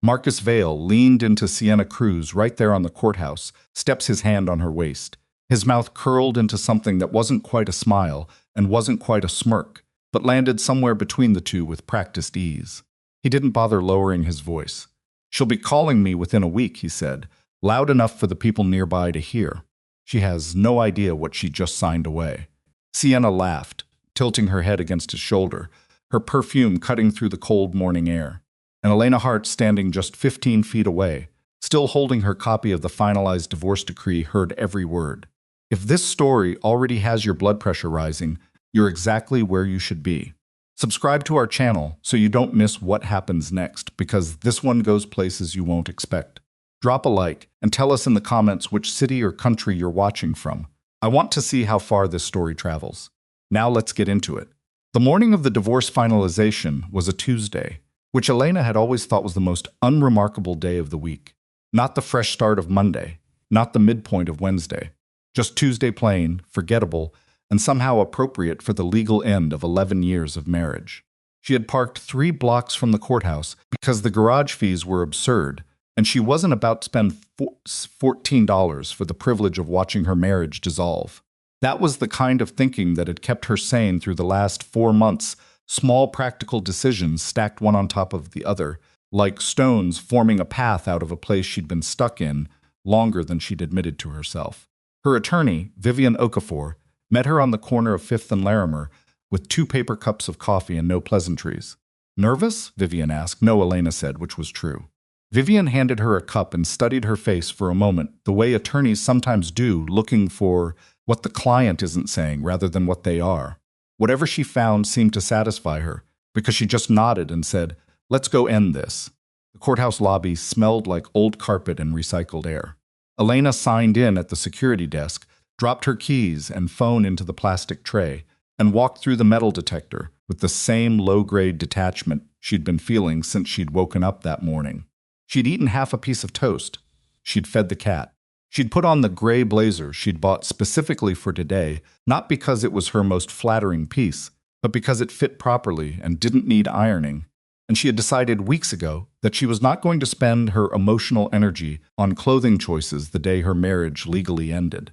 Marcus Vale leaned into Sienna Cruz right there on the courthouse, steps his hand on her waist. His mouth curled into something that wasn't quite a smile and wasn't quite a smirk, but landed somewhere between the two with practiced ease. He didn't bother lowering his voice. "She'll be calling me within a week," he said, loud enough for the people nearby to hear. "She has no idea what she just signed away." Sienna laughed, tilting her head against his shoulder, her perfume cutting through the cold morning air. And Elena Hart, standing just 15 feet away, still holding her copy of the finalized divorce decree, heard every word. If this story already has your blood pressure rising, you're exactly where you should be. Subscribe to our channel so you don't miss what happens next, because this one goes places you won't expect. Drop a like and tell us in the comments which city or country you're watching from. I want to see how far this story travels. Now let's get into it. The morning of the divorce finalization was a Tuesday, which Elena had always thought was the most unremarkable day of the week. Not the fresh start of Monday, not the midpoint of Wednesday. Just Tuesday plain, forgettable, and somehow appropriate for the legal end of 11 years of marriage. She had parked 3 blocks from the courthouse because the garage fees were absurd, and she wasn't about to spend $14 for the privilege of watching her marriage dissolve. That was the kind of thinking that had kept her sane through the last 4 months. Small practical decisions stacked one on top of the other, like stones forming a path out of a place she'd been stuck in longer than she'd admitted to herself. Her attorney, Vivian Okafor, met her on the corner of 5th and Larimer with 2 paper cups of coffee and no pleasantries. "Nervous?" Vivian asked. "No," Elena said, which was true. Vivian handed her a cup and studied her face for a moment, the way attorneys sometimes do, looking for what the client isn't saying rather than what they are. Whatever she found seemed to satisfy her, because she just nodded and said, "Let's go end this." The courthouse lobby smelled like old carpet and recycled air. Elena signed in at the security desk, dropped her keys and phone into the plastic tray, and walked through the metal detector with the same low-grade detachment she'd been feeling since she'd woken up that morning. She'd eaten half a piece of toast. She'd fed the cat. She'd put on the gray blazer she'd bought specifically for today, not because it was her most flattering piece, but because it fit properly and didn't need ironing. And she had decided weeks ago that she was not going to spend her emotional energy on clothing choices the day her marriage legally ended.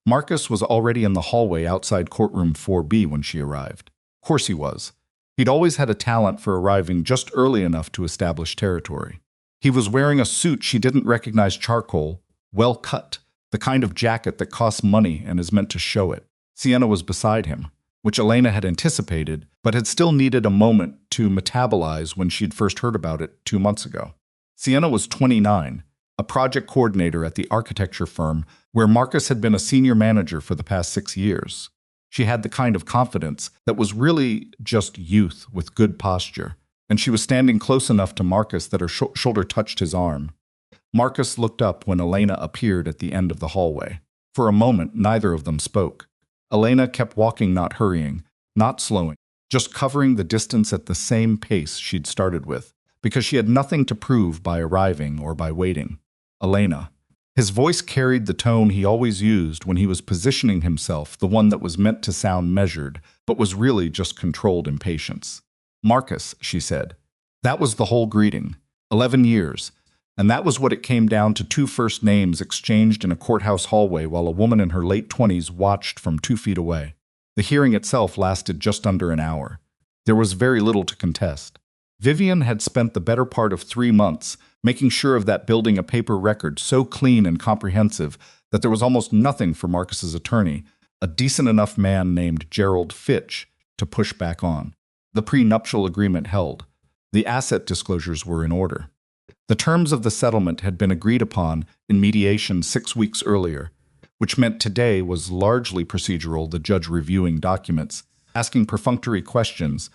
Marcus was already in the hallway outside courtroom 4B when she arrived. Of course he was. He'd always had a talent for arriving just early enough to establish territory. He was wearing a suit she didn't recognize, charcoal, well cut, the kind of jacket that costs money and is meant to show it. Sienna was beside him, which Elena had anticipated, but had still needed a moment to metabolize when she'd first heard about it 2 months ago. Sienna was 29, a project coordinator at the architecture firm where Marcus had been a senior manager for the past 6 years. She had the kind of confidence that was really just youth with good posture, and she was standing close enough to Marcus that her shoulder touched his arm. Marcus looked up when Elena appeared at the end of the hallway. For a moment, neither of them spoke. Elena kept walking, not hurrying, not slowing, just covering the distance at the same pace she'd started with, because she had nothing to prove by arriving or by waiting. "Elena." His voice carried the tone he always used when he was positioning himself, the one that was meant to sound measured, but was really just controlled impatience. "Marcus," she said. That was the whole greeting. 11 years. And that was what it came down to, 2 first names exchanged in a courthouse hallway while a woman in her late 20s watched from 2 feet away. The hearing itself lasted just under an hour. There was very little to contest. Vivian had spent the better part of 3 months making sure of that, building a paper record so clean and comprehensive that there was almost nothing for Marcus's attorney, a decent enough man named Gerald Fitch, to push back on. The prenuptial agreement held. The asset disclosures were in order. The terms of the settlement had been agreed upon in mediation 6 weeks earlier, which meant today was largely procedural, the judge reviewing documents, asking perfunctory questions,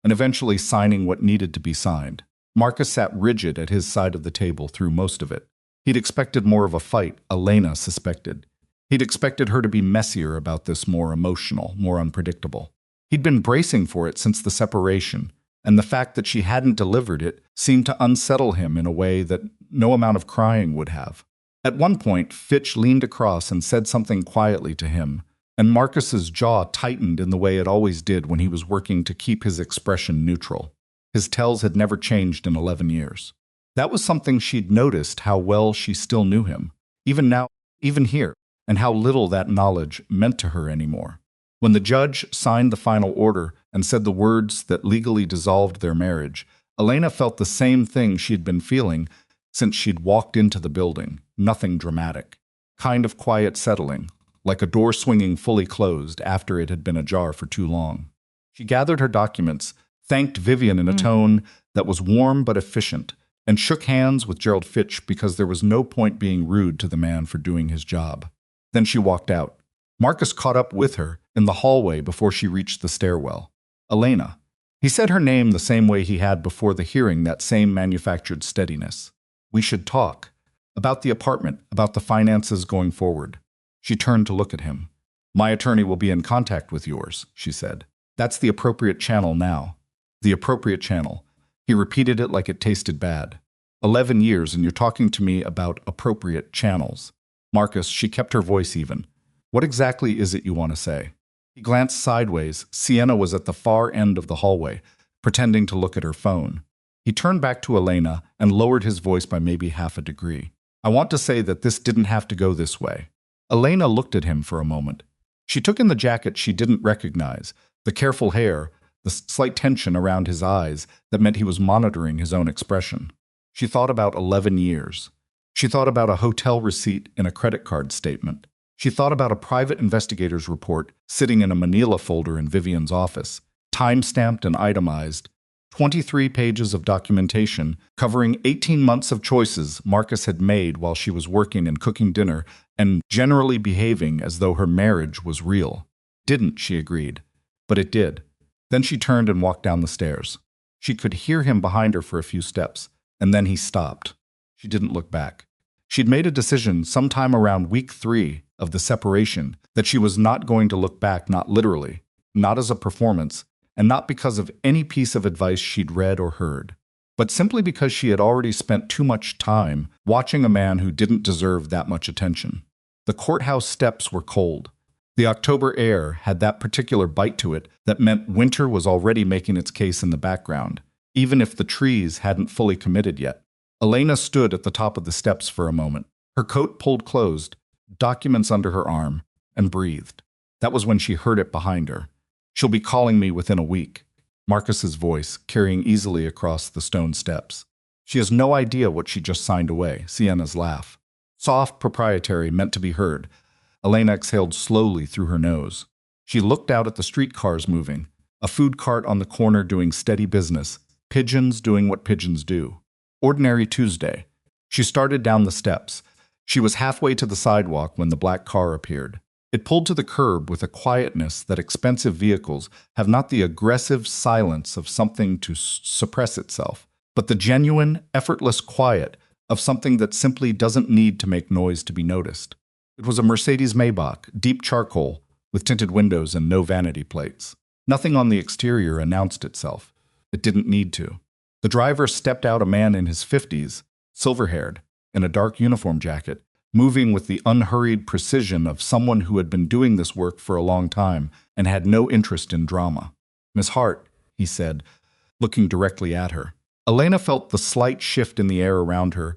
and eventually signing what needed to be signed. Marcus sat rigid at his side of the table through most of it. He'd expected more of a fight, Elena suspected. He'd expected her to be messier about this, more emotional, more unpredictable. He'd been bracing for it since the separation, and the fact that she hadn't delivered it seemed to unsettle him in a way that no amount of crying would have. At one point, Fitch leaned across and said something quietly to him, and Marcus's jaw tightened in the way it always did when he was working to keep his expression neutral. His tells had never changed in 11 years. That was something she'd noticed, how well she still knew him, even now, even here, and how little that knowledge meant to her anymore. When the judge signed the final order and said the words that legally dissolved their marriage, Elena felt the same thing she'd been feeling since she'd walked into the building. Nothing dramatic. Kind of quiet settling, like a door swinging fully closed after it had been ajar for too long. She gathered her documents, thanked Vivian in a tone that was warm but efficient, and shook hands with Gerald Fitch because there was no point being rude to the man for doing his job. Then she walked out. Marcus caught up with her in the hallway before she reached the stairwell. Elena. He said her name the same way he had before the hearing, that same manufactured steadiness. We should talk. About the apartment, about the finances going forward. She turned to look at him. My attorney will be in contact with yours, she said. That's the appropriate channel now. The appropriate channel. He repeated it like it tasted bad. 11 years and you're talking to me about appropriate channels. Marcus, she kept her voice even. What exactly is it you want to say? He glanced sideways. Sienna was at the far end of the hallway, pretending to look at her phone. He turned back to Elena and lowered his voice by maybe half a degree. I want to say that this didn't have to go this way. Elena looked at him for a moment. She took in the jacket she didn't recognize, the careful hair, the slight tension around his eyes that meant he was monitoring his own expression. She thought about 11 years. She thought about a hotel receipt in a credit card statement. She thought about a private investigator's report sitting in a manila folder in Vivian's office, time-stamped and itemized, 23 pages of documentation covering 18 months of choices Marcus had made while she was working and cooking dinner and generally behaving as though her marriage was real. Didn't, she agreed. But it did. Then she turned and walked down the stairs. She could hear him behind her for a few steps, and then he stopped. She didn't look back. She'd made a decision sometime around week 3 of the separation that she was not going to look back, not literally, not as a performance, and not because of any piece of advice she'd read or heard, but simply because she had already spent too much time watching a man who didn't deserve that much attention. The courthouse steps were cold. The October air had that particular bite to it that meant winter was already making its case in the background, even if the trees hadn't fully committed yet. Elena stood at the top of the steps for a moment, her coat pulled closed, documents under her arm, and breathed. That was when she heard it behind her. She'll be calling me within a week. Marcus's voice, carrying easily across the stone steps. She has no idea what she just signed away. Sienna's laugh. Soft, proprietary, meant to be heard. Elena exhaled slowly through her nose. She looked out at the streetcars moving, a food cart on the corner doing steady business, pigeons doing what pigeons do. Ordinary Tuesday. She started down the steps. She was halfway to the sidewalk when the black car appeared. It pulled to the curb with a quietness that expensive vehicles have, not the aggressive silence of something to suppress itself, but the genuine, effortless quiet of something that simply doesn't need to make noise to be noticed. It was a Mercedes Maybach, deep charcoal, with tinted windows and no vanity plates. Nothing on the exterior announced itself. It didn't need to. The driver stepped out, a man in his 50s, silver-haired, in a dark uniform jacket, moving with the unhurried precision of someone who had been doing this work for a long time and had no interest in drama. Miss Hart, he said, looking directly at her. Elena felt the slight shift in the air around her,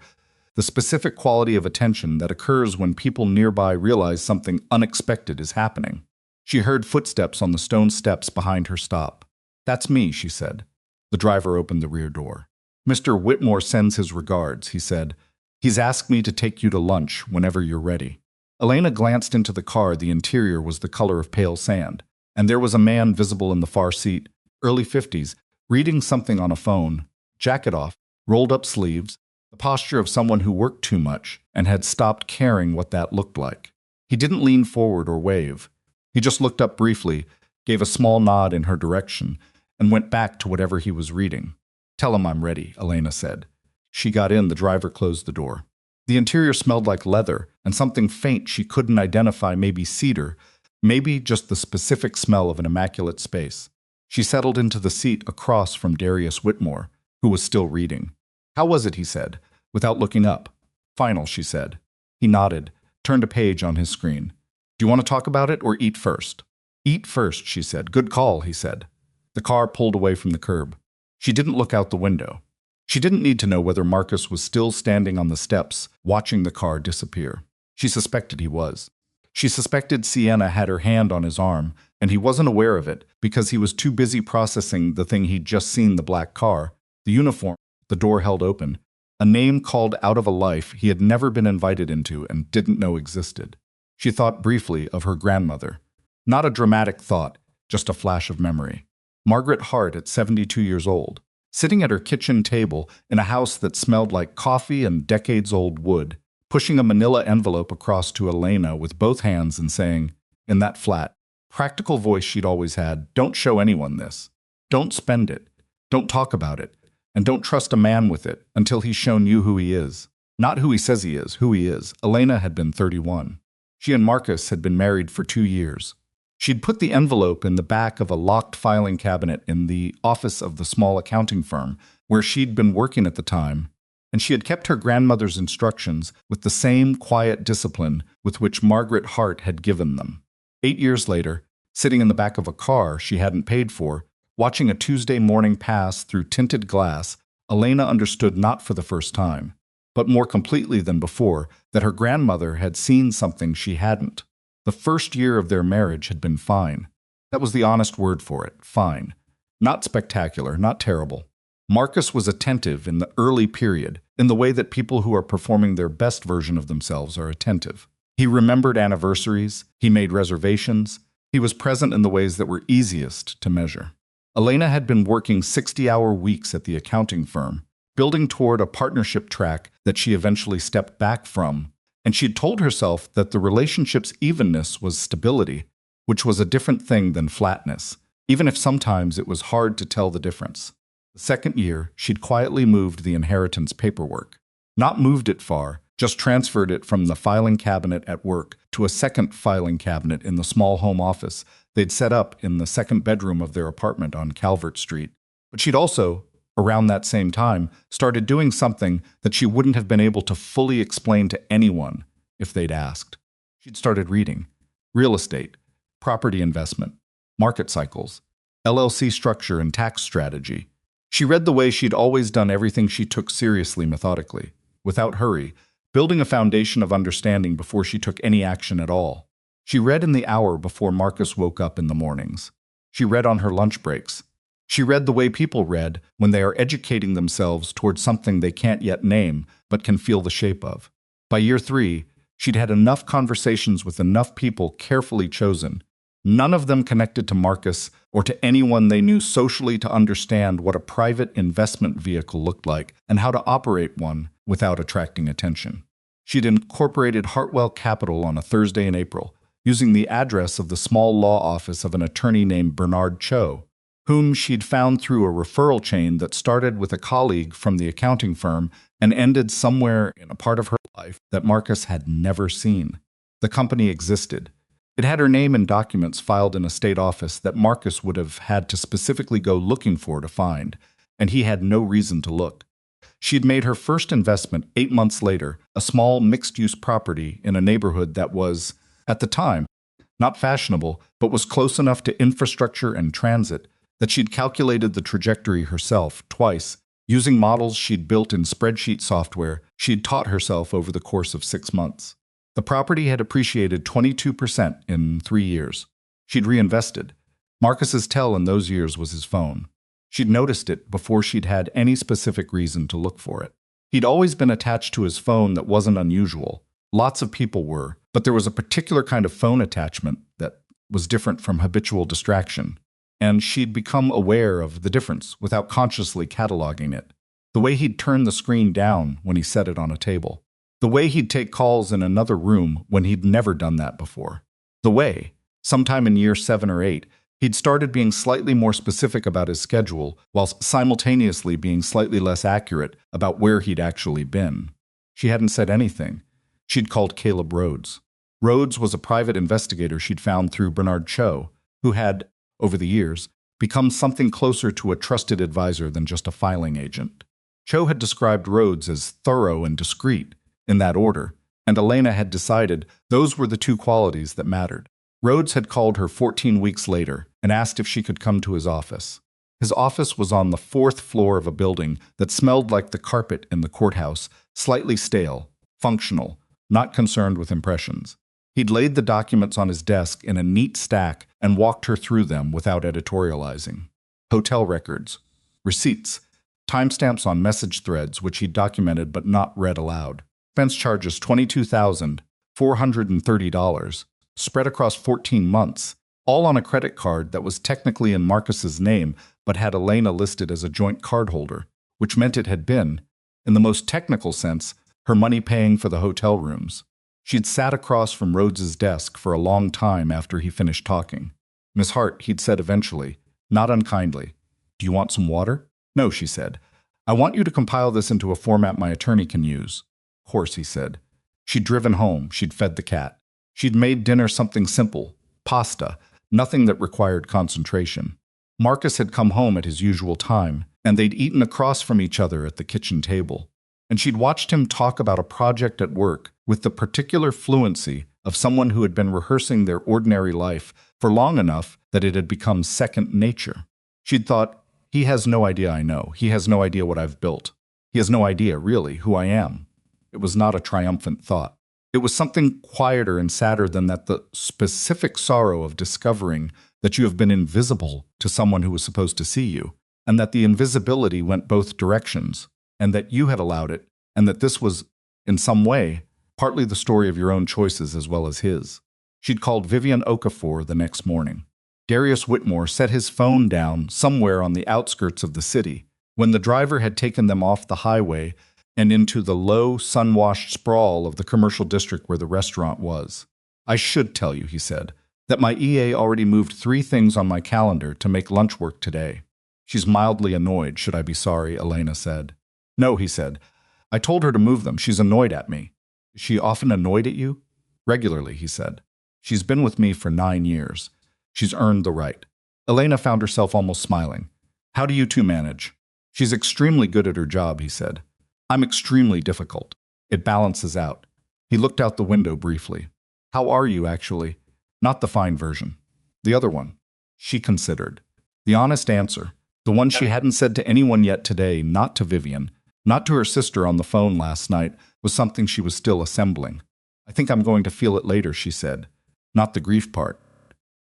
the specific quality of attention that occurs when people nearby realize something unexpected is happening. She heard footsteps on the stone steps behind her stop. That's me, she said. The driver opened the rear door. Mr. Whitmore sends his regards, he said. He's asked me to take you to lunch whenever you're ready. Elena glanced into the car. The interior was the color of pale sand, and there was a man visible in the far seat, early 50s, reading something on a phone, jacket off, rolled up sleeves, the posture of someone who worked too much and had stopped caring what that looked like. He didn't lean forward or wave. He just looked up briefly, gave a small nod in her direction, and went back to whatever he was reading. Tell him I'm ready, Elena said. She got in. The driver closed the door. The interior smelled like leather and something faint she couldn't identify, maybe cedar, maybe just the specific smell of an immaculate space. She settled into the seat across from Darius Whitmore, who was still reading. How was it, he said, without looking up. Final, she said. He nodded, turned a page on his screen. Do you want to talk about it or eat first? Eat first, she said. Good call, he said. The car pulled away from the curb. She didn't look out the window. She didn't need to know whether Marcus was still standing on the steps, watching the car disappear. She suspected he was. She suspected Sienna had her hand on his arm, and he wasn't aware of it because he was too busy processing the thing he'd just seen: the black car, the uniform, the door held open, a name called out of a life he had never been invited into and didn't know existed. She thought briefly of her grandmother. Not a dramatic thought, just a flash of memory. Margaret Hart at 72 years old, sitting at her kitchen table in a house that smelled like coffee and decades-old wood, pushing a manila envelope across to Elena with both hands and saying, in that flat, practical voice she'd always had, "Don't show anyone this. Don't spend it. Don't talk about it. And don't trust a man with it until he's shown you who he is. Not who he says he is, who he is." Elena had been 31. She and Marcus had been married for 2 years. She'd put the envelope in the back of a locked filing cabinet in the office of the small accounting firm where she'd been working at the time, and she had kept her grandmother's instructions with the same quiet discipline with which Margaret Hart had given them. 8 years later, sitting in the back of a car she hadn't paid for, watching a Tuesday morning pass through tinted glass, Elena understood not for the first time, but more completely than before, that her grandmother had seen something she hadn't. The first year of their marriage had been fine. That was the honest word for it, fine. Not spectacular, not terrible. Marcus was attentive in the early period, in the way that people who are performing their best version of themselves are attentive. He remembered anniversaries, he made reservations, he was present in the ways that were easiest to measure. Elena had been working 60-hour weeks at the accounting firm, building toward a partnership track that she eventually stepped back from, and she'd told herself that the relationship's evenness was stability, which was a different thing than flatness, even if sometimes it was hard to tell the difference. The second year, she'd quietly moved the inheritance paperwork. Not moved it far, just transferred it from the filing cabinet at work to a second filing cabinet in the small home office they'd set up in the second bedroom of their apartment on Calvert Street. But she'd also, around that same time, started doing something that she wouldn't have been able to fully explain to anyone if they'd asked. She'd started reading real estate, property investment, market cycles, LLC structure and tax strategy. She read the way she'd always done everything she took seriously, methodically, without hurry, building a foundation of understanding before she took any action at all. She read in the hour before Marcus woke up in the mornings. She read on her lunch breaks. She read the way people read when they are educating themselves towards something they can't yet name but can feel the shape of. By year 3, she'd had enough conversations with enough people carefully chosen, none of them connected to Marcus or to anyone they knew socially, to understand what a private investment vehicle looked like and how to operate one without attracting attention. She'd incorporated Hartwell Capital on a Thursday in April, using the address of the small law office of an attorney named Bernard Cho, whom she'd found through a referral chain that started with a colleague from the accounting firm and ended somewhere in a part of her life that Marcus had never seen. The company existed. It had her name and documents filed in a state office that Marcus would have had to specifically go looking for to find, and he had no reason to look. She'd made her first investment 8 months later, a small mixed-use property in a neighborhood that was, at the time, not fashionable, but was close enough to infrastructure and transit that she'd calculated the trajectory herself twice, using models she'd built in spreadsheet software she'd taught herself over the course of 6 months. The property had appreciated 22% in 3 years. She'd reinvested. Marcus's tell in those years was his phone. She'd noticed it before she'd had any specific reason to look for it. He'd always been attached to his phone that wasn't unusual. Lots of people were, but there was a particular kind of phone attachment that was different from habitual distraction, and she'd become aware of the difference without consciously cataloging it. The way he'd turn the screen down when he set it on a table. The way he'd take calls in another room when he'd never done that before. The way, sometime in year 7 or 8, he'd started being slightly more specific about his schedule while simultaneously being slightly less accurate about where he'd actually been. She hadn't said anything. She'd called Caleb Rhodes. Rhodes was a private investigator she'd found through Bernard Cho, who had, over the years, become something closer to a trusted advisor than just a filing agent. Cho had described Rhodes as thorough and discreet, in that order, and Elena had decided those were the 2 qualities that mattered. Rhodes had called her 14 weeks later and asked if she could come to his office. His office was on the fourth floor of a building that smelled like the carpet in the courthouse, slightly stale, functional, not concerned with impressions. He'd laid the documents on his desk in a neat stack and walked her through them without editorializing. Hotel records, receipts, timestamps on message threads which he'd documented but not read aloud. Expense charges $22,430, spread across 14 months, all on a credit card that was technically in Marcus's name but had Elena listed as a joint cardholder, which meant it had been, in the most technical sense, her money paying for the hotel rooms. She'd sat across from Rhodes's desk for a long time after he finished talking. "Miss Hart," he'd said eventually, not unkindly, "do you want some water?" "No," she said. "I want you to compile this into a format my attorney can use." "Of course," he said. She'd driven home, she'd fed the cat. She'd made dinner something simple, pasta, nothing that required concentration. Marcus had come home at his usual time, and they'd eaten across from each other at the kitchen table. And she'd watched him talk about a project at work with the particular fluency of someone who had been rehearsing their ordinary life for long enough that it had become second nature. She'd thought, he has no idea I know. He has no idea what I've built. He has no idea, really, who I am. It was not a triumphant thought. It was something quieter and sadder than that, the specific sorrow of discovering that you have been invisible to someone who was supposed to see you, and that the invisibility went both directions, and that you had allowed it, and that this was, in some way, partly the story of your own choices as well as his. She'd called Vivian Okafor the next morning. Darius Whitmore set his phone down somewhere on the outskirts of the city when the driver had taken them off the highway and into the low, sun-washed sprawl of the commercial district where the restaurant was. "I should tell you," he said, "that my EA already moved 3 things on my calendar to make lunch work today." "She's mildly annoyed, should I be sorry," Elena said. "No," he said. "I told her to move them. She's annoyed at me." "Is she often annoyed at you?" "Regularly," he said. "She's been with me for 9 years. She's earned the right." Elena found herself almost smiling. "How do you two manage?" "She's extremely good at her job," he said. "I'm extremely difficult. It balances out." He looked out the window briefly. "How are you, actually?" "Not the fine version. The other one." She considered. The honest answer, the one she hadn't said to anyone yet today, not to Vivian, not to her sister on the phone last night, was something she was still assembling. "I think I'm going to feel it later," she said. "Not the grief part.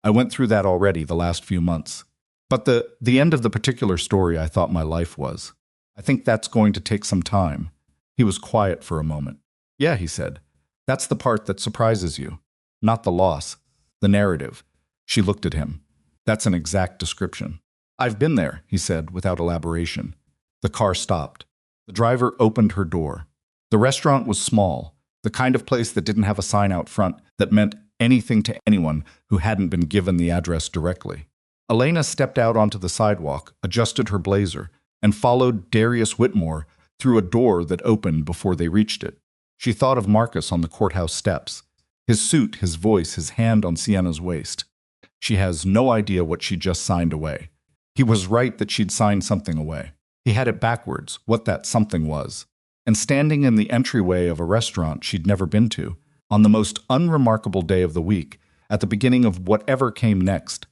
I went through that already the last few months. But the end of the particular story I thought my life was. I think that's going to take some time." He was quiet for a moment. "Yeah," he said. "That's the part that surprises you. Not the loss. The narrative." She looked at him. "That's an exact description." "I've been there," he said, without elaboration. The car stopped. The driver opened her door. The restaurant was small, the kind of place that didn't have a sign out front that meant anything to anyone who hadn't been given the address directly. Elena stepped out onto the sidewalk, adjusted her blazer, and followed Darius Whitmore through a door that opened before they reached it. She thought of Marcus on the courthouse steps. His suit, his voice, his hand on Sienna's waist. She has no idea what she just signed away. He was right that she'd signed something away. He had it backwards, what that something was. And standing in the entryway of a restaurant she'd never been to, on the most unremarkable day of the week, at the beginning of whatever came next,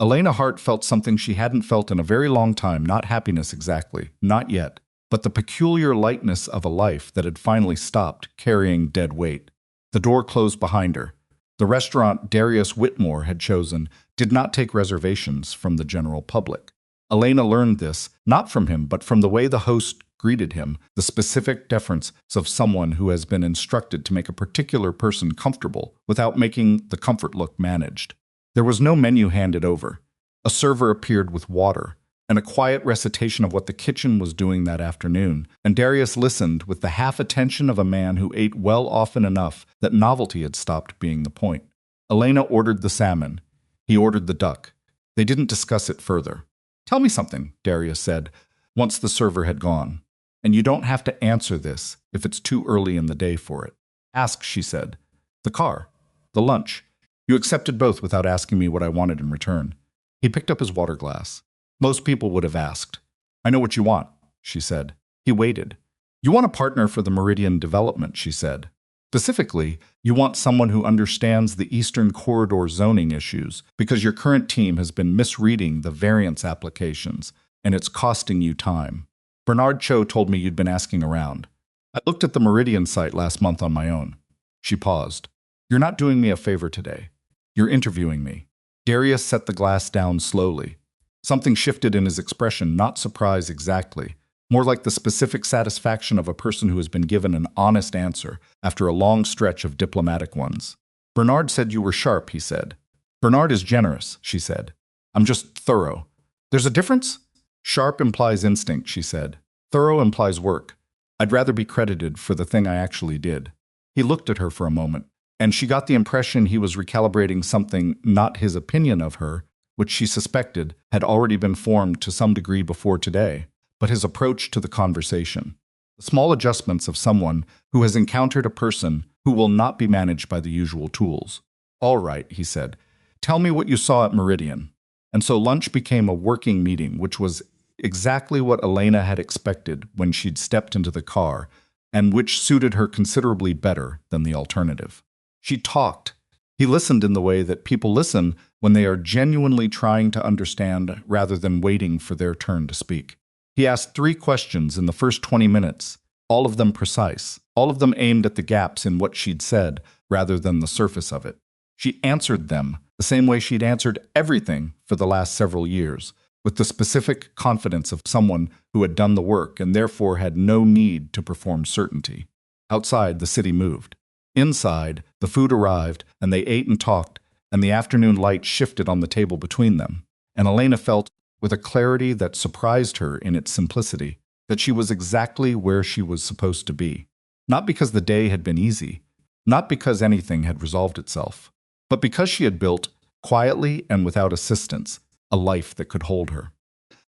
Elena Hart felt something she hadn't felt in a very long time, not happiness exactly, not yet, but the peculiar lightness of a life that had finally stopped carrying dead weight. The door closed behind her. The restaurant Darius Whitmore had chosen did not take reservations from the general public. Elena learned this, not from him, but from the way the host greeted him, the specific deference of someone who has been instructed to make a particular person comfortable without making the comfort look managed. There was no menu handed over. A server appeared with water, and a quiet recitation of what the kitchen was doing that afternoon, and Darius listened with the half-attention of a man who ate well often enough that novelty had stopped being the point. Elena ordered the salmon. He ordered the duck. They didn't discuss it further. "Tell me something," Darius said, once the server had gone. "And you don't have to answer this if it's too early in the day for it." "Ask," she said. "The car. The lunch. You accepted both without asking me what I wanted in return." He picked up his water glass. "Most people would have asked." "I know what you want," she said. He waited. "You want a partner for the Meridian development," she said. Specifically, you want someone who understands the Eastern Corridor zoning issues because your current team has been misreading the variance applications and it's costing you time. Bernard Cho told me you'd been asking around. I looked at the Meridian site last month on my own. She paused. You're not doing me a favor today. You're interviewing me. Darius set the glass down slowly. Something shifted in his expression, not surprise exactly, more like the specific satisfaction of a person who has been given an honest answer after a long stretch of diplomatic ones. Bernard said you were sharp, he said. Bernard is generous, she said. I'm just thorough. There's a difference? Sharp implies instinct, she said. Thorough implies work. I'd rather be credited for the thing I actually did. He looked at her for a moment, and she got the impression he was recalibrating something, not his opinion of her, which she suspected had already been formed to some degree before today, but his approach to the conversation. The small adjustments of someone who has encountered a person who will not be managed by the usual tools. All right, he said. Tell me what you saw at Meridian. And so lunch became a working meeting, which was exactly what Elena had expected when she'd stepped into the car, and which suited her considerably better than the alternative. She talked. He listened in the way that people listen when they are genuinely trying to understand rather than waiting for their turn to speak. He asked 3 questions in the first 20 minutes, all of them precise, all of them aimed at the gaps in what she'd said rather than the surface of it. She answered them the same way she'd answered everything for the last several years, with the specific confidence of someone who had done the work and therefore had no need to perform certainty. Outside, the city moved. Inside, the food arrived, and they ate and talked, and the afternoon light shifted on the table between them. And Elena felt, with a clarity that surprised her in its simplicity, that she was exactly where she was supposed to be. Not because the day had been easy, not because anything had resolved itself, but because she had built, quietly and without assistance, a life that could hold her.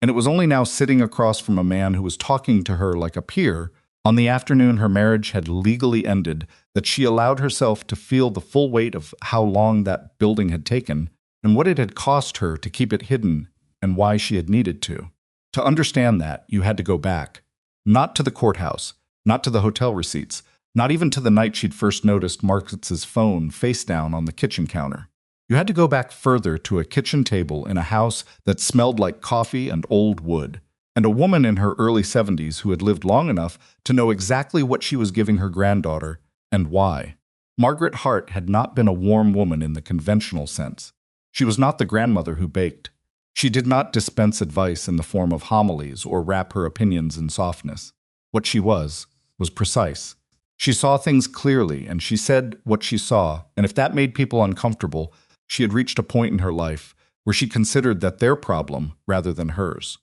And it was only now sitting across from a man who was talking to her like a peer, on the afternoon her marriage had legally ended, that she allowed herself to feel the full weight of how long that building had taken, and what it had cost her to keep it hidden, and why she had needed to. To understand that, you had to go back. Not to the courthouse, not to the hotel receipts, not even to the night she'd first noticed Marcus's phone face down on the kitchen counter. You had to go back further to a kitchen table in a house that smelled like coffee and old wood, and a woman in her early 70s who had lived long enough to know exactly what she was giving her granddaughter and why. Margaret Hart had not been a warm woman in the conventional sense. She was not the grandmother who baked. She did not dispense advice in the form of homilies or wrap her opinions in softness. What she was precise. She saw things clearly, and she said what she saw, and if that made people uncomfortable, she had reached a point in her life where she considered that their problem rather than hers.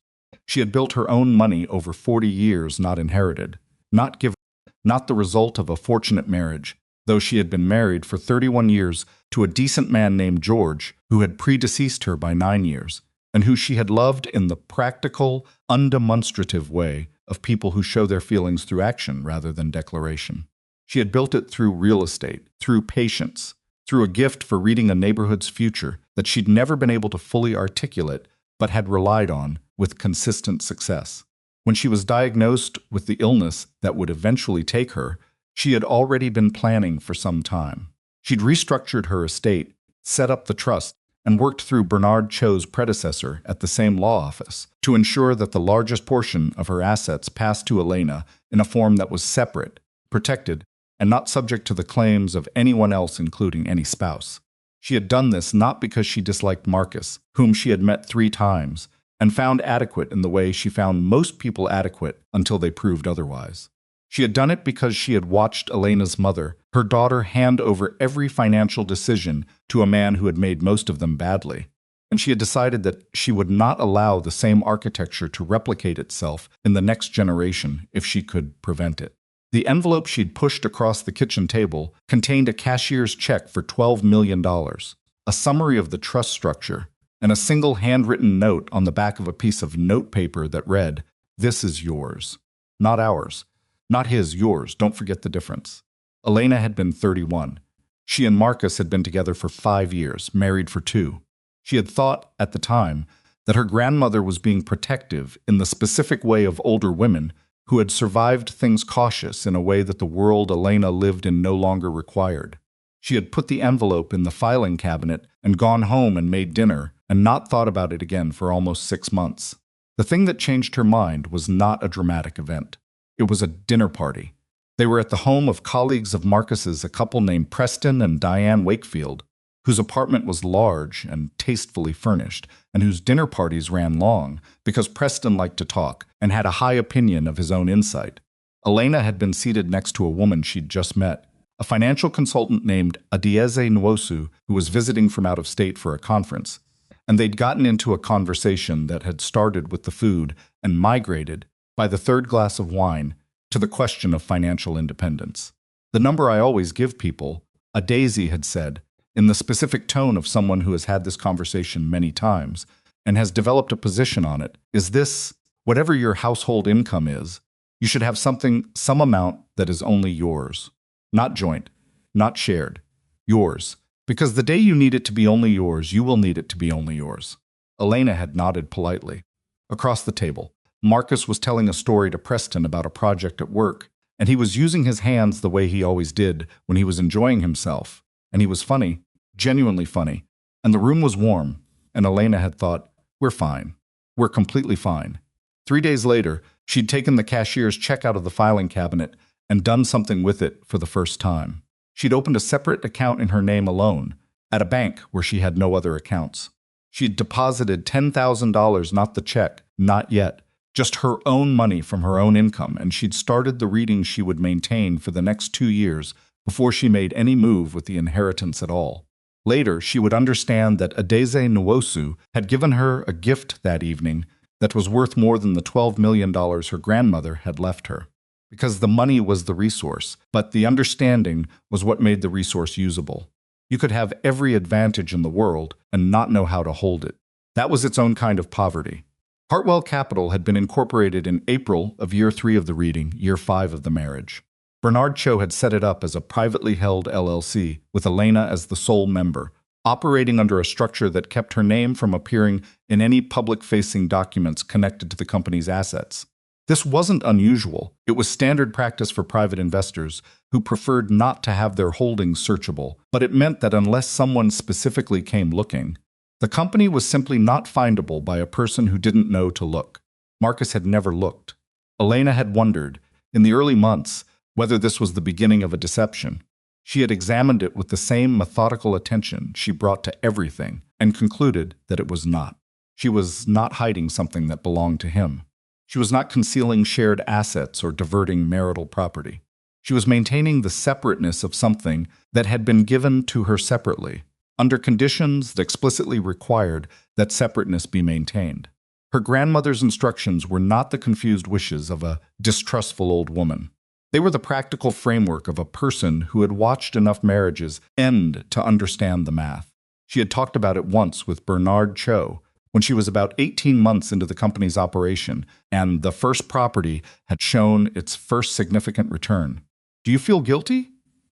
She had built her own money over 40 years, not inherited, not the result of a fortunate marriage, though she had been married for 31 years to a decent man named George, who had predeceased her by 9 years, and who she had loved in the practical, undemonstrative way of people who show their feelings through action rather than declaration. She had built it through real estate, through patience, through a gift for reading a neighborhood's future that she'd never been able to fully articulate, but had relied on with consistent success. When she was diagnosed with the illness that would eventually take her, she had already been planning for some time. She'd restructured her estate, set up the trust, and worked through Bernard Cho's predecessor at the same law office to ensure that the largest portion of her assets passed to Elena in a form that was separate, protected, and not subject to the claims of anyone else, including any spouse. She had done this not because she disliked Marcus, whom she had met 3 times, and found adequate in the way she found most people adequate until they proved otherwise. She had done it because she had watched Elena's mother, her daughter, hand over every financial decision to a man who had made most of them badly, and she had decided that she would not allow the same architecture to replicate itself in the next generation if she could prevent it. The envelope she'd pushed across the kitchen table contained a cashier's check for $12 million, a summary of the trust structure, and a single handwritten note on the back of a piece of notepaper that read, "This is yours. Not ours. Not his, yours. Don't forget the difference." Elena had been 31. She and Marcus had been together for 5 years, married for 2. She had thought, at the time, that her grandmother was being protective in the specific way of older women who had survived things cautious in a way that the world Elena lived in no longer required. She had put the envelope in the filing cabinet and gone home and made dinner and not thought about it again for almost 6 months. The thing that changed her mind was not a dramatic event. It was a dinner party. They were at the home of colleagues of Marcus's, a couple named Preston and Diane Wakefield, whose apartment was large and tastefully furnished, and whose dinner parties ran long because Preston liked to talk and had a high opinion of his own insight. Elena had been seated next to a woman she'd just met, a financial consultant named Adieze Nwosu, who was visiting from out of state for a conference, and they'd gotten into a conversation that had started with the food and migrated, by the third glass of wine, to the question of financial independence. "The number I always give people," Adieze had said, in the specific tone of someone who has had this conversation many times and has developed a position on it, "is this: whatever your household income is, you should have some amount that is only yours. Not joint, not shared. Yours. Because the day you need it to be only yours, you will need it to be only yours." Elena had nodded politely. Across the table, Marcus was telling a story to Preston about a project at work, and he was using his hands the way he always did when he was enjoying himself. And he was funny, genuinely funny, and the room was warm, and Elena had thought, "We're fine. We're completely fine." 3 days later, she'd taken the cashier's check out of the filing cabinet and done something with it for the first time. She'd opened a separate account in her name alone, at a bank where she had no other accounts. She'd deposited $10,000, not the check, not yet, just her own money from her own income, and she'd started the readings she would maintain for the next 2 years before she made any move with the inheritance at all. Later, she would understand that Adieze Nwosu had given her a gift that evening that was worth more than the $12 million her grandmother had left her. Because the money was the resource, but the understanding was what made the resource usable. You could have every advantage in the world and not know how to hold it. That was its own kind of poverty. Hartwell Capital had been incorporated in April of year 3 of the reading, year 5 of the marriage. Bernard Cho had set it up as a privately held LLC, with Elena as the sole member, operating under a structure that kept her name from appearing in any public-facing documents connected to the company's assets. This wasn't unusual. It was standard practice for private investors who preferred not to have their holdings searchable, but it meant that unless someone specifically came looking, the company was simply not findable by a person who didn't know to look. Marcus had never looked. Elena had wondered, in the early months, whether this was the beginning of a deception. She had examined it with the same methodical attention she brought to everything and concluded that it was not. She was not hiding something that belonged to him. She was not concealing shared assets or diverting marital property. She was maintaining the separateness of something that had been given to her separately, under conditions that explicitly required that separateness be maintained. Her grandmother's instructions were not the confused wishes of a distrustful old woman. They were the practical framework of a person who had watched enough marriages end to understand the math. She had talked about it once with Bernard Cho, when she was about 18 months into the company's operation, and the first property had shown its first significant return. "Do you feel guilty?"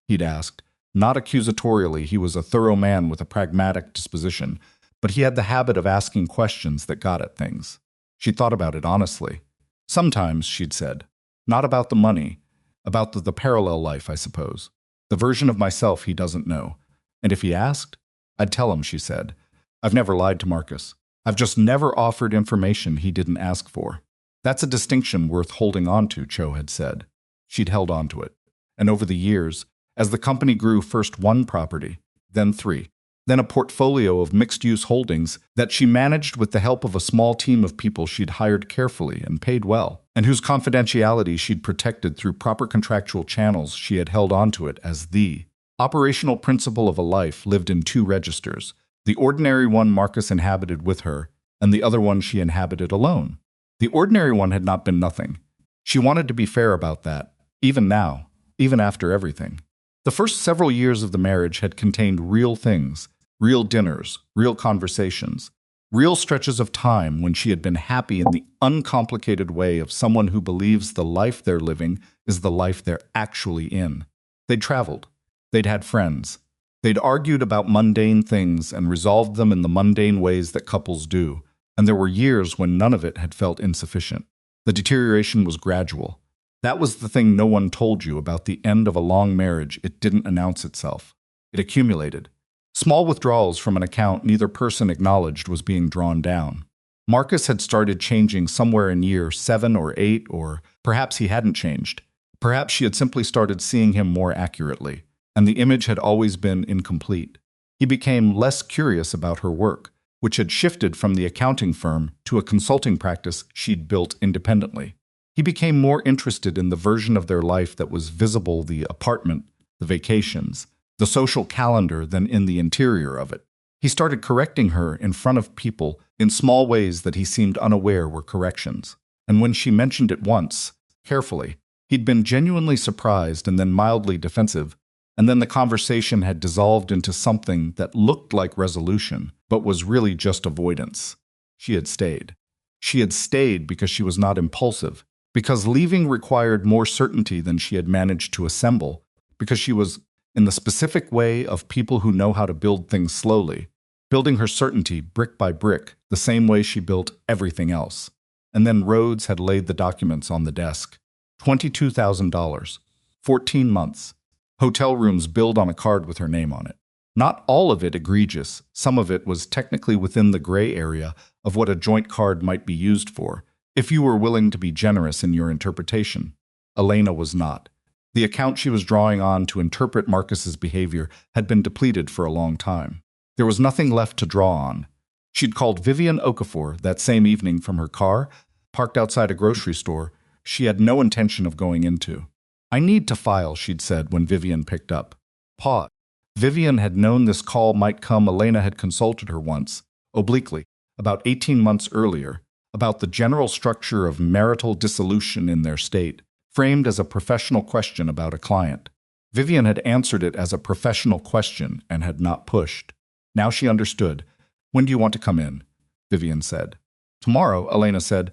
he'd asked. Not accusatorially, he was a thorough man with a pragmatic disposition, but he had the habit of asking questions that got at things. She thought about it honestly. "Sometimes," she'd said. "Not about the money. About the parallel life, I suppose. The version of myself he doesn't know. And if he asked, I'd tell him," she said. "I've never lied to Marcus. I've just never offered information he didn't ask for." "That's a distinction worth holding on to," Cho had said. She'd held on to it. And over the years, as the company grew, first 1 property, then 3, then a portfolio of mixed-use holdings that she managed with the help of a small team of people she'd hired carefully and paid well, and whose confidentiality she'd protected through proper contractual channels. She had held on to it as the operational principle of a life lived in 2 registers, the ordinary one Marcus inhabited with her, and the other one she inhabited alone. The ordinary one had not been nothing. She wanted to be fair about that, even now, even after everything. The first several years of the marriage had contained real things, real dinners, real conversations, real stretches of time when she had been happy in the uncomplicated way of someone who believes the life they're living is the life they're actually in. They'd traveled. They'd had friends. They'd argued about mundane things and resolved them in the mundane ways that couples do, and there were years when none of it had felt insufficient. The deterioration was gradual. That was the thing no one told you about the end of a long marriage. It didn't announce itself. It accumulated. Small withdrawals from an account neither person acknowledged was being drawn down. Marcus had started changing somewhere in year 7 or 8, or perhaps he hadn't changed. Perhaps she had simply started seeing him more accurately, and the image had always been incomplete. He became less curious about her work, which had shifted from the accounting firm to a consulting practice she'd built independently. He became more interested in the version of their life that was visible, the apartment, the vacations, the social calendar, than in the interior of it. He started correcting her in front of people in small ways that he seemed unaware were corrections. And when she mentioned it once, carefully, he'd been genuinely surprised and then mildly defensive, and then the conversation had dissolved into something that looked like resolution, but was really just avoidance. She had stayed. She had stayed because she was not impulsive, because leaving required more certainty than she had managed to assemble, because she was in the specific way of people who know how to build things slowly, building her certainty brick by brick, the same way she built everything else. And then Rhodes had laid the documents on the desk. $22,000. 14 months. Hotel rooms billed on a card with her name on it. Not all of it egregious. Some of it was technically within the gray area of what a joint card might be used for, if you were willing to be generous in your interpretation. Elena was not. The account she was drawing on to interpret Marcus's behavior had been depleted for a long time. There was nothing left to draw on. She'd called Vivian Okafor that same evening from her car, parked outside a grocery store she had no intention of going into. "I need to file," she'd said when Vivian picked up. Pause. Vivian had known this call might come. Elena had consulted her once, obliquely, about 18 months earlier, about the general structure of marital dissolution in their state, framed as a professional question about a client. Vivian had answered it as a professional question and had not pushed. Now she understood. "When do you want to come in?" Vivian said. "Tomorrow," Elena said.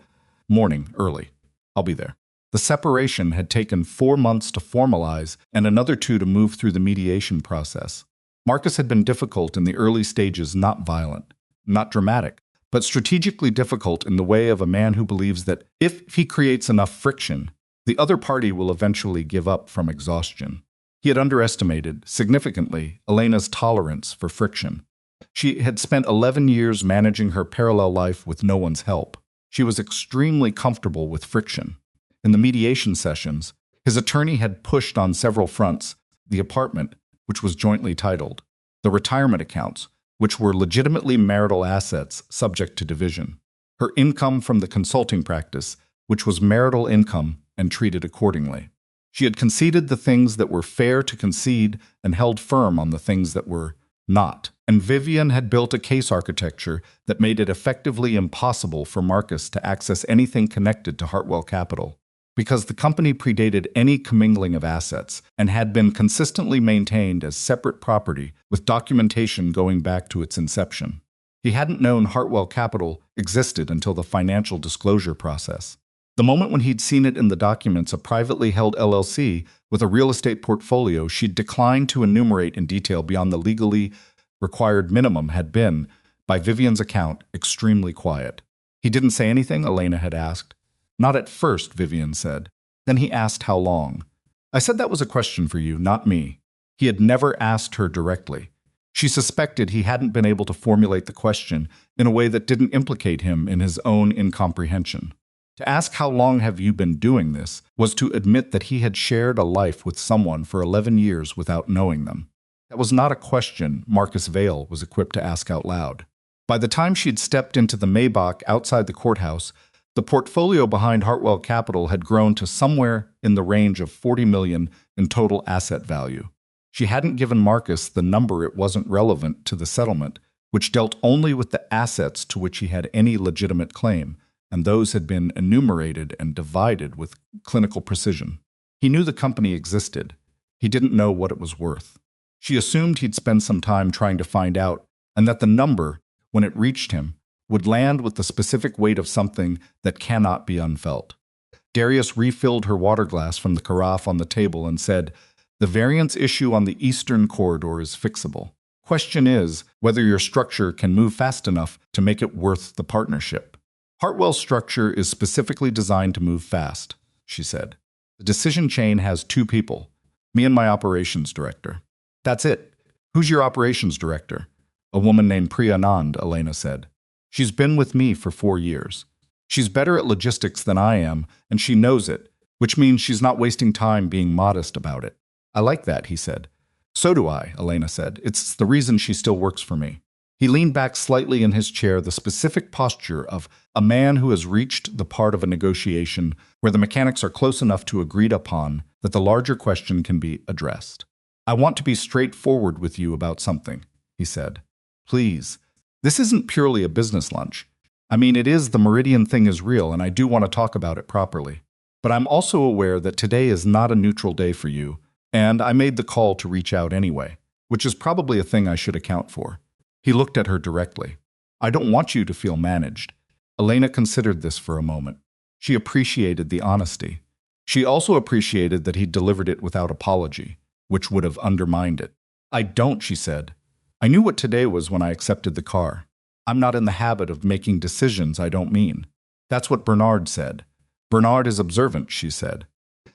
"Morning, early. I'll be there." The separation had taken 4 months to formalize and another 2 to move through the mediation process. Marcus had been difficult in the early stages, not violent, not dramatic, but strategically difficult in the way of a man who believes that if he creates enough friction, the other party will eventually give up from exhaustion. He had underestimated, significantly, Elena's tolerance for friction. She had spent 11 years managing her parallel life with no one's help. She was extremely comfortable with friction. In the mediation sessions, his attorney had pushed on several fronts: the apartment, which was jointly titled; the retirement accounts, which were legitimately marital assets subject to division; her income from the consulting practice, which was marital income and treated accordingly. She had conceded the things that were fair to concede and held firm on the things that were not. And Vivian had built a case architecture that made it effectively impossible for Marcus to access anything connected to Hartwell Capital, because the company predated any commingling of assets and had been consistently maintained as separate property with documentation going back to its inception. He hadn't known Hartwell Capital existed until the financial disclosure process. The moment when he'd seen it in the documents, a privately held LLC with a real estate portfolio she'd declined to enumerate in detail beyond the legally required minimum, had been, by Vivian's account, extremely quiet. "He didn't say anything?" Elena had asked. "Not at first," Vivian said. Then he asked how long. "I said that was a question for you, not me." He had never asked her directly. She suspected he hadn't been able to formulate the question in a way that didn't implicate him in his own incomprehension. To ask "how long have you been doing this" was to admit that he had shared a life with someone for 11 years without knowing them. That was not a question Marcus Vail was equipped to ask out loud. By the time she'd stepped into the Maybach outside the courthouse, the portfolio behind Hartwell Capital had grown to somewhere in the range of $40 million in total asset value. She hadn't given Marcus the number. It wasn't relevant to the settlement, which dealt only with the assets to which he had any legitimate claim, and those had been enumerated and divided with clinical precision. He knew the company existed. He didn't know what it was worth. She assumed he'd spend some time trying to find out, and that the number, when it reached him, would land with the specific weight of something that cannot be unfelt. Darius refilled her water glass from the carafe on the table and said, "The variance issue on the eastern corridor is fixable. Question is whether your structure can move fast enough to make it worth the partnership." "Hartwell's structure is specifically designed to move fast," she said. The decision chain has two people, me and my operations director. That's it. Who's your operations director? A woman named Priya Anand, Elena said. She's been with me for 4 years. She's better at logistics than I am, and she knows it, which means she's not wasting time being modest about it. I like that, he said. So do I, Elena said. It's the reason she still works for me. He leaned back slightly in his chair, the specific posture of a man who has reached the part of a negotiation where the mechanics are close enough to agreed upon that the larger question can be addressed. I want to be straightforward with you about something, he said. Please. This isn't purely a business lunch. I mean, it is, the Meridian thing is real, and I do want to talk about it properly. But I'm also aware that today is not a neutral day for you, and I made the call to reach out anyway, which is probably a thing I should account for. He looked at her directly. I don't want you to feel managed. Elena considered this for a moment. She appreciated the honesty. She also appreciated that he delivered it without apology, which would have undermined it. I don't, she said. I knew what today was when I accepted the car. I'm not in the habit of making decisions I don't mean. That's what Bernard said. Bernard is observant, she said.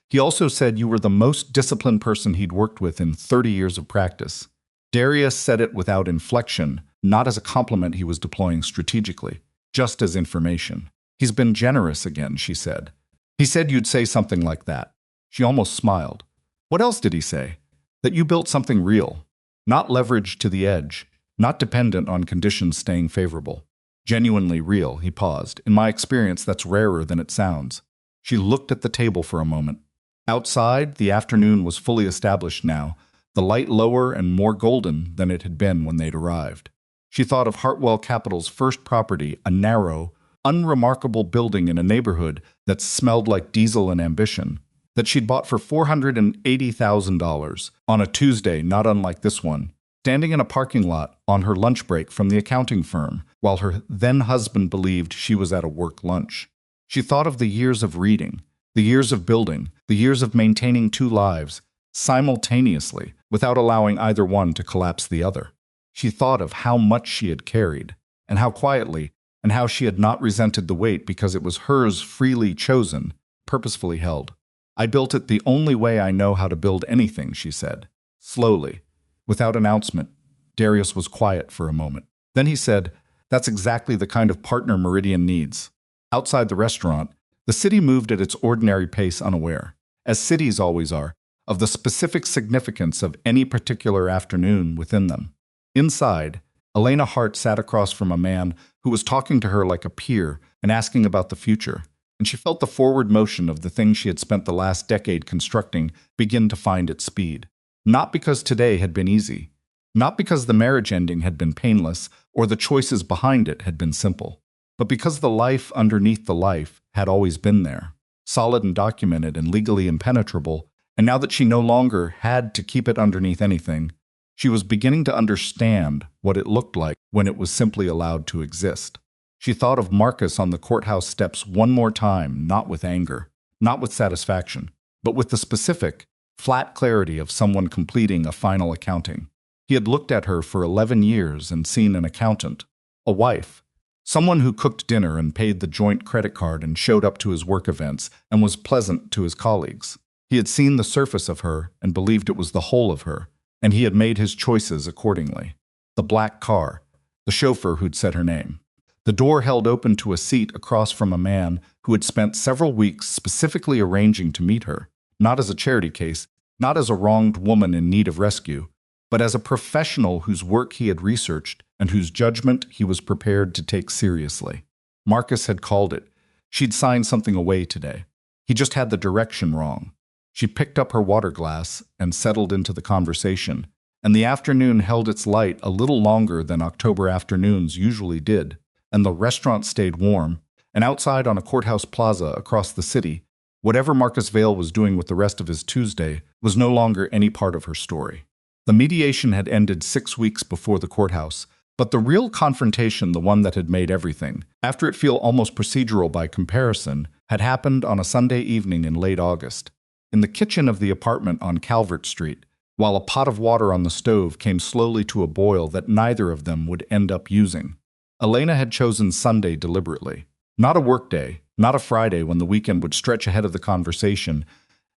He also said you were the most disciplined person he'd worked with in 30 years of practice. Darius said it without inflection, not as a compliment he was deploying strategically, just as information. He's been generous again, she said. He said you'd say something like that. She almost smiled. What else did he say? That you built something real, not leveraged to the edge, not dependent on conditions staying favorable. Genuinely real, he paused. In my experience, that's rarer than it sounds. She looked at the table for a moment. Outside, the afternoon was fully established now, the light lower and more golden than it had been when they'd arrived. She thought of Hartwell Capital's first property, a narrow, unremarkable building in a neighborhood that smelled like diesel and ambition, that she'd bought for $480,000 on a Tuesday not unlike this one, standing in a parking lot on her lunch break from the accounting firm, while her then-husband believed she was at a work lunch. She thought of the years of reading, the years of building, the years of maintaining two lives, simultaneously, without allowing either one to collapse the other. She thought of how much she had carried, and how quietly, and how she had not resented the weight because it was hers, freely chosen, purposefully held. I built it the only way I know how to build anything, she said. Slowly, without announcement, Darius was quiet for a moment. Then he said, that's exactly the kind of partner Meridian needs. Outside the restaurant, the city moved at its ordinary pace, unaware, as cities always are, of the specific significance of any particular afternoon within them. Inside, Elena Hart sat across from a man who was talking to her like a peer and asking about the future, and she felt the forward motion of the thing she had spent the last decade constructing begin to find its speed. Not because today had been easy, not because the marriage ending had been painless or the choices behind it had been simple, but because the life underneath the life had always been there, solid and documented and legally impenetrable, and now that she no longer had to keep it underneath anything, she was beginning to understand what it looked like when it was simply allowed to exist. She thought of Marcus on the courthouse steps one more time, not with anger, not with satisfaction, but with the specific, flat clarity of someone completing a final accounting. He had looked at her for 11 years and seen an accountant, a wife, someone who cooked dinner and paid the joint credit card and showed up to his work events and was pleasant to his colleagues. He had seen the surface of her and believed it was the whole of her, and he had made his choices accordingly. The black car, the chauffeur who'd said her name. The door held open to a seat across from a man who had spent several weeks specifically arranging to meet her, not as a charity case, not as a wronged woman in need of rescue, but as a professional whose work he had researched and whose judgment he was prepared to take seriously. Marcus had called it. She'd signed something away today. He just had the direction wrong. She picked up her water glass and settled into the conversation, and the afternoon held its light a little longer than October afternoons usually did, and the restaurant stayed warm, and outside on a courthouse plaza across the city, whatever Marcus Vale was doing with the rest of his Tuesday was no longer any part of her story. The mediation had ended 6 weeks before the courthouse, but the real confrontation, the one that had made everything, after it feel almost procedural by comparison, had happened on a Sunday evening in late August. In the kitchen of the apartment on Calvert Street, while a pot of water on the stove came slowly to a boil that neither of them would end up using. Elena had chosen Sunday deliberately. Not a work day, not a Friday when the weekend would stretch ahead of the conversation,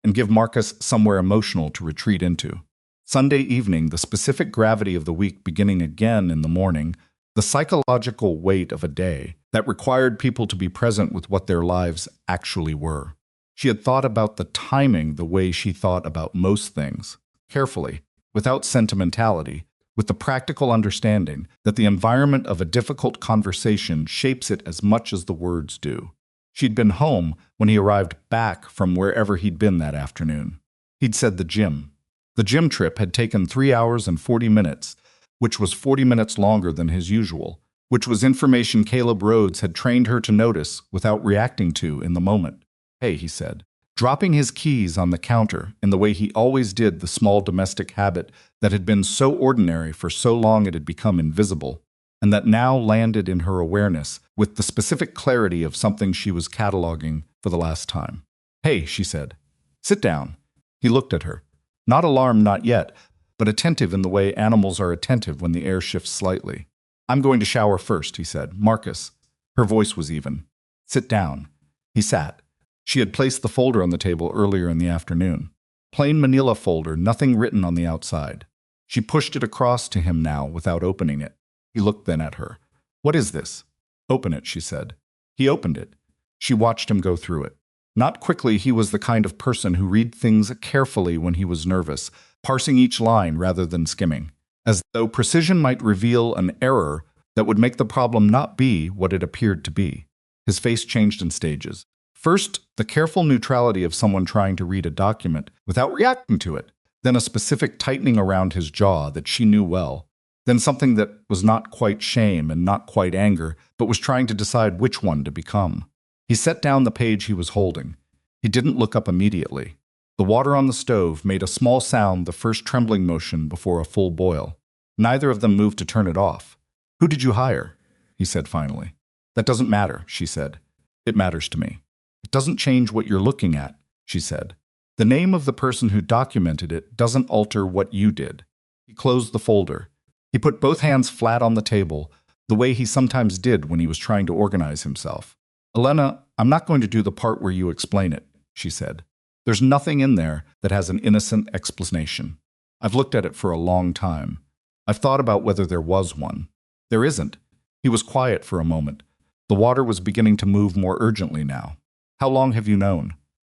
and give Marcus somewhere emotional to retreat into. Sunday evening, the specific gravity of the week beginning again in the morning, the psychological weight of a day that required people to be present with what their lives actually were. She had thought about the timing the way she thought about most things, carefully, without sentimentality, with the practical understanding that the environment of a difficult conversation shapes it as much as the words do. She'd been home when he arrived back from wherever he'd been that afternoon. He'd said the gym. The gym trip had taken 3 hours and 40 minutes, which was 40 minutes longer than his usual, which was information Caleb Rhodes had trained her to notice without reacting to in the moment. "Hey," he said, dropping his keys on the counter in the way he always did, the small domestic habit that had been so ordinary for so long it had become invisible, and that now landed in her awareness with the specific clarity of something she was cataloging for the last time. "Hey," she said. "Sit down." He looked at her. Not alarmed, not yet, but attentive in the way animals are attentive when the air shifts slightly. "I'm going to shower first," he said. "Marcus." Her voice was even. "Sit down." He sat. She had placed the folder on the table earlier in the afternoon. Plain manila folder, nothing written on the outside. She pushed it across to him now without opening it. He looked then at her. "What is this?" "Open it," she said. He opened it. She watched him go through it. Not quickly, he was the kind of person who read things carefully when he was nervous, parsing each line rather than skimming, as though precision might reveal an error that would make the problem not be what it appeared to be. His face changed in stages. First, the careful neutrality of someone trying to read a document without reacting to it, then a specific tightening around his jaw that she knew well, then something that was not quite shame and not quite anger, but was trying to decide which one to become. He set down the page he was holding. He didn't look up immediately. The water on the stove made a small sound, the first trembling motion before a full boil. Neither of them moved to turn it off. "Who did you hire?" he said finally. "That doesn't matter," she said. "It matters to me." "It doesn't change what you're looking at," she said. "The name of the person who documented it doesn't alter what you did." He closed the folder. He put both hands flat on the table, the way he sometimes did when he was trying to organize himself. "Elena, I'm not going to do the part where you explain it," she said. "There's nothing in there that has an innocent explanation. I've looked at it for a long time. I've thought about whether there was one. There isn't." He was quiet for a moment. The water was beginning to move more urgently now. "How long have you known?"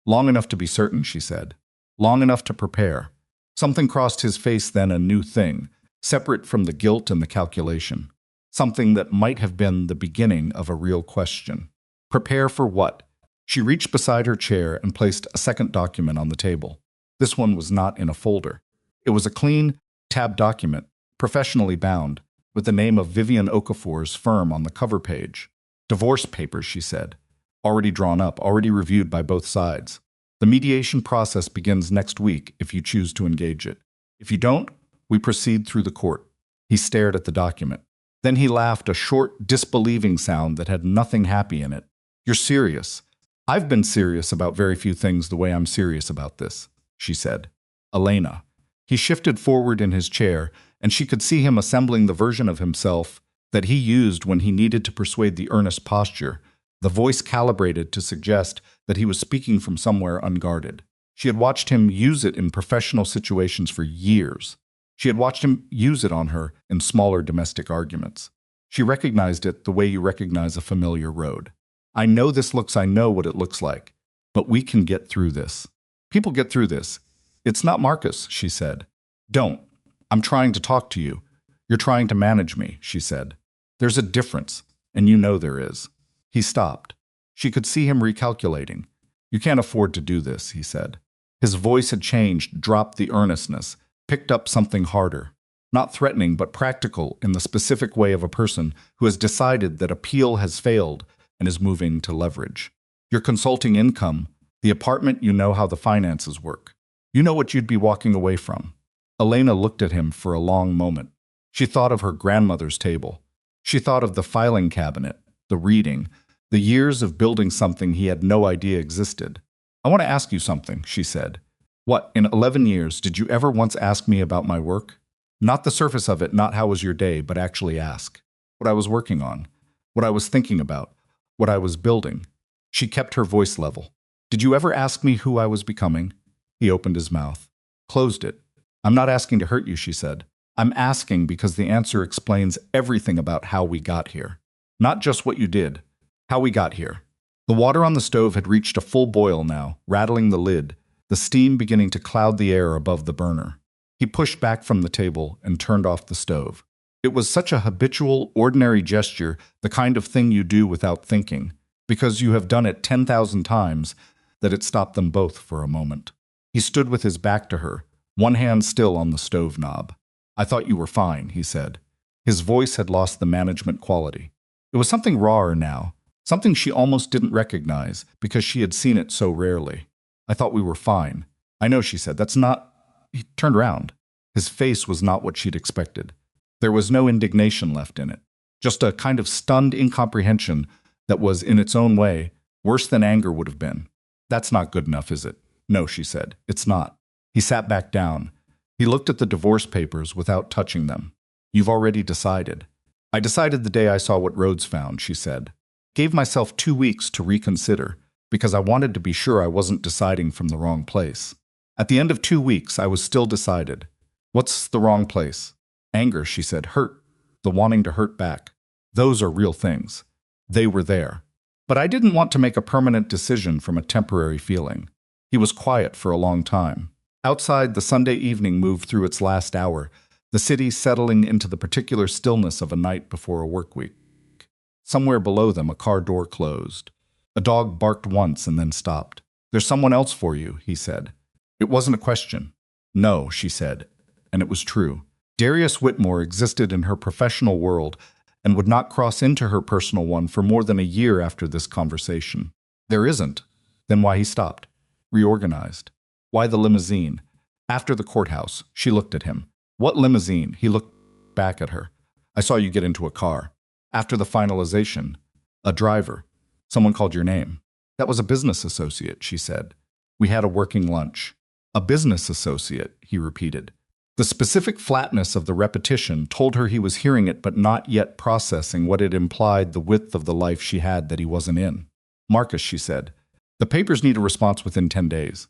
"Long enough to be certain," she said. "Long enough to prepare." Something crossed his face then, a new thing, separate from the guilt and the calculation. Something that might have been the beginning of a real question. Prepare for what? She reached beside her chair and placed a second document on the table. This one was not in a folder. It was a clean, tabbed document, professionally bound, with the name of Vivian Okafor's firm on the cover page. "Divorce papers," she said. "Already drawn up, already reviewed by both sides. The mediation process begins next week if you choose to engage it. If you don't, we proceed through the court." He stared at the document. Then he laughed, a short, disbelieving sound that had nothing happy in it. "You're serious." "I've been serious about very few things the way I'm serious about this," she said. "Elena." He shifted forward in his chair, and she could see him assembling the version of himself that he used when he needed to persuade the earnest posture, the voice calibrated to suggest that he was speaking from somewhere unguarded. She had watched him use it in professional situations for years. She had watched him use it on her in smaller domestic arguments. She recognized it the way you recognize a familiar road. "I know what it looks like, but we can get through this. People get through this. It's not Marcus," she said. "Don't. I'm trying to talk to you. You're trying to manage me," she said. "There's a difference, and you know there is." He stopped. She could see him recalculating. "You can't afford to do this," he said. His voice had changed, dropped the earnestness, picked up something harder. Not threatening, but practical in the specific way of a person who has decided that appeal has failed and is moving to leverage. "Your consulting income, the apartment, you know how the finances work. You know what you'd be walking away from." Elena looked at him for a long moment. She thought of her grandmother's table. She thought of the filing cabinet, the reading, the years of building something he had no idea existed. "I want to ask you something," she said. "What, in 11 years, did you ever once ask me about my work? Not the surface of it, not how was your day, but actually ask. What I was working on, what I was thinking about, what I was building." She kept her voice level. "Did you ever ask me who I was becoming? He opened his mouth. Closed it. I'm not asking to hurt you, she said. I'm asking because the answer explains everything about how we got here. Not just what you did, how we got here. The water on the stove had reached a full boil now, rattling the lid, the steam beginning to cloud the air above the burner. He pushed back from the table and turned off the stove. It was such a habitual, ordinary gesture, the kind of thing you do without thinking, because you have done it 10,000 times, that it stopped them both for a moment. He stood with his back to her, one hand still on the stove knob. I thought you were fine, he said. His voice had lost the management quality. It was something rawer now, something she almost didn't recognize because she had seen it so rarely. I thought we were fine. I know, she said. That's not... He turned around. His face was not what she'd expected. There was no indignation left in it, just a kind of stunned incomprehension that was, in its own way, worse than anger would have been. That's not good enough, is it? No, she said. It's not. He sat back down. He looked at the divorce papers without touching them. You've already decided. I decided the day I saw what Rhodes found, she said. Gave myself 2 weeks to reconsider, because I wanted to be sure I wasn't deciding from the wrong place. At the end of 2 weeks, I was still decided. What's the wrong place? Anger, she said. Hurt. The wanting to hurt back. Those are real things. They were there. But I didn't want to make a permanent decision from a temporary feeling. He was quiet for a long time. Outside, the Sunday evening moved through its last hour, the city settling into the particular stillness of a night before a work week. Somewhere below them, a car door closed. A dog barked once and then stopped. There's someone else for you, he said. It wasn't a question. No, she said, and it was true. Darius Whitmore existed in her professional world and would not cross into her personal one for more than a year after this conversation. There isn't. Then why he stopped? Reorganized. Why the limousine? After the courthouse, she looked at him. What limousine? He looked back at her. I saw you get into a car. After the finalization. A driver. Someone called your name. That was a business associate, she said. We had a working lunch. A business associate, he repeated. The specific flatness of the repetition told her he was hearing it but not yet processing what it implied the width of the life she had that he wasn't in. Marcus, she said. The papers need a response within 10 days.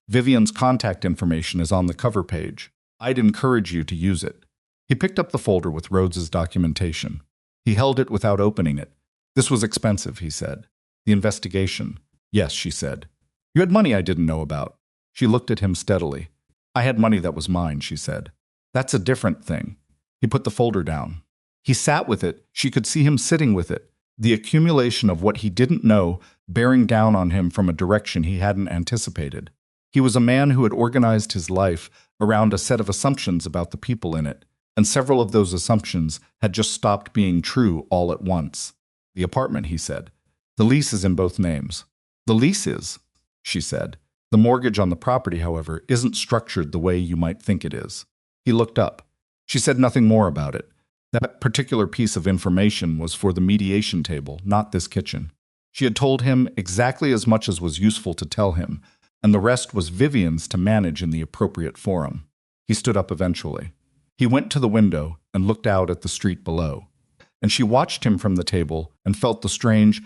Vivian's contact information is on the cover page. I'd encourage you to use it. He picked up the folder with Rhodes's documentation. He held it without opening it. This was expensive, he said. The investigation. Yes, she said. You had money I didn't know about. She looked at him steadily. I had money that was mine, she said. That's a different thing. He put the folder down. He sat with it. She could see him sitting with it. The accumulation of what he didn't know bearing down on him from a direction he hadn't anticipated. He was a man who had organized his life around a set of assumptions about the people in it, and several of those assumptions had just stopped being true all at once. The apartment, he said. The lease is in both names. The lease is, she said. The mortgage on the property, however, isn't structured the way you might think it is. He looked up. She said nothing more about it. That particular piece of information was for the mediation table, not this kitchen. She had told him exactly as much as was useful to tell him, and the rest was Vivian's to manage in the appropriate forum. He stood up eventually. He went to the window and looked out at the street below, and she watched him from the table and felt the strange,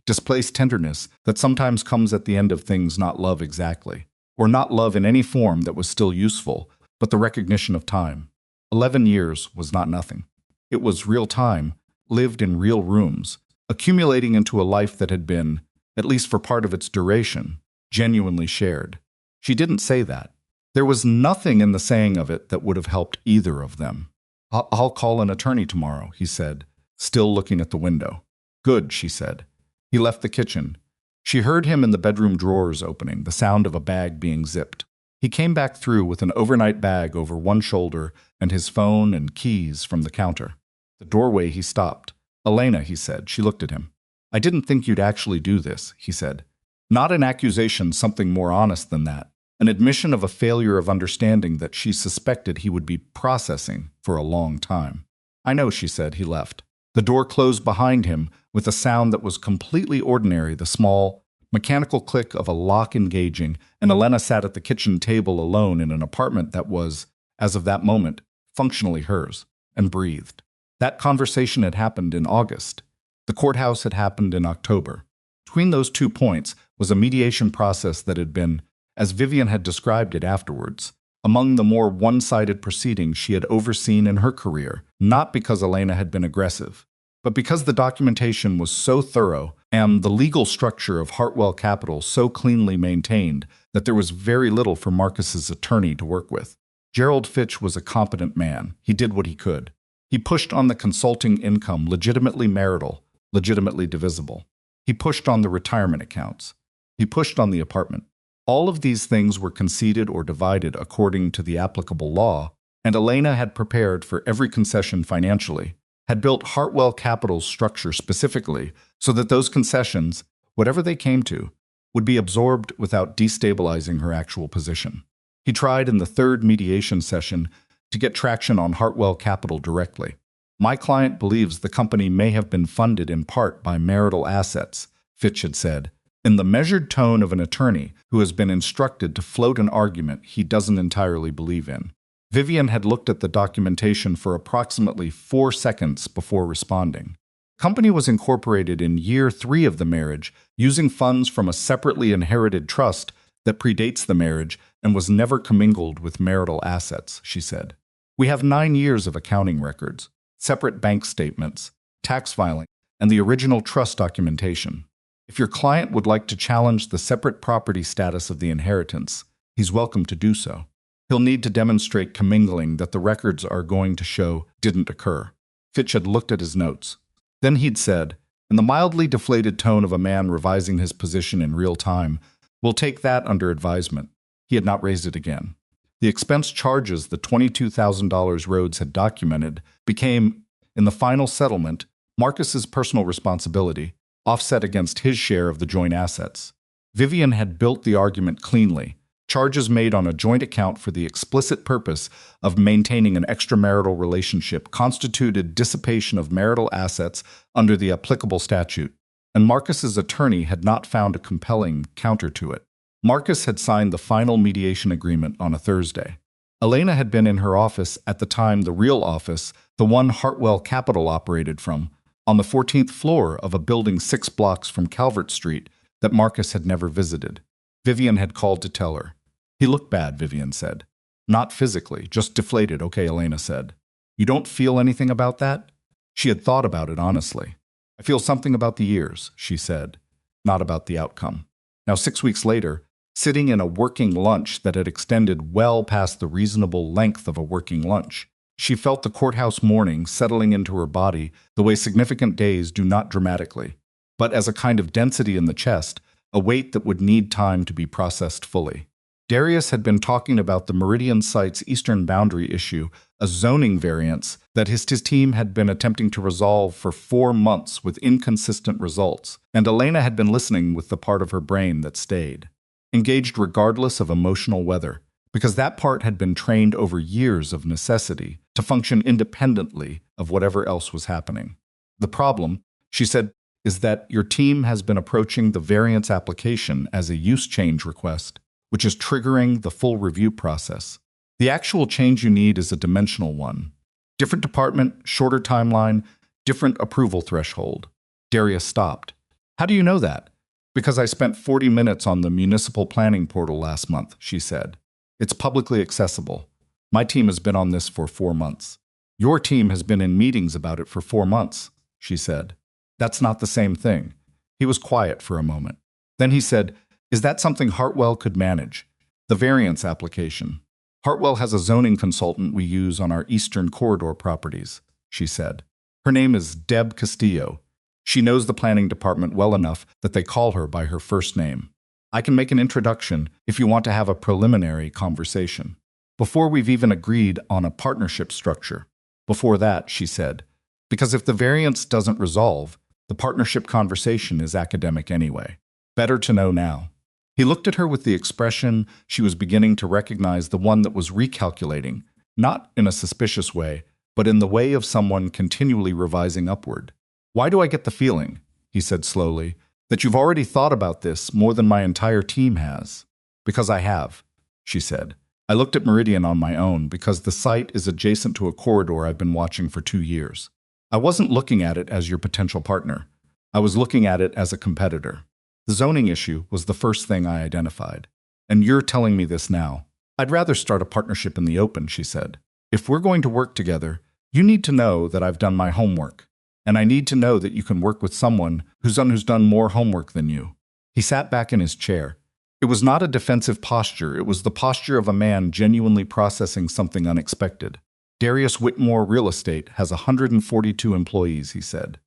displaced tenderness that sometimes comes at the end of things not love exactly, or not love in any form that was still useful, but the recognition of time. 11 years was not nothing. It was real time, lived in real rooms, accumulating into a life that had been, at least for part of its duration, genuinely shared. She didn't say that. There was nothing in the saying of it that would have helped either of them. I'll call an attorney tomorrow, he said, still looking at the window. Good, she said. He left the kitchen. She heard him in the bedroom drawers opening, the sound of a bag being zipped. He came back through with an overnight bag over one shoulder and his phone and keys from the counter. The doorway he stopped. Elena, he said. She looked at him. I didn't think you'd actually do this, he said. Not an accusation, something more honest than that. An admission of a failure of understanding that she suspected he would be processing for a long time. I know, she said. He left. The door closed behind him with a sound that was completely ordinary, the small, mechanical click of a lock engaging, and Elena sat at the kitchen table alone in an apartment that was, as of that moment, functionally hers, and breathed. That conversation had happened in August. The courthouse had happened in October. Between those 2 points was a mediation process that had been, as Vivian had described it afterwards, among the more one-sided proceedings she had overseen in her career, not because Elena had been aggressive, but because the documentation was so thorough and the legal structure of Hartwell Capital so cleanly maintained that there was very little for Marcus's attorney to work with. Gerald Fitch was a competent man. He did what he could. He pushed on the consulting income, legitimately marital, legitimately divisible. He pushed on the retirement accounts. He pushed on the apartment. All of these things were conceded or divided according to the applicable law, and Elena had prepared for every concession financially, had built Hartwell Capital's structure specifically so that those concessions, whatever they came to, would be absorbed without destabilizing her actual position. He tried in the third mediation session to get traction on Hartwell Capital directly. My client believes the company may have been funded in part by marital assets, Fitch had said, in the measured tone of an attorney who has been instructed to float an argument he doesn't entirely believe in. Vivian had looked at the documentation for approximately 4 seconds before responding. The company was incorporated in year 3 of the marriage, using funds from a separately inherited trust that predates the marriage and was never commingled with marital assets, she said. We have 9 years of accounting records, separate bank statements, tax filing, and the original trust documentation. If your client would like to challenge the separate property status of the inheritance, he's welcome to do so. He'll need to demonstrate commingling that the records are going to show didn't occur. Fitch had looked at his notes. Then he'd said, in the mildly deflated tone of a man revising his position in real time, we'll take that under advisement. He had not raised it again. The expense charges the $22,000 Rhodes had documented became, in the final settlement, Marcus's personal responsibility, offset against his share of the joint assets. Vivian had built the argument cleanly, charges made on a joint account for the explicit purpose of maintaining an extramarital relationship constituted dissipation of marital assets under the applicable statute, and Marcus's attorney had not found a compelling counter to it. Marcus had signed the final mediation agreement on a Thursday. Elena had been in her office at the time the real office, the one Hartwell Capital operated from, on the 14th floor of a building 6 blocks from Calvert Street that Marcus had never visited. Vivian had called to tell her. He looked bad, Vivian said. Not physically, just deflated, okay, Elena said. You don't feel anything about that? She had thought about it honestly. I feel something about the years, she said, not about the outcome. Now 6 weeks later, sitting in a working lunch that had extended well past the reasonable length of a working lunch, she felt the courthouse morning settling into her body the way significant days do not dramatically, but as a kind of density in the chest, a weight that would need time to be processed fully. Darius had been talking about the Meridian site's eastern boundary issue, a zoning variance that his team had been attempting to resolve for 4 months with inconsistent results, and Elena had been listening with the part of her brain that stayed, engaged regardless of emotional weather, because that part had been trained over years of necessity to function independently of whatever else was happening. The problem, she said, is that your team has been approaching the variance application as a use change request, which is triggering the full review process. The actual change you need is a dimensional one. Different department, shorter timeline, different approval threshold. Darius stopped. How do you know that? Because I spent 40 minutes on the municipal planning portal last month, she said. It's publicly accessible. My team has been on this for 4 months. Your team has been in meetings about it for 4 months, she said. That's not the same thing. He was quiet for a moment. Then he said, is that something Hartwell could manage? The variance application. Hartwell has a zoning consultant we use on our Eastern Corridor properties, she said. Her name is Deb Castillo. She knows the planning department well enough that they call her by her first name. I can make an introduction if you want to have a preliminary conversation. Before we've even agreed on a partnership structure. Before that, she said, because if the variance doesn't resolve, the partnership conversation is academic anyway. Better to know now. He looked at her with the expression she was beginning to recognize, the one that was recalculating, not in a suspicious way, but in the way of someone continually revising upward. Why do I get the feeling, he said slowly, that you've already thought about this more than my entire team has? Because I have, she said. I looked at Meridian on my own because the site is adjacent to a corridor I've been watching for 2 years. I wasn't looking at it as your potential partner. I was looking at it as a competitor. The zoning issue was the first thing I identified. And you're telling me this now. I'd rather start a partnership in the open, she said. If we're going to work together, you need to know that I've done my homework. And I need to know that you can work with someone who's done more homework than you. He sat back in his chair. It was not a defensive posture. It was the posture of a man genuinely processing something unexpected. Darius Whitmore Real Estate has 142 employees, he said.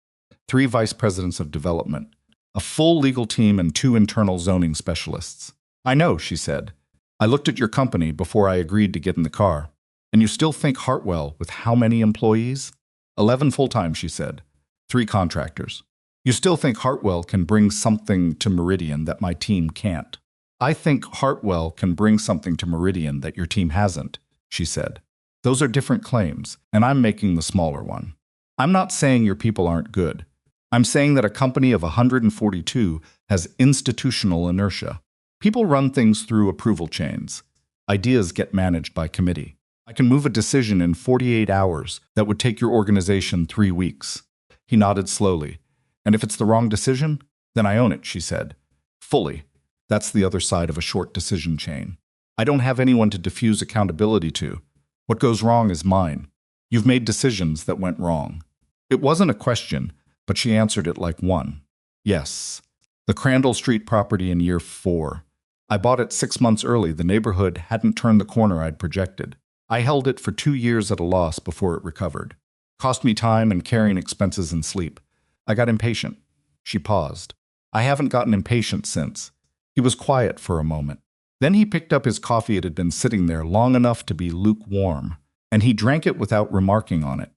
3 vice presidents of development, a full legal team, and 2 internal zoning specialists. I know, she said. I looked at your company before I agreed to get in the car. And you still think Hartwell with how many employees? 11 full-time, she said. 3 contractors. You still think Hartwell can bring something to Meridian that my team can't. I think Hartwell can bring something to Meridian that your team hasn't, she said. Those are different claims, and I'm making the smaller one. I'm not saying your people aren't good. I'm saying that a company of 142 has institutional inertia. People run things through approval chains. Ideas get managed by committee. I can move a decision in 48 hours that would take your organization 3 weeks. He nodded slowly. And if it's the wrong decision, then I own it, she said. Fully. That's the other side of a short decision chain. I don't have anyone to diffuse accountability to. What goes wrong is mine. You've made decisions that went wrong. It wasn't a question, but she answered it like one. Yes. The Crandall Street property in year 4. I bought it 6 months early. The neighborhood hadn't turned the corner I'd projected. I held it for 2 years at a loss before it recovered. Cost me time and carrying expenses and sleep. I got impatient. She paused. I haven't gotten impatient since. He was quiet for a moment. Then he picked up his coffee. It had been sitting there long enough to be lukewarm, and he drank it without remarking on it.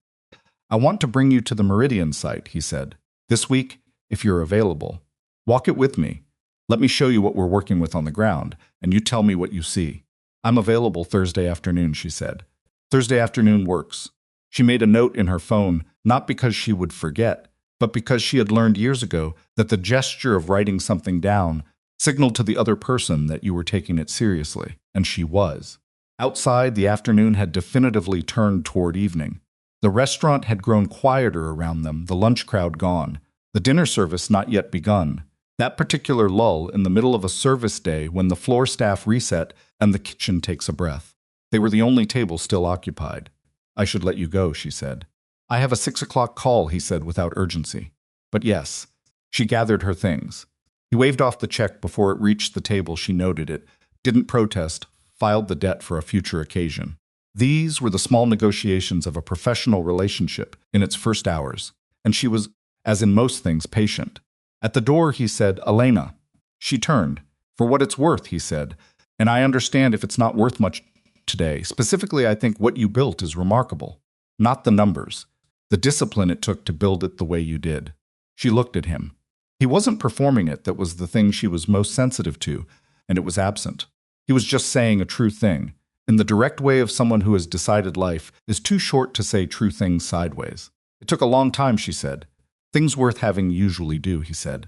I want to bring you to the Meridian site, he said. This week, if you're available. Walk it with me. Let me show you what we're working with on the ground, and you tell me what you see. I'm available Thursday afternoon, she said. Thursday afternoon works. She made a note in her phone, not because she would forget, but because she had learned years ago that the gesture of writing something down signaled to the other person that you were taking it seriously, and she was. Outside, the afternoon had definitively turned toward evening. The restaurant had grown quieter around them, the lunch crowd gone, the dinner service not yet begun. That particular lull in the middle of a service day when the floor staff reset and the kitchen takes a breath. They were the only table still occupied. I should let you go, she said. I have a 6 o'clock call, he said without urgency. But yes. She gathered her things. He waved off the check before it reached the table. She noted it, didn't protest, filed the debt for a future occasion. These were the small negotiations of a professional relationship in its first hours, and she was, as in most things, patient. At the door, he said, Elena. She turned. For what it's worth, he said, and I understand if it's not worth much today. Specifically, I think what you built is remarkable. Not the numbers. The discipline it took to build it the way you did. She looked at him. He wasn't performing it. That was the thing she was most sensitive to, and it was absent. He was just saying a true thing, in the direct way of someone who has decided life is too short to say true things sideways. It took a long time, she said. Things worth having usually do, he said.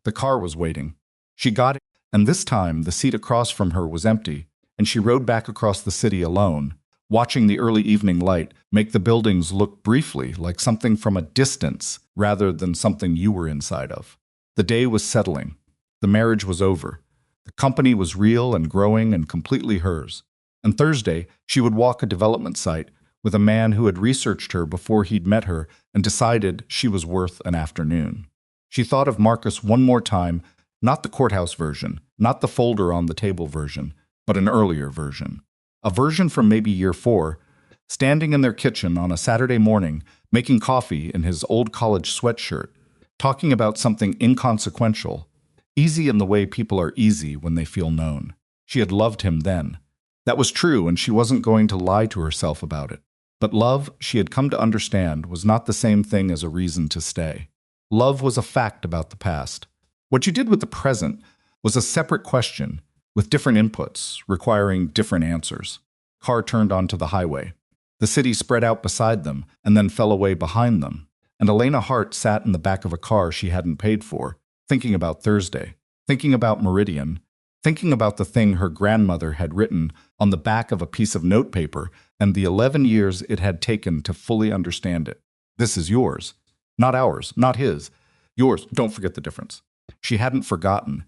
The car was waiting. She got it, and this time the seat across from her was empty, and she rode back across the city alone, watching the early evening light make the buildings look briefly like something from a distance rather than something you were inside of. The day was settling. The marriage was over. The company was real and growing and completely hers. And Thursday, she would walk a development site with a man who had researched her before he'd met her and decided she was worth an afternoon. She thought of Marcus one more time, not the courthouse version, not the folder on the table version, but an earlier version. A version from maybe year 4, standing in their kitchen on a Saturday morning, making coffee in his old college sweatshirt, talking about something inconsequential, easy in the way people are easy when they feel known. She had loved him then. That was true, and she wasn't going to lie to herself about it. But love, she had come to understand, was not the same thing as a reason to stay. Love was a fact about the past. What you did with the present was a separate question, with different inputs, requiring different answers. Car turned onto the highway. The city spread out beside them, and then fell away behind them. And Elena Hart sat in the back of a car she hadn't paid for, thinking about Thursday, thinking about Meridian, thinking about the thing her grandmother had written on the back of a piece of notepaper and the 11 years it had taken to fully understand it. This is yours. Not ours, not his. Yours, don't forget the difference. She hadn't forgotten.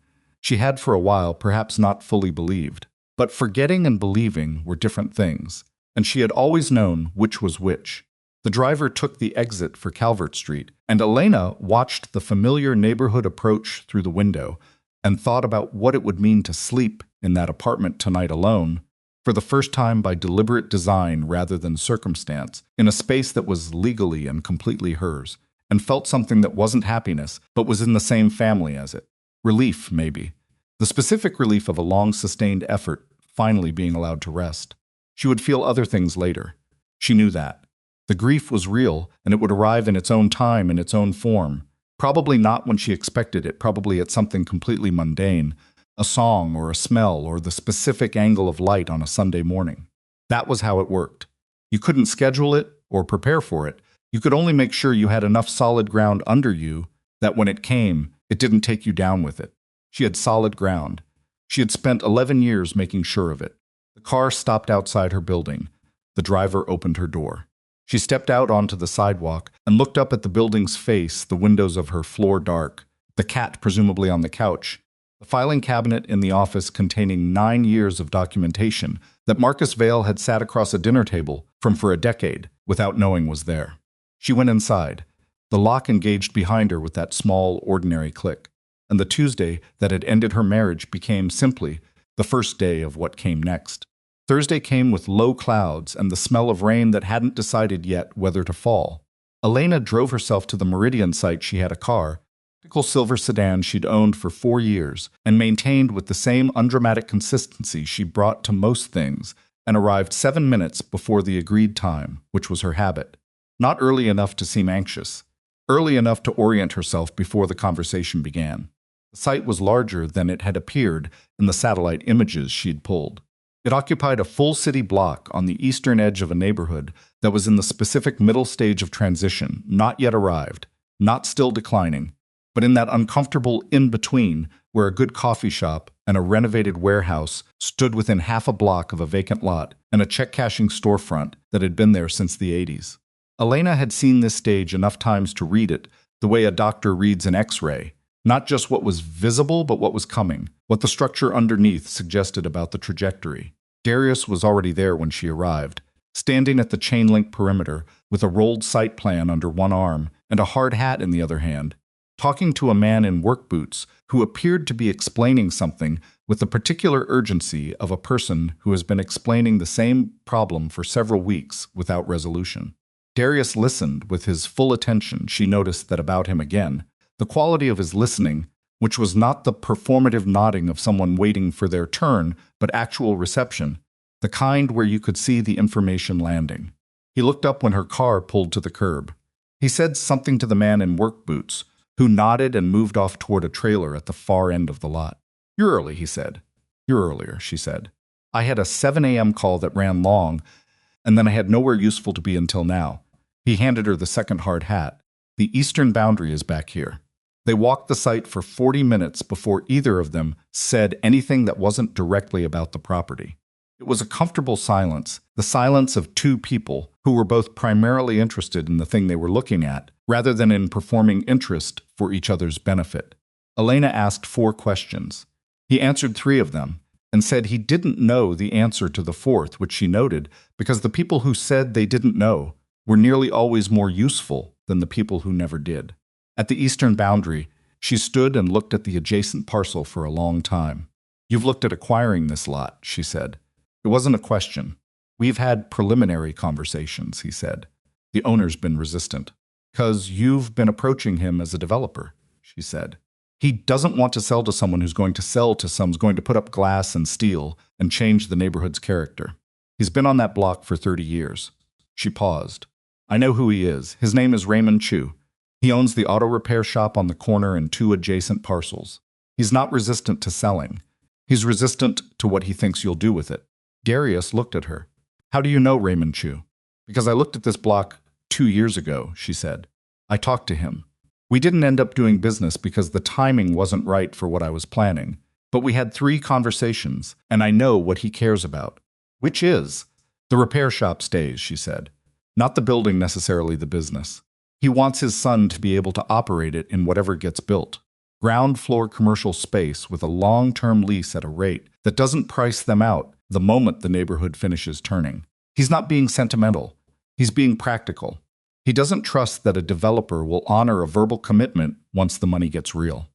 She had for a while perhaps not fully believed. But forgetting and believing were different things, and she had always known which was which. The driver took the exit for Calvert Street, and Elena watched the familiar neighborhood approach through the window and thought about what it would mean to sleep in that apartment tonight alone, for the first time by deliberate design rather than circumstance, in a space that was legally and completely hers, and felt something that wasn't happiness, but was in the same family as it. Relief, maybe. The specific relief of a long-sustained effort finally being allowed to rest. She would feel other things later. She knew that. The grief was real, and it would arrive in its own time, in its own form. Probably not when she expected it, probably at something completely mundane, a song or a smell or the specific angle of light on a Sunday morning. That was how it worked. You couldn't schedule it or prepare for it. You could only make sure you had enough solid ground under you that when it came, it didn't take you down with it. She had solid ground. She had spent 11 years making sure of it. The car stopped outside her building. The driver opened her door. She stepped out onto the sidewalk and looked up at the building's face, the windows of her floor dark, the cat presumably on the couch, the filing cabinet in the office containing 9 years of documentation that Marcus Vale had sat across a dinner table from for a decade without knowing was there. She went inside. The lock engaged behind her with that small, ordinary click, and the Tuesday that had ended her marriage became simply the first day of what came next. Thursday came with low clouds and the smell of rain that hadn't decided yet whether to fall. Elena drove herself to the Meridian site. She had a car, typical silver sedan she'd owned for 4 years, and maintained with the same undramatic consistency she brought to most things, and arrived 7 minutes before the agreed time, which was her habit. Not early enough to seem anxious, early enough to orient herself before the conversation began. The site was larger than it had appeared in the satellite images she'd pulled. It occupied a full city block on the eastern edge of a neighborhood that was in the specific middle stage of transition, not yet arrived, not still declining, but in that uncomfortable in-between where a good coffee shop and a renovated warehouse stood within half a block of a vacant lot and a check-cashing storefront that had been there since the 80s. Elena had seen this stage enough times to read it the way a doctor reads an X-ray, not just what was visible but what was coming, what the structure underneath suggested about the trajectory. Darius was already there when she arrived, standing at the chain-link perimeter with a rolled site plan under one arm and a hard hat in the other hand, talking to a man in work boots who appeared to be explaining something with the particular urgency of a person who has been explaining the same problem for several weeks without resolution. Darius listened with his full attention. She noticed that about him again. The quality of his listening, which was not the performative nodding of someone waiting for their turn, but actual reception, the kind where you could see the information landing. He looked up when her car pulled to the curb. He said something to the man in work boots, who nodded and moved off toward a trailer at the far end of the lot. "You're early," he said. "You're earlier," she said. "I had a 7 a.m. call that ran long, and then I had nowhere useful to be until now." He handed her the second hard hat. "The eastern boundary is back here." They walked the site for 40 minutes before either of them said anything that wasn't directly about the property. It was a comfortable silence, the silence of two people who were both primarily interested in the thing they were looking at, rather than in performing interest for each other's benefit. Elena asked 4 questions. He answered 3 of them, and said he didn't know the answer to the 4th, which she noted, because the people who said they didn't know were nearly always more useful than the people who never did. At the eastern boundary, she stood and looked at the adjacent parcel for a long time. "You've looked at acquiring this lot," she said. It wasn't a question. "We've had preliminary conversations," he said. "The owner's been resistant." "'Cause you've been approaching him as a developer," she said. "He doesn't want to sell to someone who's going to sell to someone's going to put up glass and steel and change the neighborhood's character. He's been on that block for 30 years. She paused. "I know who he is. His name is Raymond Chu. He owns the auto repair shop on the corner and 2 adjacent parcels. He's not resistant to selling. He's resistant to what he thinks you'll do with it." Darius looked at her. "How do you know Raymond Chu?" "Because I looked at this block 2 years ago," she said. "I talked to him. We didn't end up doing business because the timing wasn't right for what I was planning. But we had 3 conversations, and I know what he cares about." "Which is?" "The repair shop stays," she said. "Not the building necessarily, the business. He wants his son to be able to operate it in whatever gets built." Ground floor commercial space with a long-term lease at a rate that doesn't price them out the moment the neighborhood finishes turning. He's not being sentimental. He's being practical. He doesn't trust that a developer will honor a verbal commitment once the money gets real.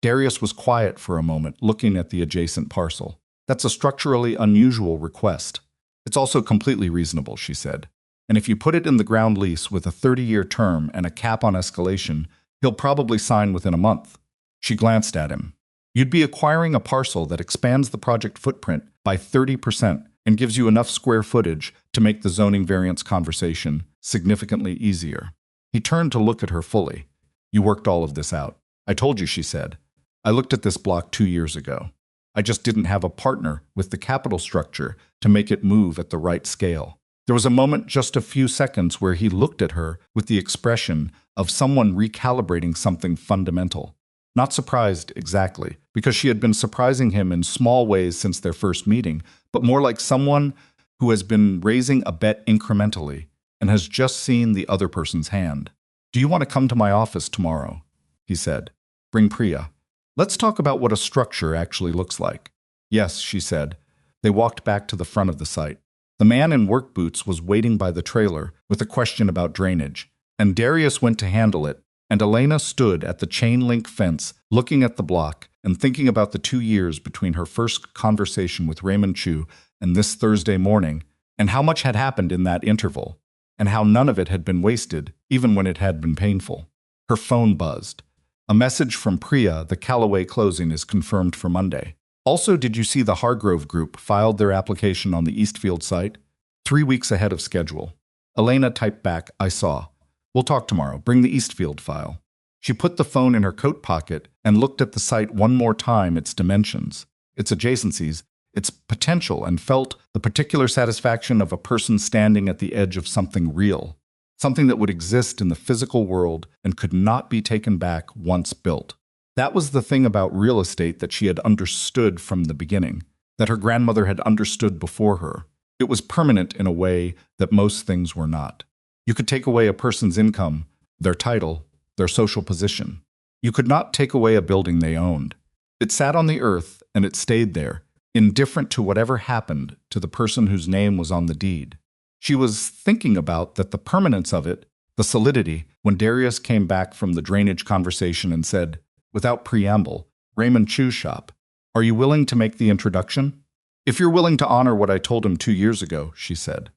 Darius was quiet for a moment, looking at the adjacent parcel. That's a structurally unusual request. It's also completely reasonable, she said. And if you put it in the ground lease with a 30-year term and a cap on escalation, he'll probably sign within a month. She glanced at him. You'd be acquiring a parcel that expands the project footprint by 30% and gives you enough square footage to make the zoning variance conversation significantly easier. He turned to look at her fully. You worked all of this out. I told you, she said. I looked at this block 2 years ago. I just didn't have a partner with the capital structure to make it move at the right scale. There was a moment, just a few seconds, where he looked at her with the expression of someone recalibrating something fundamental. Not surprised exactly, because she had been surprising him in small ways since their first meeting, but more like someone who has been raising a bet incrementally and has just seen the other person's hand. Do you want to come to my office tomorrow? He said. Bring Priya. Let's talk about what a structure actually looks like. Yes, she said. They walked back to the front of the site. The man in work boots was waiting by the trailer with a question about drainage, and Darius went to handle it, and Elena stood at the chain-link fence looking at the block and thinking about the 2 years between her first conversation with Raymond Chu and this Thursday morning, and how much had happened in that interval, and how none of it had been wasted, even when it had been painful. Her phone buzzed. A message from Priya, the Callaway closing is confirmed for Monday. Also, did you see the Hargrove Group filed their application on the Eastfield site? 3 weeks ahead of schedule. Elena typed back, I saw. We'll talk tomorrow. Bring the Eastfield file. She put the phone in her coat pocket and looked at the site one more time, its dimensions, its adjacencies, its potential, and felt the particular satisfaction of a person standing at the edge of something real. Something that would exist in the physical world and could not be taken back once built. That was the thing about real estate that she had understood from the beginning, that her grandmother had understood before her. It was permanent in a way that most things were not. You could take away a person's income, their title, their social position. You could not take away a building they owned. It sat on the earth and it stayed there, indifferent to whatever happened to the person whose name was on the deed. She was thinking about that the permanence of it, the solidity, when Darius came back from the drainage conversation and said, without preamble, Raymond Chu's shop. Are you willing to make the introduction? If you're willing to honor what I told him 2 years ago, she said.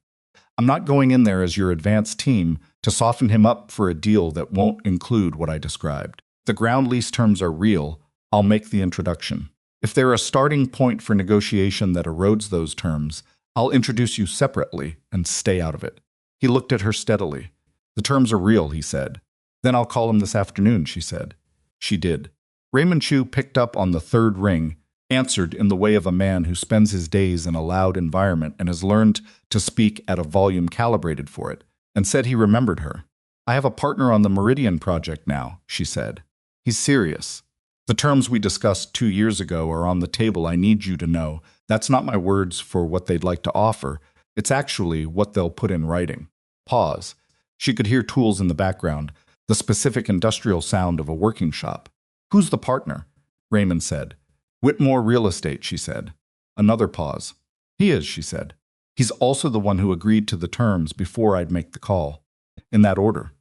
I'm not going in there as your advance team to soften him up for a deal that won't include what I described. The ground lease terms are real. I'll make the introduction. If they're a starting point for negotiation that erodes those terms, I'll introduce you separately and stay out of it. He looked at her steadily. The terms are real, he said. Then I'll call him this afternoon, she said. She did. Raymond Chu picked up on the third ring, answered in the way of a man who spends his days in a loud environment and has learned to speak at a volume calibrated for it, and said he remembered her. I have a partner on the Meridian project now, she said. He's serious. The terms we discussed 2 years ago are on the table. I need you to know. That's not my words for what they'd like to offer. It's actually what they'll put in writing. Pause. She could hear tools in the background, the specific industrial sound of a working shop. Who's the partner? Raymond said. Whitmore Real Estate, she said. Another pause. He is, she said. He's also the one who agreed to the terms before I'd make the call. In that order.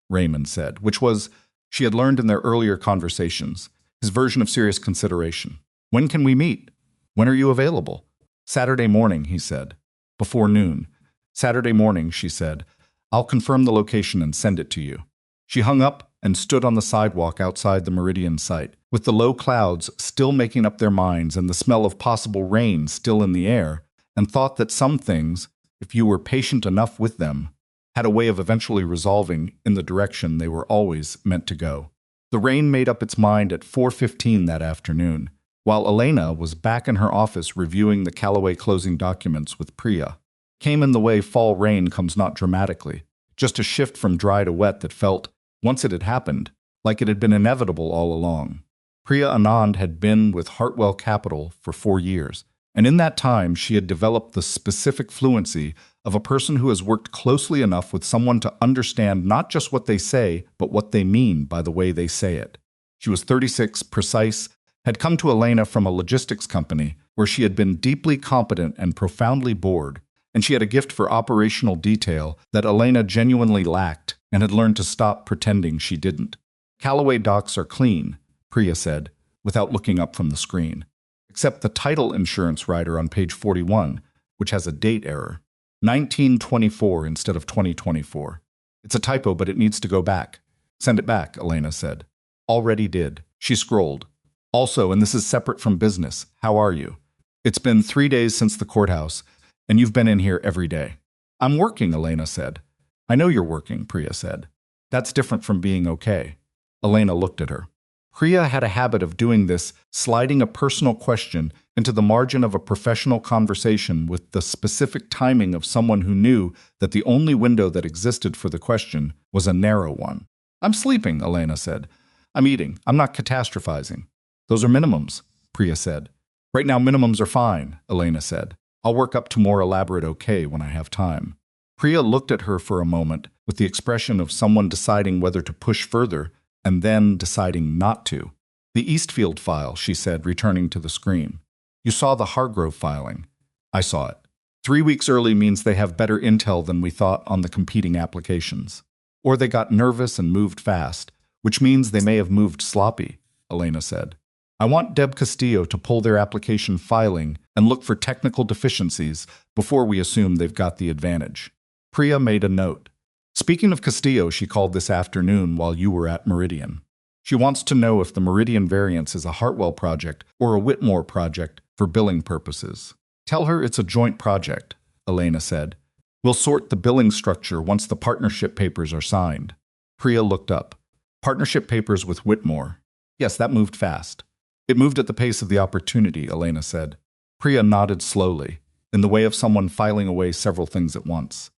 Raymond said, which was, she had learned in their earlier conversations, his version of serious consideration. When can we meet? When are you available? Saturday morning, he said. Before noon. Saturday morning, she said. I'll confirm the location and send it to you. She hung up and stood on the sidewalk outside the Meridian site, with the low clouds still making up their minds and the smell of possible rain still in the air, and thought that some things, if you were patient enough with them, had a way of eventually resolving in the direction they were always meant to go. The rain made up its mind at 4:15 that afternoon, while Elena was back in her office reviewing the Callaway closing documents with Priya. Came in the way fall rain comes not dramatically, just a shift from dry to wet that felt, once it had happened, like it had been inevitable all along. Priya Anand had been with Hartwell Capital for 4 years, and in that time she had developed the specific fluency of a person who has worked closely enough with someone to understand not just what they say, but what they mean by the way they say it. She was 36, precise, had come to Elena from a logistics company where she had been deeply competent and profoundly bored, and she had a gift for operational detail that Elena genuinely lacked and had learned to stop pretending she didn't. Callaway docks are clean, Priya said, without looking up from the screen. Except the title insurance rider on page 41, which has a date error. 1924 instead of 2024. It's a typo, but it needs to go back. Send it back, Elena said. Already did. She scrolled. Also, and this is separate from business, how are you? It's been 3 days since the courthouse, and you've been in here every day. I'm working, Elena said. I know you're working, Priya said. That's different from being okay. Elena looked at her. Priya had a habit of doing this, sliding a personal question into the margin of a professional conversation with the specific timing of someone who knew that the only window that existed for the question was a narrow one. I'm sleeping, Elena said. I'm eating. I'm not catastrophizing. Those are minimums, Priya said. Right now, minimums are fine, Elena said. I'll work up to more elaborate okay when I have time. Priya looked at her for a moment with the expression of someone deciding whether to push further and then deciding not to. The Eastfield file, she said, returning to the screen. You saw the Hargrove filing. I saw it. 3 weeks early means they have better intel than we thought on the competing applications. Or they got nervous and moved fast, which means they may have moved sloppy, Elena said. I want Deb Castillo to pull their application filing and look for technical deficiencies before we assume they've got the advantage. Priya made a note. Speaking of Castillo, she called this afternoon while you were at Meridian. She wants to know if the Meridian variance is a Hartwell project or a Whitmore project for billing purposes. Tell her it's a joint project, Elena said. We'll sort the billing structure once the partnership papers are signed. Priya looked up. Partnership papers with Whitmore. Yes, that moved fast. It moved at the pace of the opportunity, Elena said. Priya nodded slowly, in the way of someone filing away several things at once.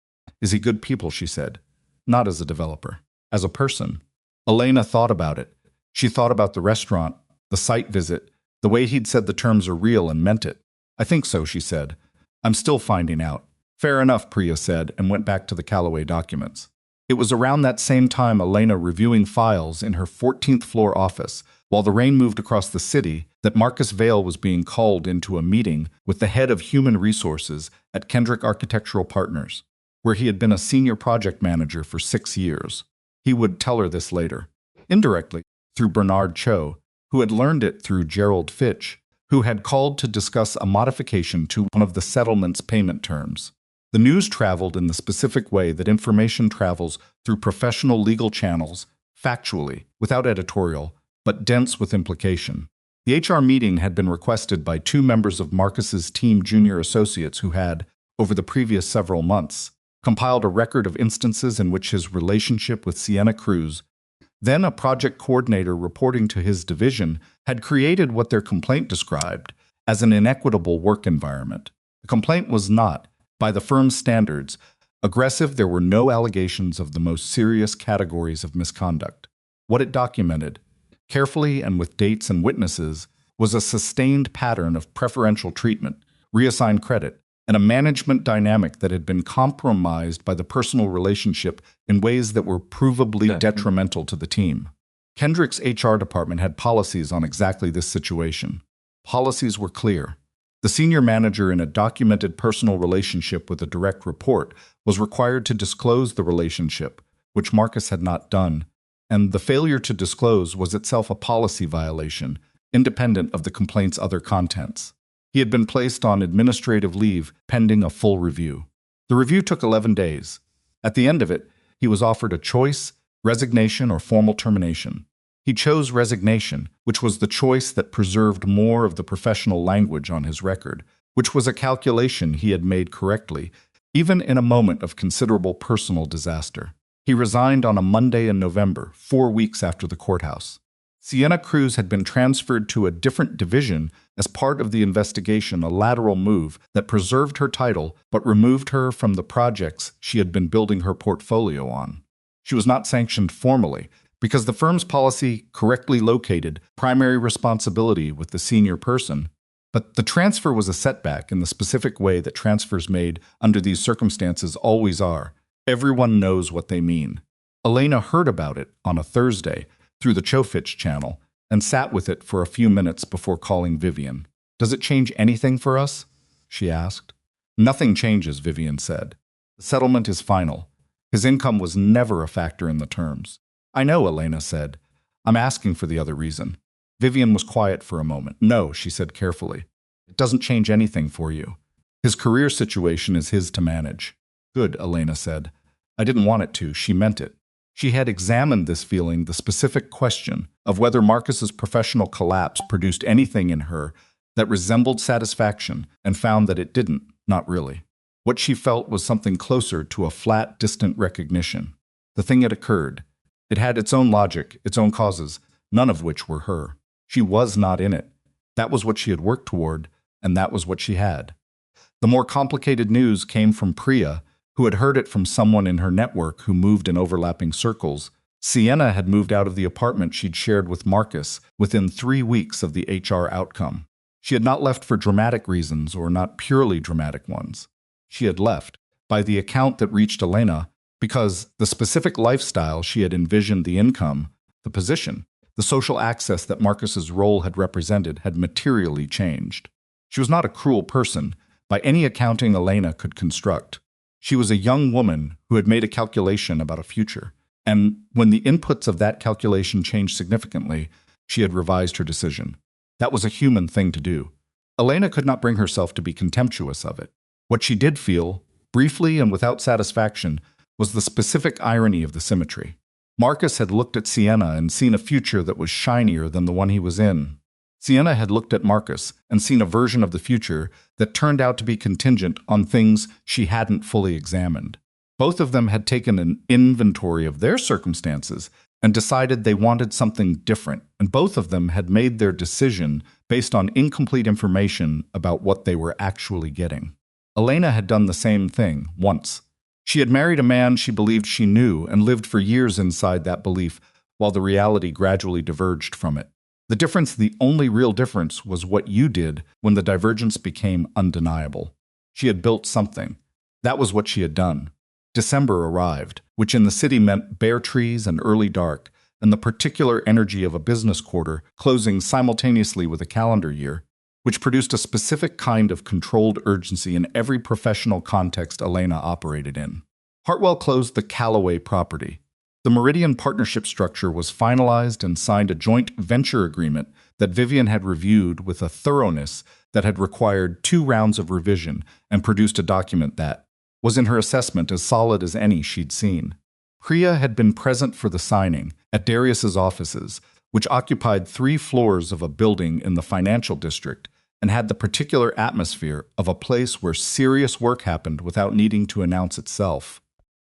Is he good people, she said. Not as a developer. As a person. Elena thought about it. She thought about the restaurant, the site visit, the way he'd said the terms are real and meant it. I think so, she said. I'm still finding out. Fair enough, Priya said, and went back to the Callaway documents. It was around that same time Elena reviewing files in her 14th floor office, while the rain moved across the city, that Marcus Vale was being called into a meeting with the head of human resources at Kendrick Architectural Partners, where he had been a senior project manager for 6 years. He would tell her this later, indirectly, through Bernard Cho, who had learned it through Gerald Fitch, who had called to discuss a modification to one of the settlement's payment terms. The news traveled in the specific way that information travels through professional legal channels, factually, without editorial, but dense with implication. The HR meeting had been requested by 2 members of Marcus's team junior associates who had, over the previous several months, compiled a record of instances in which his relationship with Sienna Cruz, then a project coordinator reporting to his division, had created what their complaint described as an inequitable work environment. The complaint was not, by the firm's standards, aggressive. There were no allegations of the most serious categories of misconduct. What it documented, carefully and with dates and witnesses, was a sustained pattern of preferential treatment, reassigned credit, and a management dynamic that had been compromised by the personal relationship in ways that were provably detrimental to the team. Kendrick's HR department had policies on exactly this situation. Policies were clear. The senior manager in a documented personal relationship with a direct report was required to disclose the relationship, which Marcus had not done, and the failure to disclose was itself a policy violation, independent of the complaint's other contents. He had been placed on administrative leave pending a full review. The review took 11 days. At the end of it, he was offered a choice, resignation, or formal termination. He chose resignation, which was the choice that preserved more of the professional language on his record, which was a calculation he had made correctly, even in a moment of considerable personal disaster. He resigned on a Monday in November, 4 weeks after the courthouse. Sienna Cruz had been transferred to a different division as part of the investigation, a lateral move that preserved her title but removed her from the projects she had been building her portfolio on. She was not sanctioned formally, because the firm's policy correctly located primary responsibility with the senior person, but the transfer was a setback in the specific way that transfers made under these circumstances always are. Everyone knows what they mean. Elena heard about it on a Thursday through the Chofitch channel, and sat with it for a few minutes before calling Vivian. "Does it change anything for us?" she asked. "Nothing changes," Vivian said. "The settlement is final. His income was never a factor in the terms." "I know," Elena said. "I'm asking for the other reason." Vivian was quiet for a moment. "No," she said carefully. "It doesn't change anything for you. His career situation is his to manage." "Good," Elena said. "I didn't want it to." She meant it. She had examined this feeling, the specific question of whether Marcus's professional collapse produced anything in her that resembled satisfaction, and found that it didn't, not really. What she felt was something closer to a flat, distant recognition. The thing had occurred. It had its own logic, its own causes, none of which were her. She was not in it. That was what she had worked toward, and that was what she had. The more complicated news came from Priya, who had heard it from someone in her network who moved in overlapping circles. Sienna had moved out of the apartment she'd shared with Marcus within 3 weeks of the HR outcome. She had not left for dramatic reasons, or not purely dramatic ones. She had left, by the account that reached Elena, because the specific lifestyle she had envisioned, the income, the position, the social access that Marcus's role had represented had materially changed. She was not a cruel person, by any accounting Elena could construct. She was a young woman who had made a calculation about a future, and when the inputs of that calculation changed significantly, she had revised her decision. That was a human thing to do. Elena could not bring herself to be contemptuous of it. What she did feel, briefly and without satisfaction, was the specific irony of the symmetry. Marcus had looked at Sienna and seen a future that was shinier than the one he was in. Sienna had looked at Marcus and seen a version of the future that turned out to be contingent on things she hadn't fully examined. Both of them had taken an inventory of their circumstances and decided they wanted something different, and both of them had made their decision based on incomplete information about what they were actually getting. Elena had done the same thing, once. She had married a man she believed she knew and lived for years inside that belief, while the reality gradually diverged from it. The difference, the only real difference, was what you did when the divergence became undeniable. She had built something. That was what she had done. December arrived, which in the city meant bare trees and early dark, and the particular energy of a business quarter closing simultaneously with a calendar year, which produced a specific kind of controlled urgency in every professional context Elena operated in. Hartwell closed the Callaway property. The Meridian partnership structure was finalized and signed a joint venture agreement that Vivian had reviewed with a thoroughness that had required 2 rounds of revision and produced a document that was in her assessment as solid as any she'd seen. Priya had been present for the signing at Darius's offices, which occupied 3 floors of a building in the financial district and had the particular atmosphere of a place where serious work happened without needing to announce itself.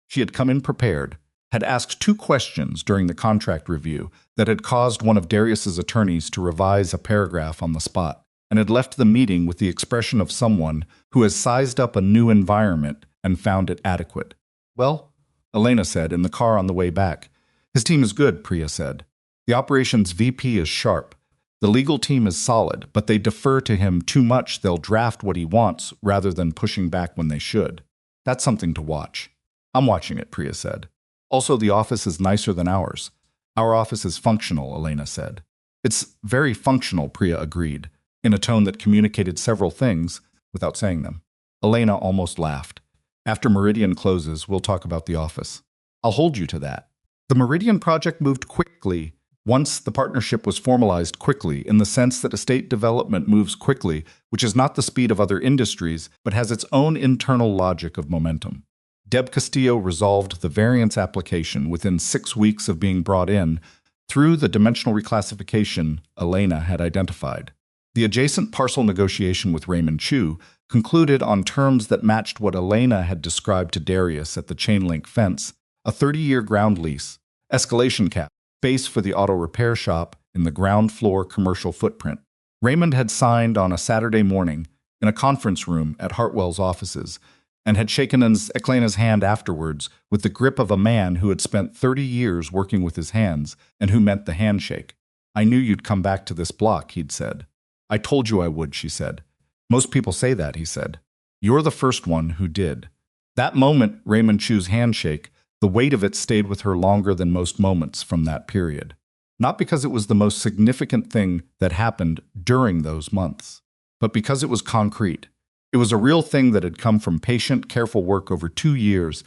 She had come in prepared, had asked 2 questions during the contract review that had caused one of Darius's attorneys to revise a paragraph on the spot, and had left the meeting with the expression of someone who has sized up a new environment and found it adequate. "Well," Elena said in the car on the way back. "His team is good," Priya said. "The operations VP is sharp. The legal team is solid, but they defer to him too much. They'll draft what he wants rather than pushing back when they should. That's something to watch." "I'm watching it," Priya said. "Also, the office is nicer than ours." "Our office is functional," Elena said. "It's very functional," Priya agreed, in a tone that communicated several things without saying them. Elena almost laughed. "After Meridian closes, we'll talk about the office." "I'll hold you to that." The Meridian project moved quickly. Once the partnership was formalized, quickly, in the sense that estate development moves quickly, which is not the speed of other industries, but has its own internal logic of momentum. Deb Castillo resolved the variance application within 6 weeks of being brought in through the dimensional reclassification Elena had identified. The adjacent parcel negotiation with Raymond Chu concluded on terms that matched what Elena had described to Darius at the chain-link fence: a 30-year ground lease, escalation cap, space for the auto repair shop in the ground floor commercial footprint. Raymond had signed on a Saturday morning in a conference room at Hartwell's offices, and had shaken Elena's hand afterwards with the grip of a man who had spent 30 years working with his hands and who meant the handshake. "I knew you'd come back to this block," he'd said. "I told you I would," she said. "Most people say that," he said. "You're the first one who did." That moment, Raymond Chu's handshake, the weight of it stayed with her longer than most moments from that period. Not because it was the most significant thing that happened during those months, but because it was concrete. It was a real thing that had come from patient, careful work over 2 years,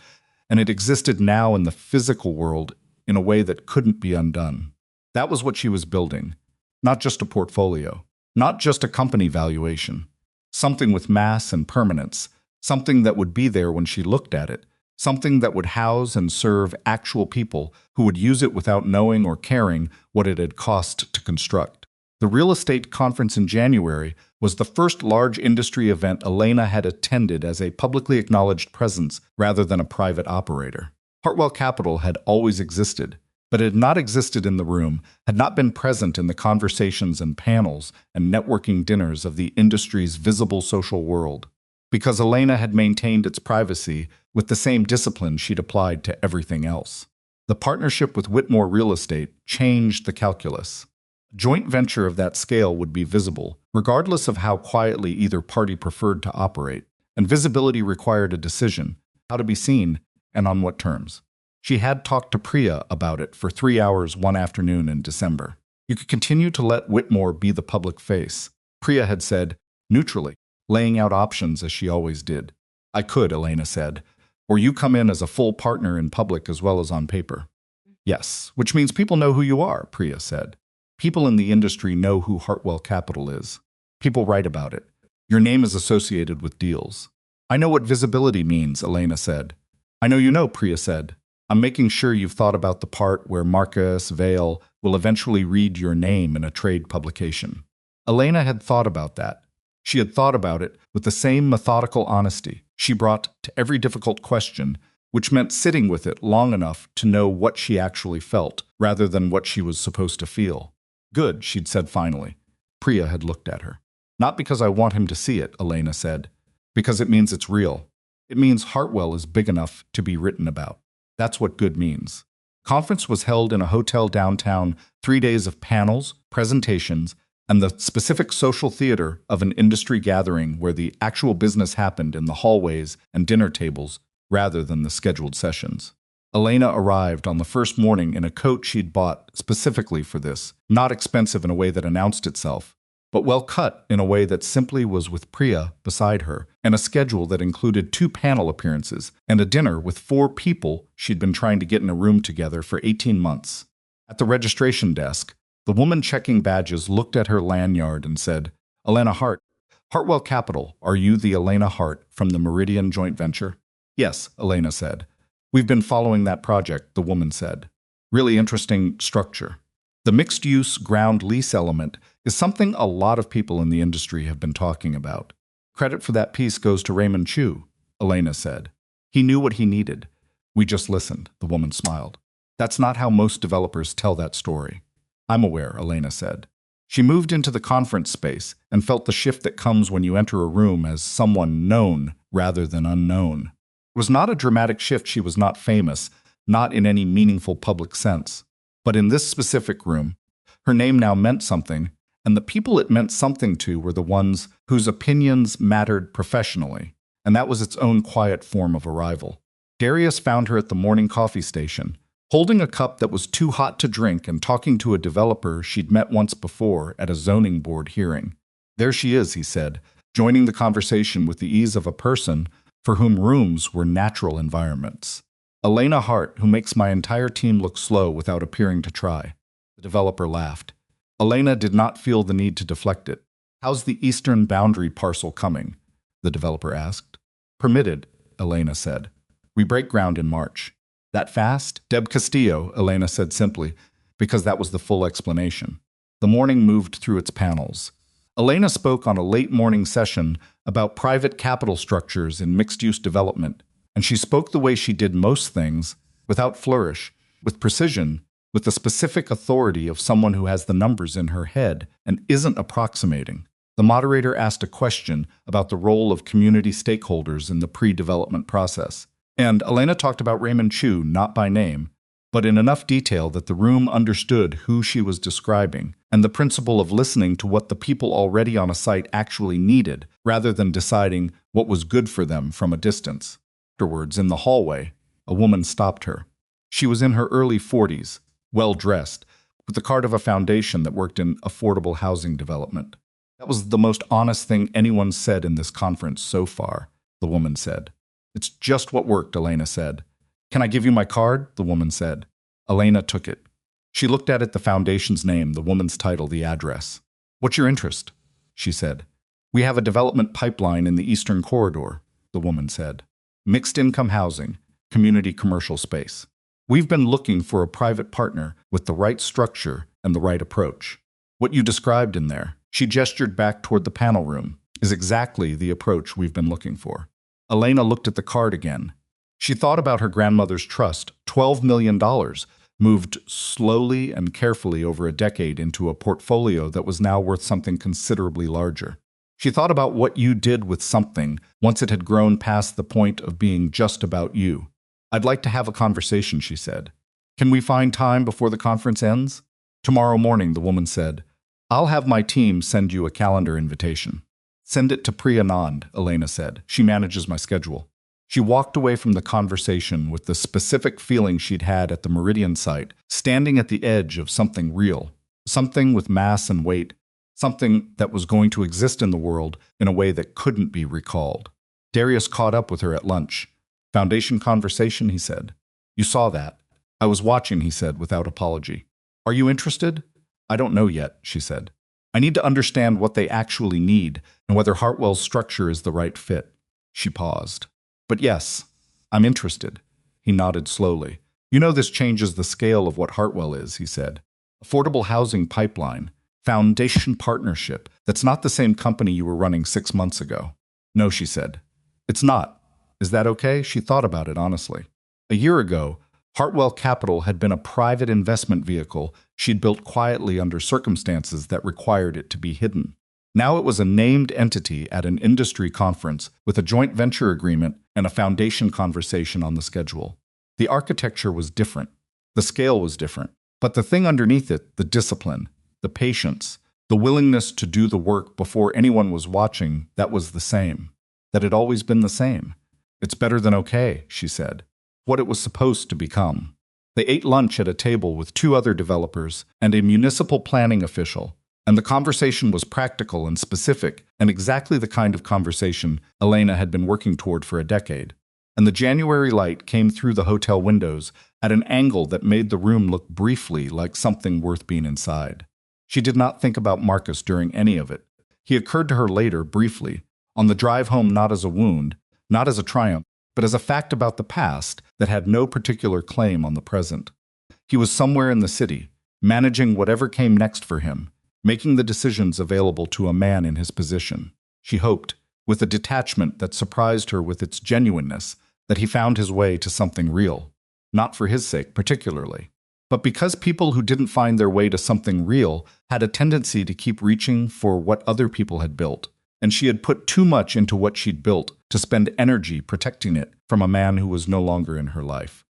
and it existed now in the physical world in a way that couldn't be undone. That was what she was building. Not just a portfolio, not just a company valuation. Something with mass and permanence, something that would be there when she looked at it, something that would house and serve actual people who would use it without knowing or caring what it had cost to construct. The real estate conference in January was the first large industry event Elena had attended as a publicly acknowledged presence rather than a private operator. Hartwell Capital had always existed, but it had not existed in the room, had not been present in the conversations and panels and networking dinners of the industry's visible social world, because Elena had maintained its privacy with the same discipline she'd applied to everything else. The partnership with Whitmore Real Estate changed the calculus. A joint venture of that scale would be visible, regardless of how quietly either party preferred to operate, and visibility required a decision, how to be seen, and on what terms. She had talked to Priya about it for 3 hours one afternoon in December. You could continue to let Whitmore be the public face, Priya had said, neutrally, laying out options as she always did. I could, Elena said, or you come in as a full partner in public as well as on paper. Yes, which means people know who you are, Priya said. People in the industry know who Hartwell Capital is. People write about it. Your name is associated with deals. I know what visibility means, Elena said. I know you know, Priya said. I'm making sure you've thought about the part where Marcus Vale will eventually read your name in a trade publication. Elena had thought about that. She had thought about it with the same methodical honesty she brought to every difficult question, which meant sitting with it long enough to know what she actually felt, rather than what she was supposed to feel. Good, she'd said finally. Priya had looked at her. Not because I want him to see it, Elena said. Because it means it's real. It means Hartwell is big enough to be written about. That's what good means. Conference was held in a hotel downtown, 3 days of panels, presentations, and the specific social theater of an industry gathering where the actual business happened in the hallways and dinner tables rather than the scheduled sessions. Elena arrived on the first morning in a coat she'd bought specifically for this, not expensive in a way that announced itself, but well cut in a way that simply was with Priya beside her, and a schedule that included 2 panel appearances and a dinner with 4 people she'd been trying to get in a room together for 18 months. At the registration desk, the woman checking badges looked at her lanyard and said, Elena Hart, Hartwell Capital, are you the Elena Hart from the Meridian joint venture? Yes, Elena said. We've been following that project, the woman said. Really interesting structure. The mixed-use ground lease element is something a lot of people in the industry have been talking about. Credit for that piece goes to Raymond Chu, Elena said. He knew what he needed. We just listened, the woman smiled. That's not how most developers tell that story. I'm aware, Elena said. She moved into the conference space and felt the shift that comes when you enter a room as someone known rather than unknown. It was not a dramatic shift. She was not famous, not in any meaningful public sense. But in this specific room, her name now meant something, and the people it meant something to were the ones whose opinions mattered professionally, and that was its own quiet form of arrival. Darius found her at the morning coffee station, holding a cup that was too hot to drink and talking to a developer she'd met once before at a zoning board hearing. There she is, he said, joining the conversation with the ease of a person for whom rooms were natural environments. Elena Hart, who makes my entire team look slow without appearing to try. The developer laughed. Elena did not feel the need to deflect it. How's the eastern boundary parcel coming? The developer asked. Permitted, Elena said. We break ground in March. That fast? Deb Castillo, Elena said simply, because that was the full explanation. The morning moved through its panels. Elena spoke on a late morning session about private capital structures in mixed-use development, and she spoke the way she did most things, without flourish, with precision, with the specific authority of someone who has the numbers in her head and isn't approximating. The moderator asked a question about the role of community stakeholders in the pre-development process. And Elena talked about Raymond Chu, not by name, but in enough detail that the room understood who she was describing, and the principle of listening to what the people already on a site actually needed, rather than deciding what was good for them from a distance. Afterwards, in the hallway, a woman stopped her. She was in her early 40s, well-dressed, with the card of a foundation that worked in affordable housing development. That was the most honest thing anyone said in this conference so far, the woman said. It's just what worked, Elena said. Can I give you my card? The woman said. Elena took it. She looked at it, the foundation's name, the woman's title, the address. What's your interest? She said. We have a development pipeline in the Eastern Corridor, the woman said. Mixed income housing, community commercial space. We've been looking for a private partner with the right structure and the right approach. What you described in there, she gestured back toward the panel room, is exactly the approach we've been looking for. Elena looked at the card again. She thought about her grandmother's trust, $12 million, moved slowly and carefully over a decade into a portfolio that was now worth something considerably larger. She thought about what you did with something once it had grown past the point of being just about you. I'd like to have a conversation, she said. Can we find time before the conference ends? Tomorrow morning, the woman said. I'll have my team send you a calendar invitation. Send it to Priya Nand, Elena said. She manages my schedule. She walked away from the conversation with the specific feeling she'd had at the Meridian site, standing at the edge of something real, something with mass and weight, something that was going to exist in the world in a way that couldn't be recalled. Darius caught up with her at lunch. Foundation conversation, he said. You saw that. I was watching, he said, without apology. Are you interested? I don't know yet, she said. I need to understand what they actually need and whether Hartwell's structure is the right fit. She paused. But yes, I'm interested. He nodded slowly. You know this changes the scale of what Hartwell is, he said. Affordable housing pipeline, foundation partnership. That's not the same company you were running 6 months ago. No, she said. It's not. Is that okay? She thought about it honestly. A year ago, Hartwell Capital had been a private investment vehicle she'd built quietly under circumstances that required it to be hidden. Now it was a named entity at an industry conference with a joint venture agreement and a foundation conversation on the schedule. The architecture was different. The scale was different. But the thing underneath it, the discipline, the patience, the willingness to do the work before anyone was watching, that was the same. That had always been the same. It's better than okay, she said. What it was supposed to become. They ate lunch at a table with 2 other developers and a municipal planning official, and the conversation was practical and specific and exactly the kind of conversation Elena had been working toward for a decade. And the January light came through the hotel windows at an angle that made the room look briefly like something worth being inside. She did not think about Marcus during any of it. He occurred to her later, briefly, on the drive home, not as a wound, not as a triumph, but as a fact about the past that had no particular claim on the present. He was somewhere in the city, managing whatever came next for him, making the decisions available to a man in his position. She hoped, with a detachment that surprised her with its genuineness, that he found his way to something real. Not for his sake particularly, but because people who didn't find their way to something real had a tendency to keep reaching for what other people had built, and she had put too much into what she'd built to spend energy protecting it from a man who was no longer in her life.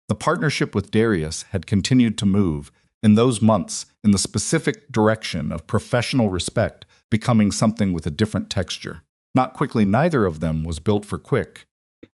The partnership with Darius had continued to move, in those months, in the specific direction of professional respect becoming something with a different texture. Not quickly, neither of them was built for quick.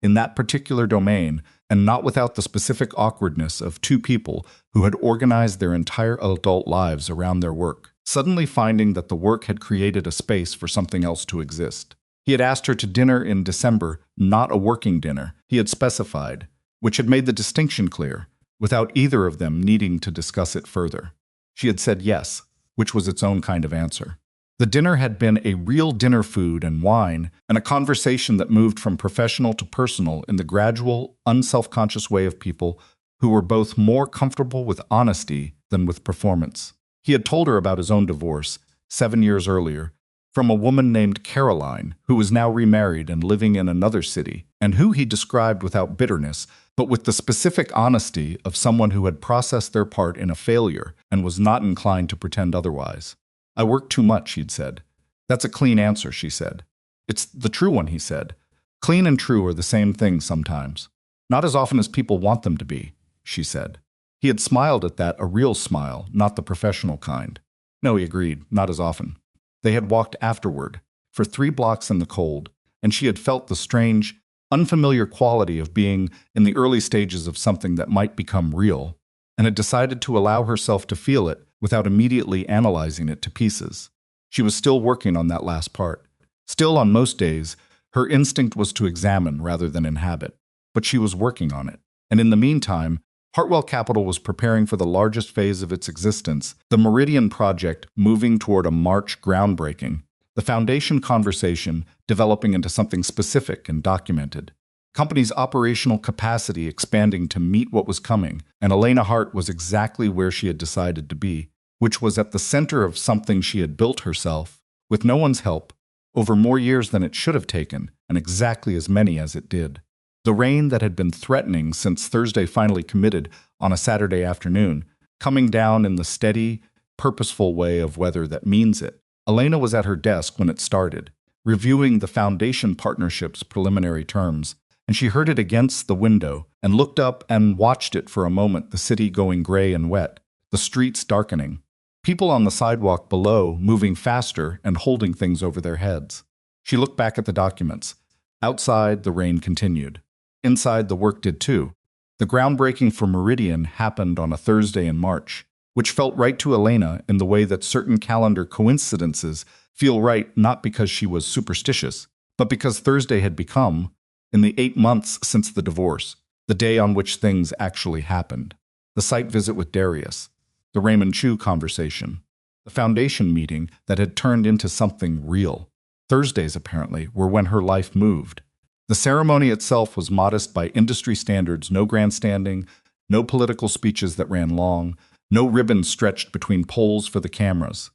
In that particular domain, and not without the specific awkwardness of 2 people who had organized their entire adult lives around their work, suddenly finding that the work had created a space for something else to exist. He had asked her to dinner in December, not a working dinner, he had specified, which had made the distinction clear, without either of them needing to discuss it further. She had said yes, which was its own kind of answer. The dinner had been a real dinner, food and wine, and a conversation that moved from professional to personal in the gradual, unself-conscious way of people who were both more comfortable with honesty than with performance. He had told her about his own divorce, 7 years earlier, from a woman named Caroline, who was now remarried and living in another city, and who he described without bitterness, but with the specific honesty of someone who had processed their part in a failure and was not inclined to pretend otherwise. I work too much, he'd said. That's a clean answer, she said. It's the true one, he said. Clean and true are the same thing sometimes. Not as often as people want them to be, she said. He had smiled at that, a real smile, not the professional kind. No, he agreed, not as often. They had walked afterward, for 3 blocks in the cold, and she had felt the strange, unfamiliar quality of being in the early stages of something that might become real, and had decided to allow herself to feel it without immediately analyzing it to pieces. She was still working on that last part. Still, on most days, her instinct was to examine rather than inhabit, but she was working on it. And in the meantime, Hartwell Capital was preparing for the largest phase of its existence, the Meridian project moving toward a March groundbreaking, the foundation conversation developing into something specific and documented. Company's operational capacity expanding to meet what was coming, and Elena Hart was exactly where she had decided to be, which was at the center of something she had built herself, with no one's help, over more years than it should have taken, and exactly as many as it did. The rain that had been threatening since Thursday finally committed on a Saturday afternoon, coming down in the steady, purposeful way of weather that means it. Elena was at her desk when it started, reviewing the foundation partnership's preliminary terms, and she heard it against the window and looked up and watched it for a moment, the city going gray and wet, the streets darkening, people on the sidewalk below moving faster and holding things over their heads. She looked back at the documents. Outside, the rain continued. Inside, the work did too. The groundbreaking for Meridian happened on a Thursday in March, which felt right to Elena in the way that certain calendar coincidences feel right not because she was superstitious, but because Thursday had become, in the 8 months since the divorce, the day on which things actually happened. The site visit with Darius, the Raymond Chu conversation, the foundation meeting that had turned into something real. Thursdays, apparently, were when her life moved. The ceremony itself was modest by industry standards, no grandstanding, no political speeches that ran long, no ribbons stretched between poles for the cameras.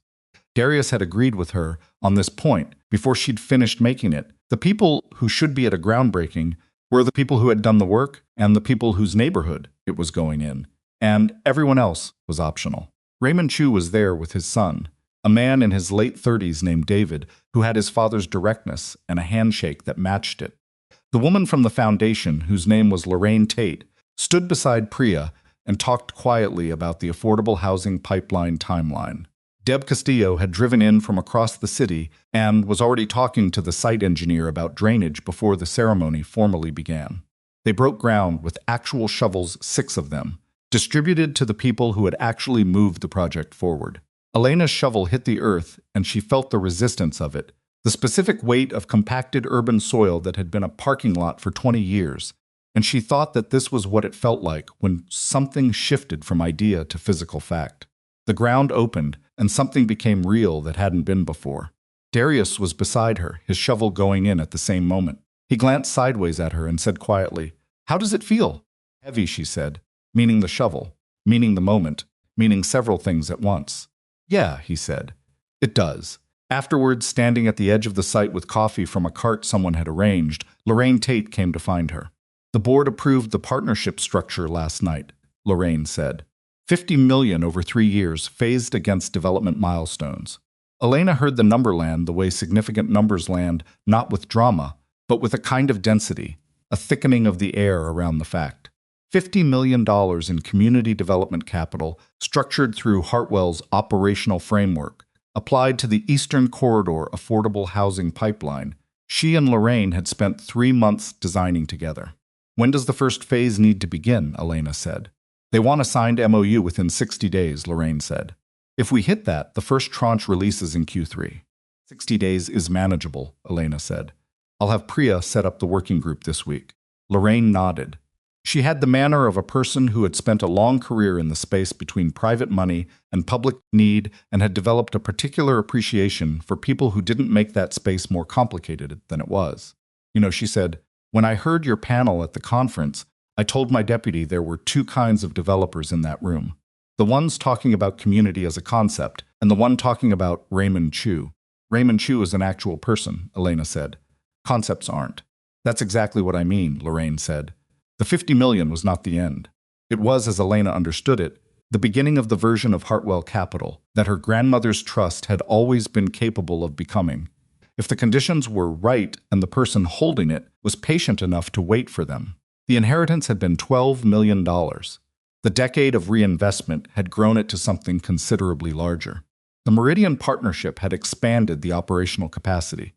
Darius had agreed with her on this point before she'd finished making it. The people who should be at a groundbreaking were the people who had done the work and the people whose neighborhood it was going in, and everyone else was optional. Raymond Chu was there with his son, a man in his late 30s named David, who had his father's directness and a handshake that matched it. The woman from the foundation, whose name was Lorraine Tate, stood beside Priya and talked quietly about the affordable housing pipeline timeline. Deb Castillo had driven in from across the city and was already talking to the site engineer about drainage before the ceremony formally began. They broke ground with actual shovels, 6 of them, distributed to the people who had actually moved the project forward. Elena's shovel hit the earth, and she felt the resistance of it, the specific weight of compacted urban soil that had been a parking lot for 20 years, and she thought that this was what it felt like when something shifted from idea to physical fact. The ground opened, and something became real that hadn't been before. Darius was beside her, his shovel going in at the same moment. He glanced sideways at her and said quietly, "How does it feel?" "Heavy," she said, meaning the shovel, meaning the moment, meaning several things at once. "Yeah," he said, "it does." Afterwards, standing at the edge of the site with coffee from a cart someone had arranged, Lorraine Tate came to find her. "The board approved the partnership structure last night," Lorraine said. $50 million over 3 years, phased against development milestones. Elena heard the number land the way significant numbers land, not with drama, but with a kind of density, a thickening of the air around the fact. $50 million in community development capital, structured through Hartwell's operational framework, applied to the Eastern Corridor affordable housing pipeline. She and Lorraine had spent 3 months designing together. "When does the first phase need to begin?" Elena said. "They want a signed MOU within 60 days, Lorraine said. "If we hit that, the first tranche releases in Q3. 60 days is manageable," Elena said. "I'll have Priya set up the working group this week." Lorraine nodded. She had the manner of a person who had spent a long career in the space between private money and public need and had developed a particular appreciation for people who didn't make that space more complicated than it was. "You know," she said, "when I heard your panel at the conference, I told my deputy there were 2 kinds of developers in that room. The ones talking about community as a concept, and the one talking about Raymond Chu." "Raymond Chu is an actual person," Elena said. "Concepts aren't." "That's exactly what I mean," Lorraine said. The $50 million was not the end. It was, as Elena understood it, the beginning of the version of Hartwell Capital that her grandmother's trust had always been capable of becoming, if the conditions were right and the person holding it was patient enough to wait for them. The inheritance had been $12 million. The decade of reinvestment had grown it to something considerably larger. The Meridian partnership had expanded the operational capacity.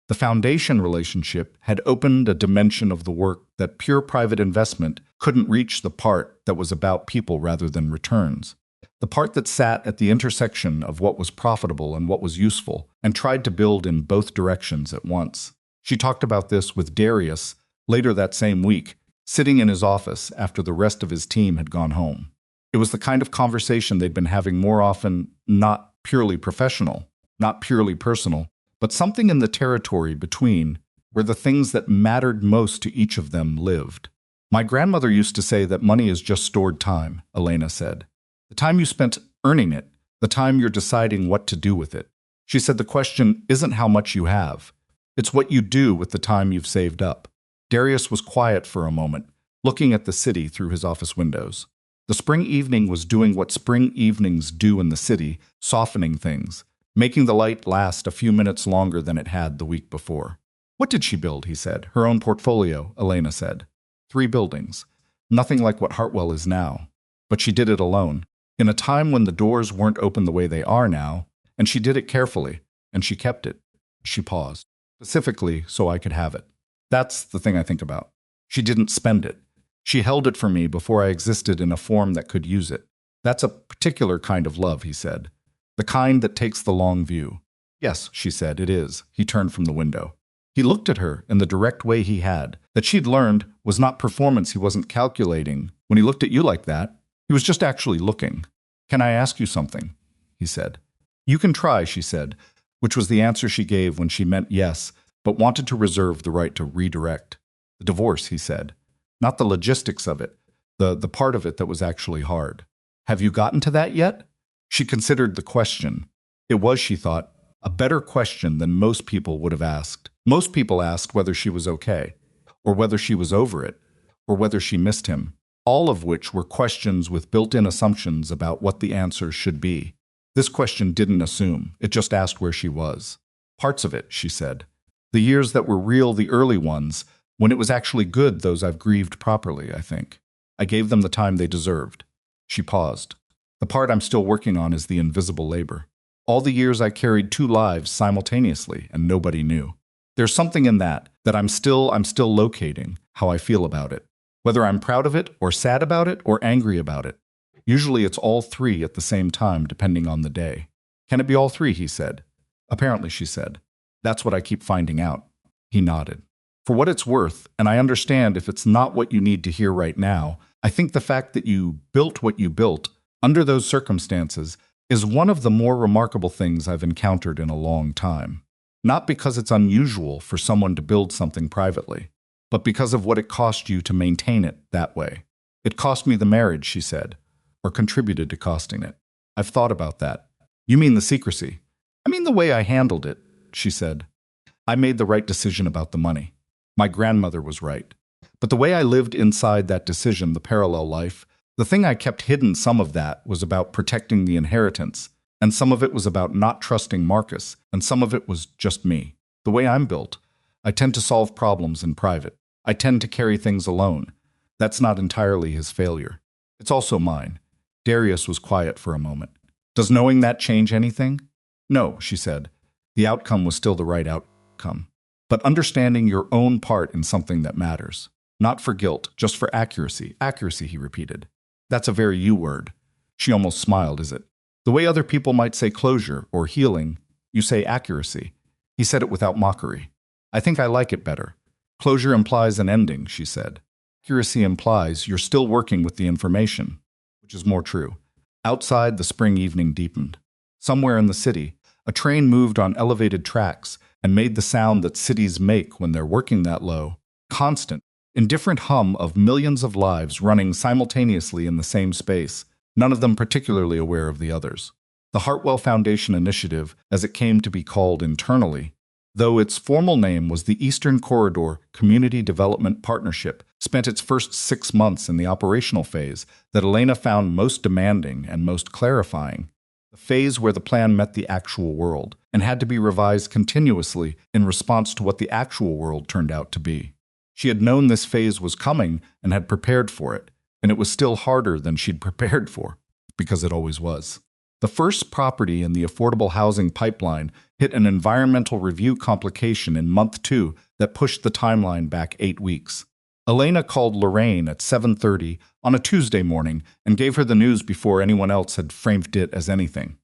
The The foundation relationship had opened a dimension of the work that pure private investment couldn't reach, the part that was about people rather than returns. The part that sat at the intersection of what was profitable and what was useful, and tried to build in both directions at once. She talked about this with Darius later that same week, sitting in his office after the rest of his team had gone home. It was the kind of conversation they'd been having more often, not purely professional, not purely personal, but something in the territory between, where the things that mattered most to each of them lived. My grandmother used to say that money is just stored time, Elena said. The time you spent earning it, the time you're deciding what to do with it. She said the question isn't how much you have. It's what you do with the time you've saved up. Darius was quiet for a moment, looking at the city through his office windows. The spring evening was doing what spring evenings do in the city, softening things, making the light last a few minutes longer than it had the week before. What did she build, he said. Her own portfolio, Elena said. 3 buildings. Nothing like what Hartwell is now. But she did it alone, in a time when the doors weren't open the way they are now, and she did it carefully, and she kept it. She paused, specifically so I could have it. That's the thing I think about. She didn't spend it. She held it for me before I existed in a form that could use it. That's a particular kind of love, he said. The kind that takes the long view. Yes, she said, it is. He turned from the window. He looked at her in the direct way he had, that she'd learned was not performance. He wasn't calculating. When he looked at you like that, he was just actually looking. Can I ask you something? He said. You can try, she said, which was the answer she gave when she meant yes, but wanted to reserve the right to redirect. The divorce, he said. Not the logistics of it, the part of it that was actually hard. Have you gotten to that yet? She considered the question. It was, she thought, a better question than most people would have asked. Most people asked whether she was okay, or whether she was over it, or whether she missed him, all of which were questions with built-in assumptions about what the answers should be. This question didn't assume, it just asked where she was. Parts of it, she said. The years that were real, the early ones, when it was actually good, those I've grieved properly, I think. I gave them the time they deserved. She paused. The part I'm still working on is the invisible labor. All the years I carried 2 lives simultaneously, and nobody knew. There's something in that I'm still locating how I feel about it. Whether I'm proud of it, or sad about it, or angry about it. Usually it's all 3 at the same time, depending on the day. Can it be all 3, he said. Apparently, she said. That's what I keep finding out. He nodded. For what it's worth, and I understand if it's not what you need to hear right now, I think the fact that you built what you built, under those circumstances, is one of the more remarkable things I've encountered in a long time. Not because it's unusual for someone to build something privately, but because of what it cost you to maintain it that way. It cost me the marriage, she said, or contributed to costing it. I've thought about that. You mean the secrecy? I mean the way I handled it, she said. I made the right decision about the money. My grandmother was right. But the way I lived inside that decision, the parallel life, the thing I kept hidden, some of that was about protecting the inheritance, and some of it was about not trusting Marcus, and some of it was just me. The way I'm built, I tend to solve problems in private. I tend to carry things alone. That's not entirely his failure. It's also mine. Darius was quiet for a moment. Does knowing that change anything? No, she said. The outcome was still the right outcome. But understanding your own part in something that matters. Not for guilt, just for accuracy. Accuracy, he repeated. That's a very you word. She almost smiled, is it? The way other people might say closure or healing, you say accuracy. He said it without mockery. I think I like it better. Closure implies an ending, she said. Accuracy implies you're still working with the information, which is more true. Outside, the spring evening deepened. Somewhere in the city, a train moved on elevated tracks and made the sound that cities make when they're working that low, constant, indifferent hum of millions of lives running simultaneously in the same space, none of them particularly aware of the others. The Hartwell Foundation Initiative, as it came to be called internally, though its formal name was the Eastern Corridor Community Development Partnership, spent its first 6 months in the operational phase that Elena found most demanding and most clarifying, the phase where the plan met the actual world and had to be revised continuously in response to what the actual world turned out to be. She had known this phase was coming and had prepared for it, and it was still harder than she'd prepared for, because it always was. The first property in the affordable housing pipeline hit an environmental review complication in month 2 that pushed the timeline back 8 weeks. Elena called Lorraine at 7:30 on a Tuesday morning and gave her the news before anyone else had framed it as anything.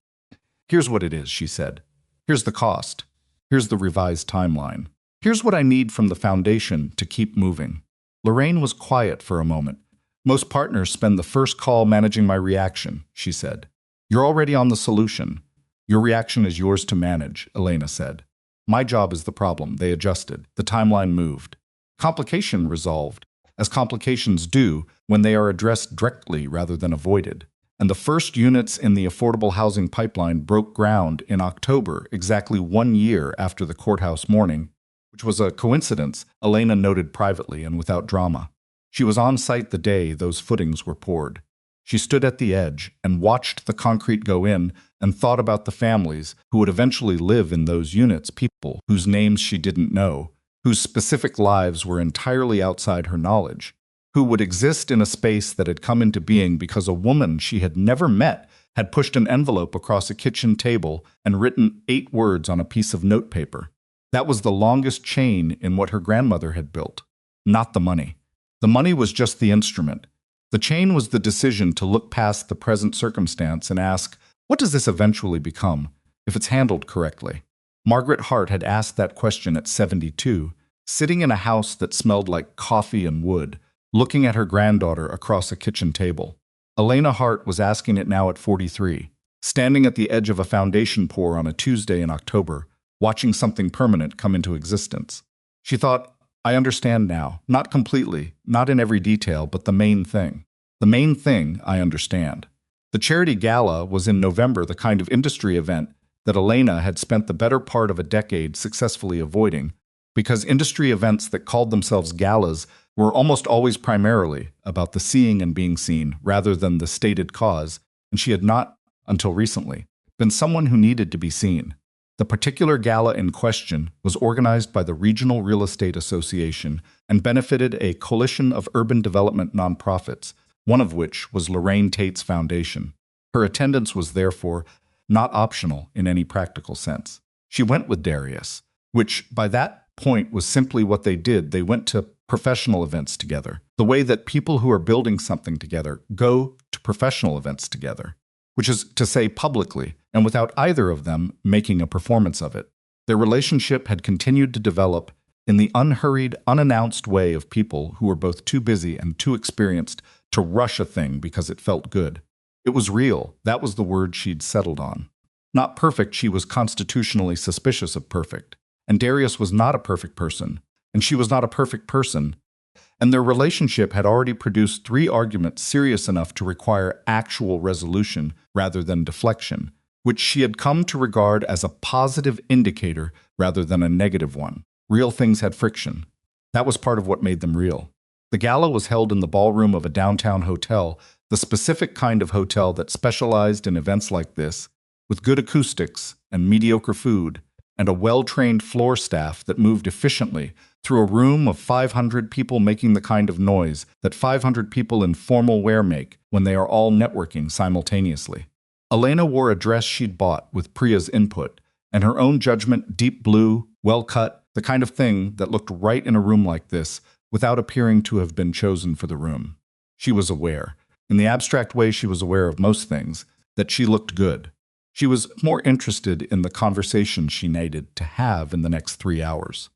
"Here's what it is," she said. "Here's the cost. Here's the revised timeline. Here's what I need from the foundation to keep moving." Lorraine was quiet for a moment. "Most partners spend the first call managing my reaction," she said. "You're already on the solution. Your reaction is yours to manage," Elena said. "My job is the problem." They adjusted. The timeline moved. Complication resolved, as complications do when they are addressed directly rather than avoided. And the first units in the affordable housing pipeline broke ground in October, exactly 1 year after the courthouse morning, which was a coincidence, Elena noted privately and without drama. She was on site the day those footings were poured. She stood at the edge and watched the concrete go in and thought about the families who would eventually live in those units, people whose names she didn't know, whose specific lives were entirely outside her knowledge, who would exist in a space that had come into being because a woman she had never met had pushed an envelope across a kitchen table and written 8 words on a piece of notepaper. That was the longest chain in what her grandmother had built, not the money. The money was just the instrument. The chain was the decision to look past the present circumstance and ask, what does this eventually become, if it's handled correctly? Margaret Hart had asked that question at 72, sitting in a house that smelled like coffee and wood, looking at her granddaughter across a kitchen table. Elena Hart was asking it now at 43, standing at the edge of a foundation pour on a Tuesday in October, watching something permanent come into existence. She thought, I understand now, not completely, not in every detail, but the main thing. The main thing I understand. The charity gala was in November, the kind of industry event that Elena had spent the better part of a decade successfully avoiding, because industry events that called themselves galas were almost always primarily about the seeing and being seen rather than the stated cause, and she had not, until recently, been someone who needed to be seen. The particular gala in question was organized by the Regional Real Estate Association and benefited a coalition of urban development nonprofits, one of which was Lorraine Tate's foundation. Her attendance was therefore not optional in any practical sense. She went with Darius, which by that point was simply what they did. They went to professional events together, the way that people who are building something together go to professional events together, which is to say publicly, and without either of them making a performance of it. Their relationship had continued to develop in the unhurried, unannounced way of people who were both too busy and too experienced to rush a thing because it felt good. It was real. That was the word she'd settled on. Not perfect, she was constitutionally suspicious of perfect. And Darius was not a perfect person, and she was not a perfect person. And their relationship had already produced 3 arguments serious enough to require actual resolution rather than deflection, which she had come to regard as a positive indicator rather than a negative one. Real things had friction. That was part of what made them real. The gala was held in the ballroom of a downtown hotel, the specific kind of hotel that specialized in events like this, with good acoustics and mediocre food, and a well-trained floor staff that moved efficiently through a room of 500 people making the kind of noise that 500 people in formal wear make when they are all networking simultaneously. Elena wore a dress she'd bought with Priya's input, and her own judgment, deep blue, well-cut, the kind of thing that looked right in a room like this without appearing to have been chosen for the room. She was aware, in the abstract way she was aware of most things, that she looked good. She was more interested in the conversation she needed to have in the next 3 hours.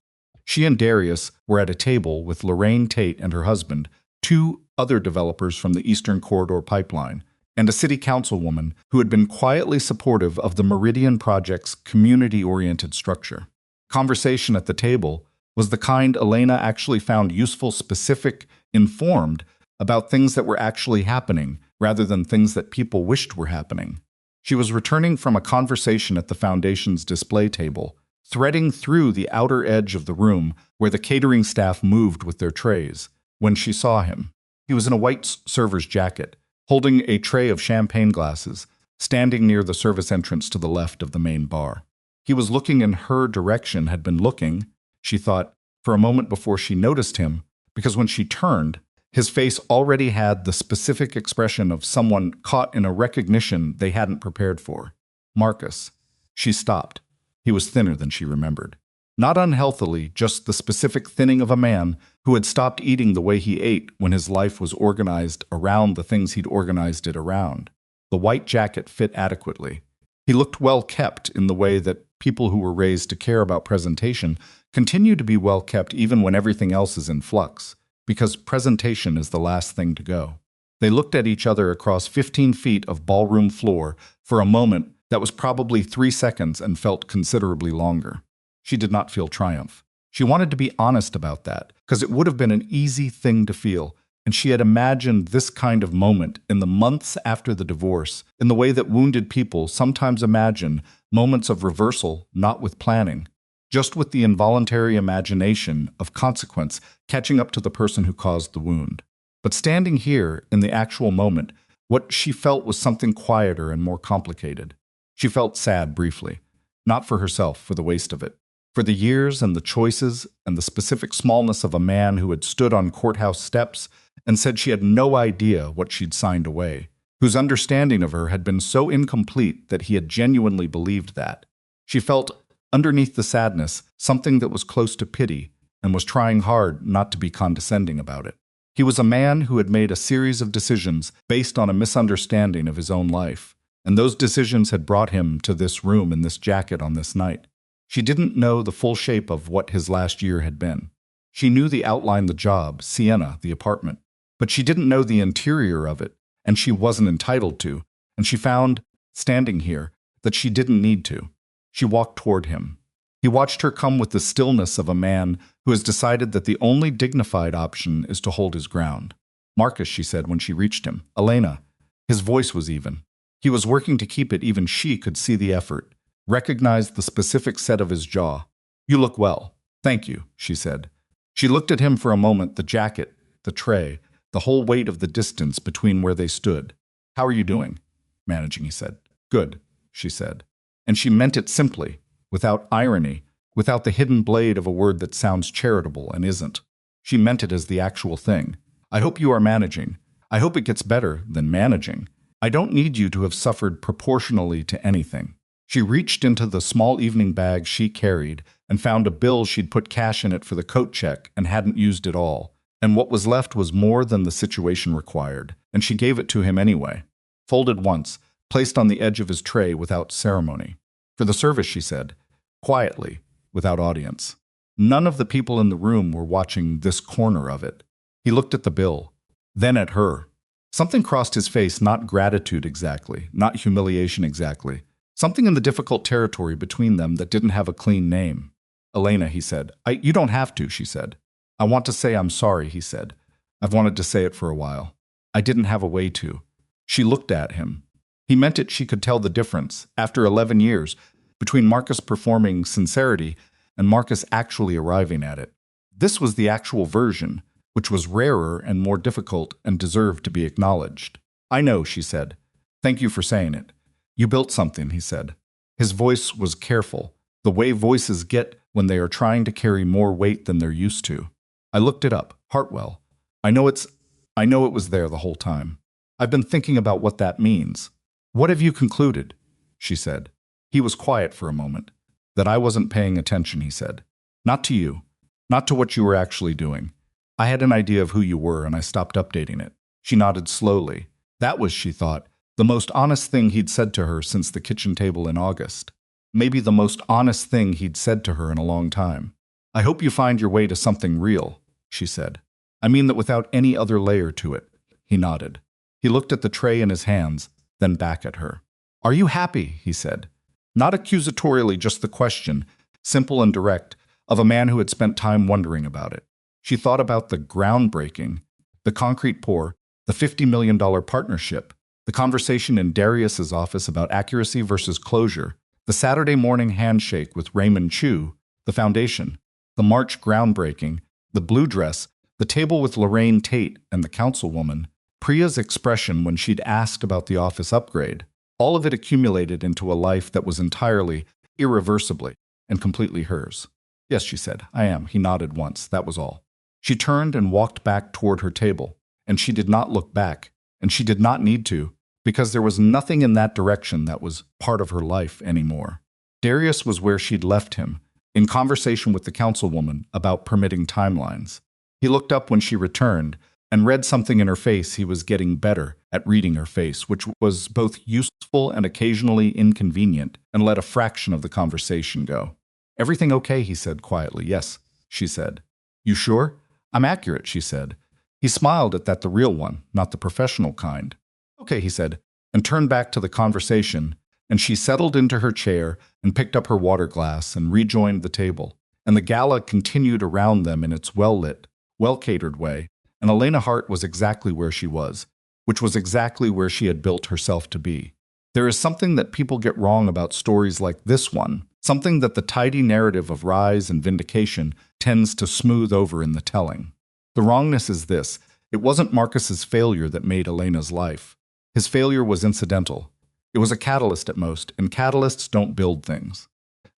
She and Darius were at a table with Lorraine Tate and her husband, 2 other developers from the Eastern Corridor Pipeline, and a city councilwoman who had been quietly supportive of the Meridian Project's community-oriented structure. Conversation at the table was the kind Elena actually found useful, specific, informed about things that were actually happening rather than things that people wished were happening. She was returning from a conversation at the Foundation's display table, threading through the outer edge of the room where the catering staff moved with their trays, when she saw him. He was in a white server's jacket, holding a tray of champagne glasses, standing near the service entrance to the left of the main bar. He was looking in her direction, had been looking, she thought, for a moment before she noticed him, because when she turned, His face already had the specific expression of someone caught in a recognition they hadn't prepared for. Marcus. She stopped. He was thinner than she remembered. Not unhealthily, just the specific thinning of a man who had stopped eating the way he ate when his life was organized around the things he'd organized it around. The white jacket fit adequately. He looked well kept in the way that people who were raised to care about presentation continue to be well kept even when everything else is in flux, because presentation is the last thing to go. They looked at each other across 15 feet of ballroom floor for a moment that was probably 3 seconds and felt considerably longer. She did not feel triumph. She wanted to be honest about that, because it would have been an easy thing to feel, and she had imagined this kind of moment in the months after the divorce, in the way that wounded people sometimes imagine moments of reversal, not with planning, just with the involuntary imagination of consequence catching up to the person who caused the wound. But standing here in the actual moment, what she felt was something quieter and more complicated. She felt sad briefly, not for herself, for the waste of it. For the years and the choices and the specific smallness of a man who had stood on courthouse steps and said she had no idea what she'd signed away, whose understanding of her had been so incomplete that he had genuinely believed that. She felt, underneath the sadness, something that was close to pity and was trying hard not to be condescending about it. He was a man who had made a series of decisions based on a misunderstanding of his own life, and those decisions had brought him to this room in this jacket on this night. She didn't know the full shape of what his last year had been. She knew the outline, the job, Sienna, the apartment, but she didn't know the interior of it, and she wasn't entitled to, and she found, standing here, that she didn't need to. She walked toward him. He watched her come with the stillness of a man who has decided that the only dignified option is to hold his ground. Marcus, she said when she reached him. Elena. His voice was even. He was working to keep it. Even she could see the effort, recognized the specific set of his jaw. You look well. Thank you, she said. She looked at him for a moment, the jacket, the tray, the whole weight of the distance between where they stood. How are you doing? Managing, he said. Good, she said. And she meant it simply, without irony, without the hidden blade of a word that sounds charitable and isn't. She meant it as the actual thing. I hope you are managing. I hope it gets better than managing. I don't need you to have suffered proportionally to anything. She reached into the small evening bag she carried and found a bill she'd put cash in it for the coat check and hadn't used it all. And what was left was more than the situation required, and she gave it to him anyway. Folded once, placed on the edge of his tray without ceremony. For the service, she said, quietly, without audience. None of the people in the room were watching this corner of it. He looked at the bill, then at her. Something crossed his face, not gratitude exactly, not humiliation exactly. Something in the difficult territory between them that didn't have a clean name. Elena, he said. You don't have to, she said. I want to say I'm sorry, he said. I've wanted to say it for a while. I didn't have a way to. She looked at him. He meant it. She could tell the difference, after 11 years, between Marcus performing sincerity and Marcus actually arriving at it. This was the actual version, which was rarer and more difficult and deserved to be acknowledged. I know, she said. Thank you for saying it. You built something, he said. His voice was careful, the way voices get when they are trying to carry more weight than they're used to. I looked it up. Hartwell. I know it was there the whole time. I've been thinking about what that means. What have you concluded? She said. He was quiet for a moment. That I wasn't paying attention, he said. Not to you. Not to what you were actually doing. I had an idea of who you were, and I stopped updating it. She nodded slowly. That was, she thought, the most honest thing he'd said to her since the kitchen table in August. Maybe the most honest thing he'd said to her in a long time. I hope you find your way to something real, she said. I mean that without any other layer to it. He nodded. He looked at the tray in his hands, then back at her. Are you happy? He said. Not accusatorially, just the question, simple and direct, of a man who had spent time wondering about it. She thought about the groundbreaking, the concrete pour, the $50 million partnership, the conversation in Darius's office about accuracy versus closure, the Saturday morning handshake with Raymond Chu, the foundation, the March groundbreaking, the blue dress, the table with Lorraine Tate and the councilwoman, Priya's expression when she'd asked about the office upgrade. All of it accumulated into a life that was entirely, irreversibly, and completely hers. Yes, she said, I am. He nodded once, that was all. She turned and walked back toward her table. and she did not look back, and she did not need to, because there was nothing in that direction that was part of her life anymore. Darius was where she'd left him, in conversation with the councilwoman about permitting timelines. He looked up when she returned and read something in her face. He was getting better at reading her face, which was both useful and occasionally inconvenient, and let a fraction of the conversation go. "Everything okay?" he said quietly. "Yes," she said. "You sure?" "I'm accurate," she said. He smiled at that, the real one, not the professional kind. "Okay," he said, and turned back to the conversation, and she settled into her chair and picked up her water glass and rejoined the table, and the gala continued around them in its well-lit, well-catered way, and Elena Hart was exactly where she was, which was exactly where she had built herself to be. There is something that people get wrong about stories like this one, something that the tidy narrative of rise and vindication tends to smooth over in the telling. The wrongness is this: it wasn't Marcus's failure that made Elena's life. His failure was incidental. It was a catalyst at most, and catalysts don't build things.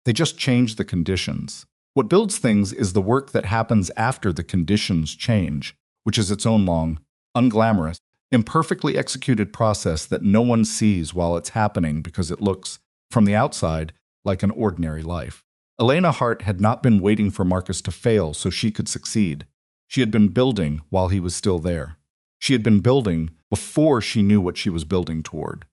They just change the conditions. What builds things is the work that happens after the conditions change, which is its own long, unglamorous, imperfectly executed process that no one sees while it's happening because it looks, from the outside, like an ordinary life. Elena Hart had not been waiting for Marcus to fail so she could succeed. She had been building while he was still there. She had been building before she knew what she was building toward.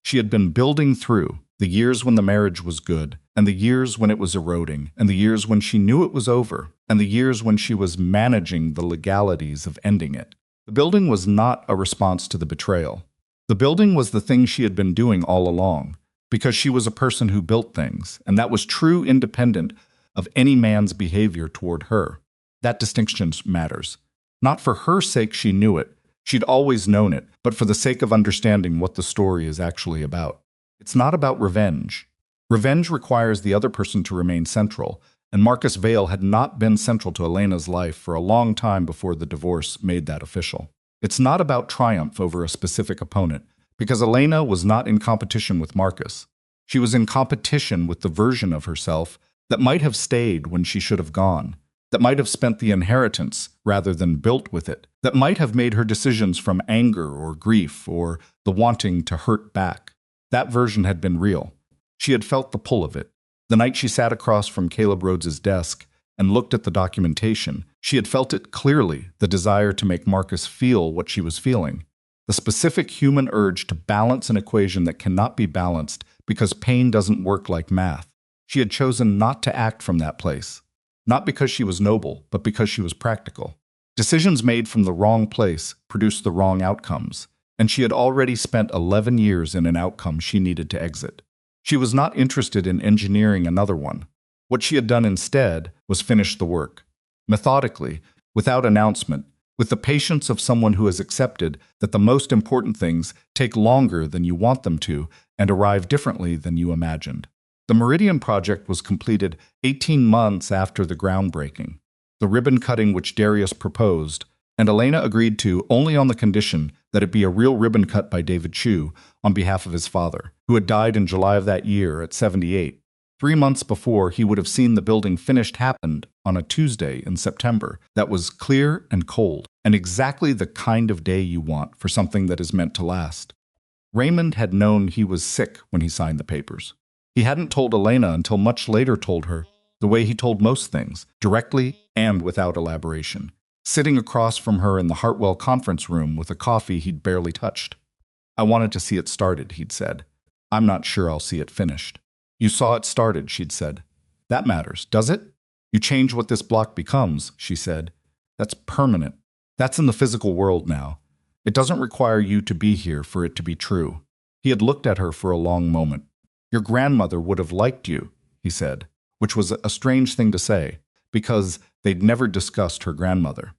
She had been building through the years when the marriage was good, and the years when it was eroding, and the years when she knew it was over, and the years when she was managing the legalities of ending it. The building was not a response to the betrayal. The building was the thing she had been doing all along, because she was a person who built things, and that was true independent of any man's behavior toward her. That distinction matters. Not for her sake she knew it, she'd always known it, but for the sake of understanding what the story is actually about. It's not about revenge. Revenge requires the other person to remain central, and Marcus Vail had not been central to Elena's life for a long time before the divorce made that official. It's not about triumph over a specific opponent, because Elena was not in competition with Marcus. She was in competition with the version of herself that might have stayed when she should have gone, that might have spent the inheritance rather than built with it, that might have made her decisions from anger or grief or the wanting to hurt back. That version had been real. She had felt the pull of it. The night she sat across from Caleb Rhodes's desk and looked at the documentation, she had felt it clearly, the desire to make Marcus feel what she was feeling. The specific human urge to balance an equation that cannot be balanced because pain doesn't work like math. She had chosen not to act from that place. Not because she was noble, but because she was practical. Decisions made from the wrong place produced the wrong outcomes, and she had already spent 11 years in an outcome she needed to exit. She was not interested in engineering another one. What she had done instead was finish the work, methodically, without announcement, with the patience of someone who has accepted that the most important things take longer than you want them to and arrive differently than you imagined. The Meridian project was completed 18 months after the groundbreaking, the ribbon cutting which Darius proposed, and Elena agreed to only on the condition that it be a real ribbon cut by David Chu on behalf of his father, who had died in July of that year at 78. 3 months before he would have seen the building finished happened on a Tuesday in September that was clear and cold, and exactly the kind of day you want for something that is meant to last. Raymond had known he was sick when he signed the papers. He hadn't told Elena until much later told her, the way he told most things, directly and without elaboration, sitting across from her in the Hartwell conference room with a coffee he'd barely touched. "I wanted to see it started," he'd said. "I'm not sure I'll see it finished." "You saw it started," she'd said. "That matters, does it?" "You change what this block becomes," she said. "That's permanent. That's in the physical world now. It doesn't require you to be here for it to be true." He had looked at her for a long moment. "Your grandmother would have liked you," he said, which was a strange thing to say, because they'd never discussed her grandmother.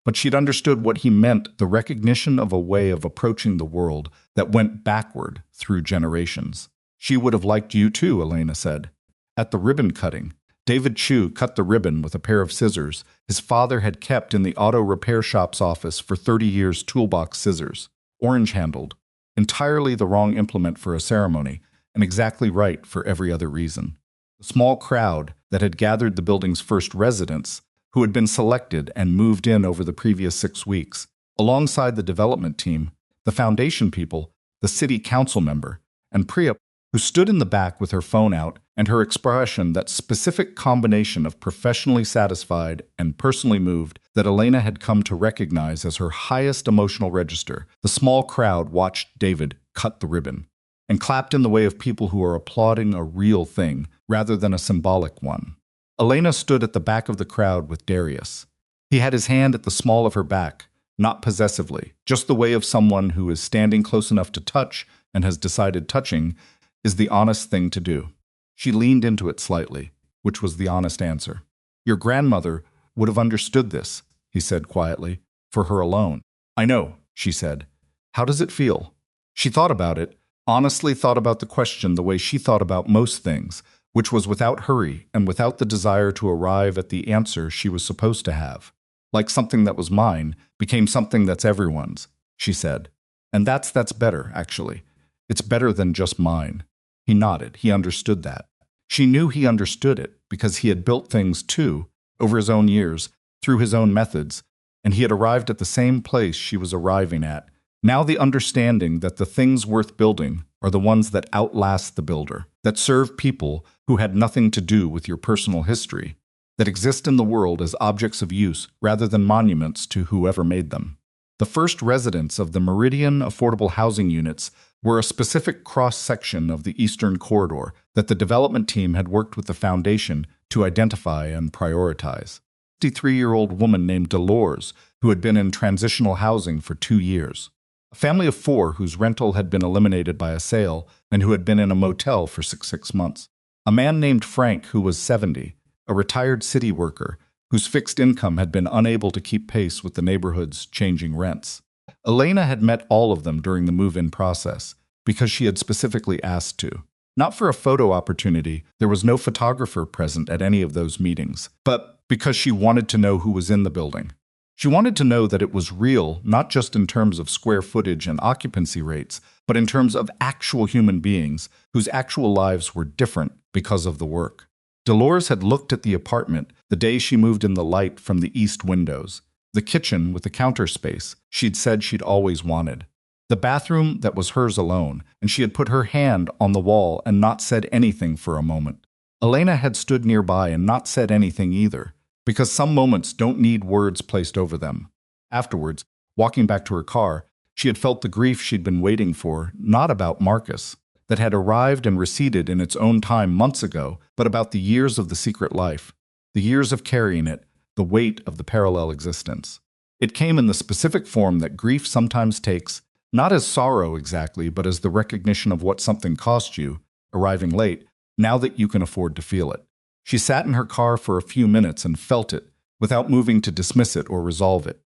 But she'd understood what he meant, the recognition of a way of approaching the world that went backward through generations. "She would have liked you too," Elena said. At the ribbon cutting, David Chu cut the ribbon with a pair of scissors his father had kept in the auto repair shop's office for 30 years, toolbox scissors, orange-handled, entirely the wrong implement for a ceremony, and exactly right for every other reason. The small crowd that had gathered the building's first residents, who had been selected and moved in over the previous 6 weeks, Alongside the development team, the foundation people, the city council member, and Priya, who stood in the back with her phone out and her expression that specific combination of professionally satisfied and personally moved that Elena had come to recognize as her highest emotional register. The small crowd watched David cut the ribbon and clapped in the way of people who are applauding a real thing rather than a symbolic one. Elena stood at the back of the crowd with Darius. He had his hand at the small of her back, not possessively, just the way of someone who is standing close enough to touch and has decided touching is the honest thing to do. She leaned into it slightly, which was the honest answer. Your grandmother would have understood this, he said quietly, for her alone. I know, she said. How does it feel? She thought about it, honestly thought about the question the way she thought about most things, which was without hurry and without the desire to arrive at the answer she was supposed to have. Like something that was mine became something that's everyone's, she said. And that's better, actually. It's better than just mine. He nodded. He understood that. She knew he understood it because he had built things too, over his own years, through his own methods, and he had arrived at the same place she was arriving at. Now the understanding that the things worth building are the ones that outlast the builder, that serve people who had nothing to do with your personal history, that exist in the world as objects of use rather than monuments to whoever made them. The first residents of the Meridian affordable housing units were a specific cross-section of the Eastern Corridor that the development team had worked with the foundation to identify and prioritize. A 53-year-old woman named Dolores, who had been in transitional housing for 2 years. A family of 4 whose rental had been eliminated by a sale and who had been in a motel for 6 months. A man named Frank who was 70, a retired city worker whose fixed income had been unable to keep pace with the neighborhood's changing rents. Elena had met all of them during the move-in process because she had specifically asked to. Not for a photo opportunity, there was no photographer present at any of those meetings, but because she wanted to know who was in the building. She wanted to know that it was real, not just in terms of square footage and occupancy rates, but in terms of actual human beings whose actual lives were different because of the work. Dolores had looked at the apartment the day she moved in the light from the east windows, the kitchen with the counter space she'd said she'd always wanted, the bathroom that was hers alone, and she had put her hand on the wall and not said anything for a moment. Elena had stood nearby and not said anything either, because some moments don't need words placed over them. Afterwards, walking back to her car, she had felt the grief she'd been waiting for, not about Marcus, that had arrived and receded in its own time months ago, but about the years of the secret life, the years of carrying it, the weight of the parallel existence. It came in the specific form that grief sometimes takes, not as sorrow exactly, but as the recognition of what something cost you, arriving late, now that you can afford to feel it. She sat in her car for a few minutes and felt it, without moving to dismiss it or resolve it.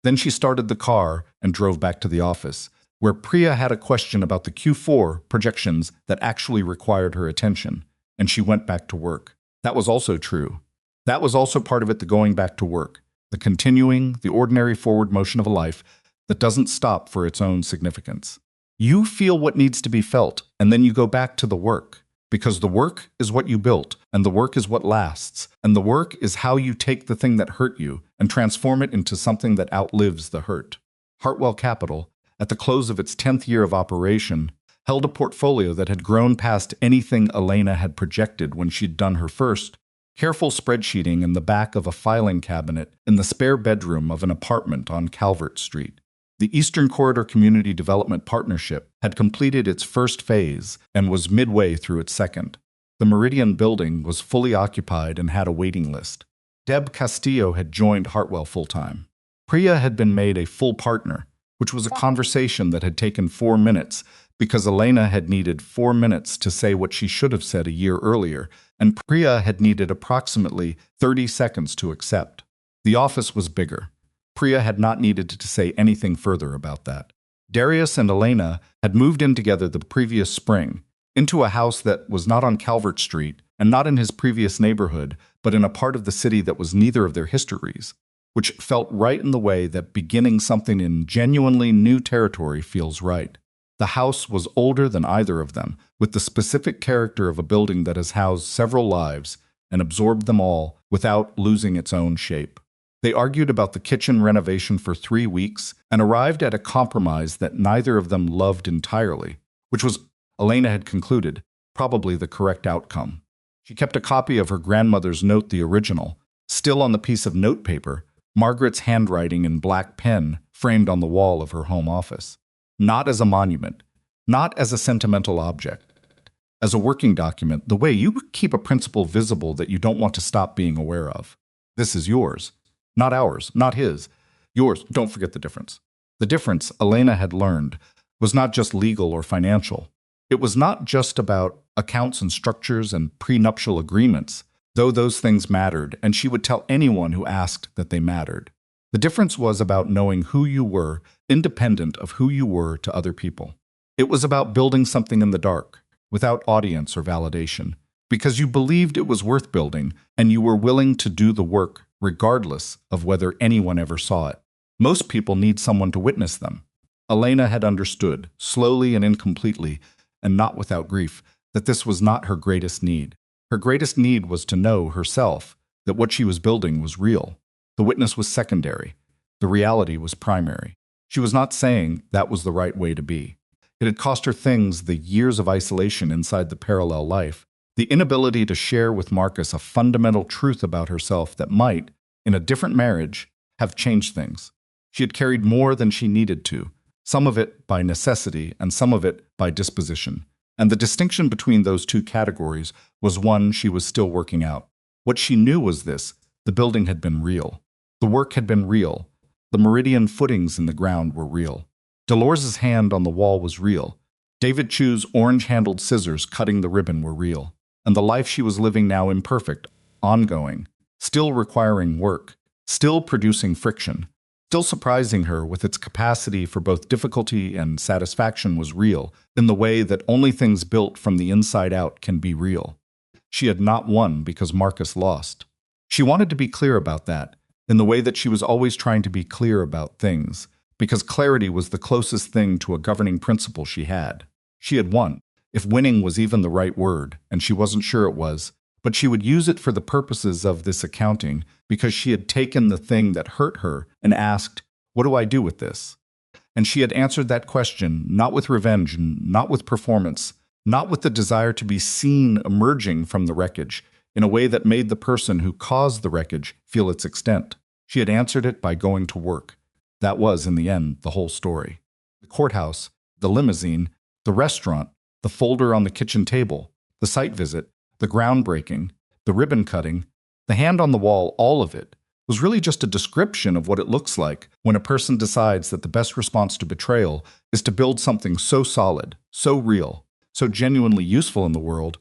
Then she started the car and drove back to the office, where Priya had a question about the Q4 projections that actually required her attention, and she went back to work. That was also true. That was also part of it, the going back to work, the continuing, the ordinary forward motion of a life that doesn't stop for its own significance. You feel what needs to be felt, and then you go back to the work, because the work is what you built, and the work is what lasts, and the work is how you take the thing that hurt you and transform it into something that outlives the hurt. Hartwell Capital, at the close of its 10th year of operation, held a portfolio that had grown past anything Elena had projected when she'd done her first careful spreadsheeting in the back of a filing cabinet in the spare bedroom of an apartment on Calvert Street. The Eastern Corridor Community Development Partnership had completed its first phase and was midway through its second. The Meridian building was fully occupied and had a waiting list. Deb Castillo had joined Hartwell full-time. Priya had been made a full partner, which was a conversation that had taken 4 minutes because Elena had needed 4 minutes to say what she should have said a year earlier, and Priya had needed approximately 30 seconds to accept. The office was bigger. Priya had not needed to say anything further about that. Darius and Elena had moved in together the previous spring, into a house that was not on Calvert Street and not in his previous neighborhood, but in a part of the city that was neither of their histories, which felt right in the way that beginning something in genuinely new territory feels right. The house was older than either of them, with the specific character of a building that has housed several lives and absorbed them all without losing its own shape. They argued about the kitchen renovation for 3 weeks and arrived at a compromise that neither of them loved entirely, which was, Elena had concluded, probably the correct outcome. She kept a copy of her grandmother's note, the original, still on the piece of notepaper, Margaret's handwriting in black pen framed on the wall of her home office. Not as a monument, not as a sentimental object, as a working document, the way you keep a principle visible that you don't want to stop being aware of. This is yours. Not ours, not his. Yours. Don't forget the difference. The difference, Elena had learned, was not just legal or financial. It was not just about accounts and structures and prenuptial agreements, though those things mattered, and she would tell anyone who asked that they mattered. The difference was about knowing who you were, independent of who you were to other people. It was about building something in the dark, without audience or validation, because you believed it was worth building, and you were willing to do the work regardless of whether anyone ever saw it. Most people need someone to witness them. Elena had understood, slowly and incompletely, and not without grief, that this was not her greatest need. Her greatest need was to know herself that what she was building was real. The witness was secondary. The reality was primary. She was not saying that was the right way to be. It had cost her things, the years of isolation inside the parallel life, the inability to share with Marcus a fundamental truth about herself that might, in a different marriage, have changed things. She had carried more than she needed to, some of it by necessity and some of it by disposition. And the distinction between those two categories was one she was still working out. What she knew was this: the building had been real. The work had been real. The meridian footings in the ground were real. Dolores's hand on the wall was real. David Chu's orange-handled scissors cutting the ribbon were real. And the life she was living now, imperfect, ongoing, still requiring work, still producing friction, still surprising her with its capacity for both difficulty and satisfaction, was real, in the way that only things built from the inside out can be real. She had not won because Marcus lost. She wanted to be clear about that, in the way that she was always trying to be clear about things, because clarity was the closest thing to a governing principle she had. She had won, if winning was even the right word, and she wasn't sure it was, but she would use it for the purposes of this accounting, because she had taken the thing that hurt her and asked, "What do I do with this?" And she had answered that question, not with revenge, and not with performance, not with the desire to be seen emerging from the wreckage in a way that made the person who caused the wreckage feel its extent. She had answered it by going to work. That was, in the end, the whole story. The courthouse, the limousine, the restaurant, the folder on the kitchen table, the site visit, the groundbreaking, the ribbon cutting, the hand on the wall, all of it was really just a description of what it looks like when a person decides that the best response to betrayal is to build something so solid, so real, so genuinely useful in the world,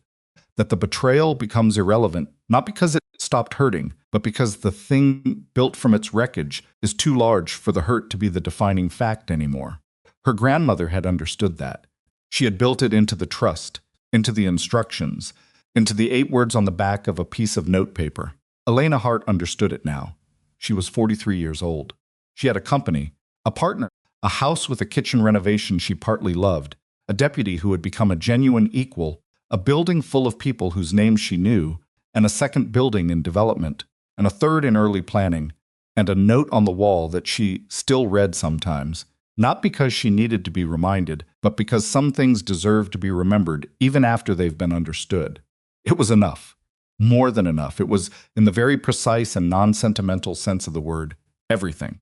that the betrayal becomes irrelevant, not because it stopped hurting, but because the thing built from its wreckage is too large for the hurt to be the defining fact anymore. Her grandmother had understood that. She had built it into the trust, into the instructions, into the 8 words on the back of a piece of notepaper. Elena Hart understood it now. She was 43 years old. She had a company, a partner, a house with a kitchen renovation she partly loved, a deputy who had become a genuine equal, a building full of people whose names she knew, and a second building in development, and a third in early planning, and a note on the wall that she still read sometimes, not because she needed to be reminded, but because some things deserve to be remembered even after they've been understood. It was enough. More than enough. It was, in the very precise and non-sentimental sense of the word, everything.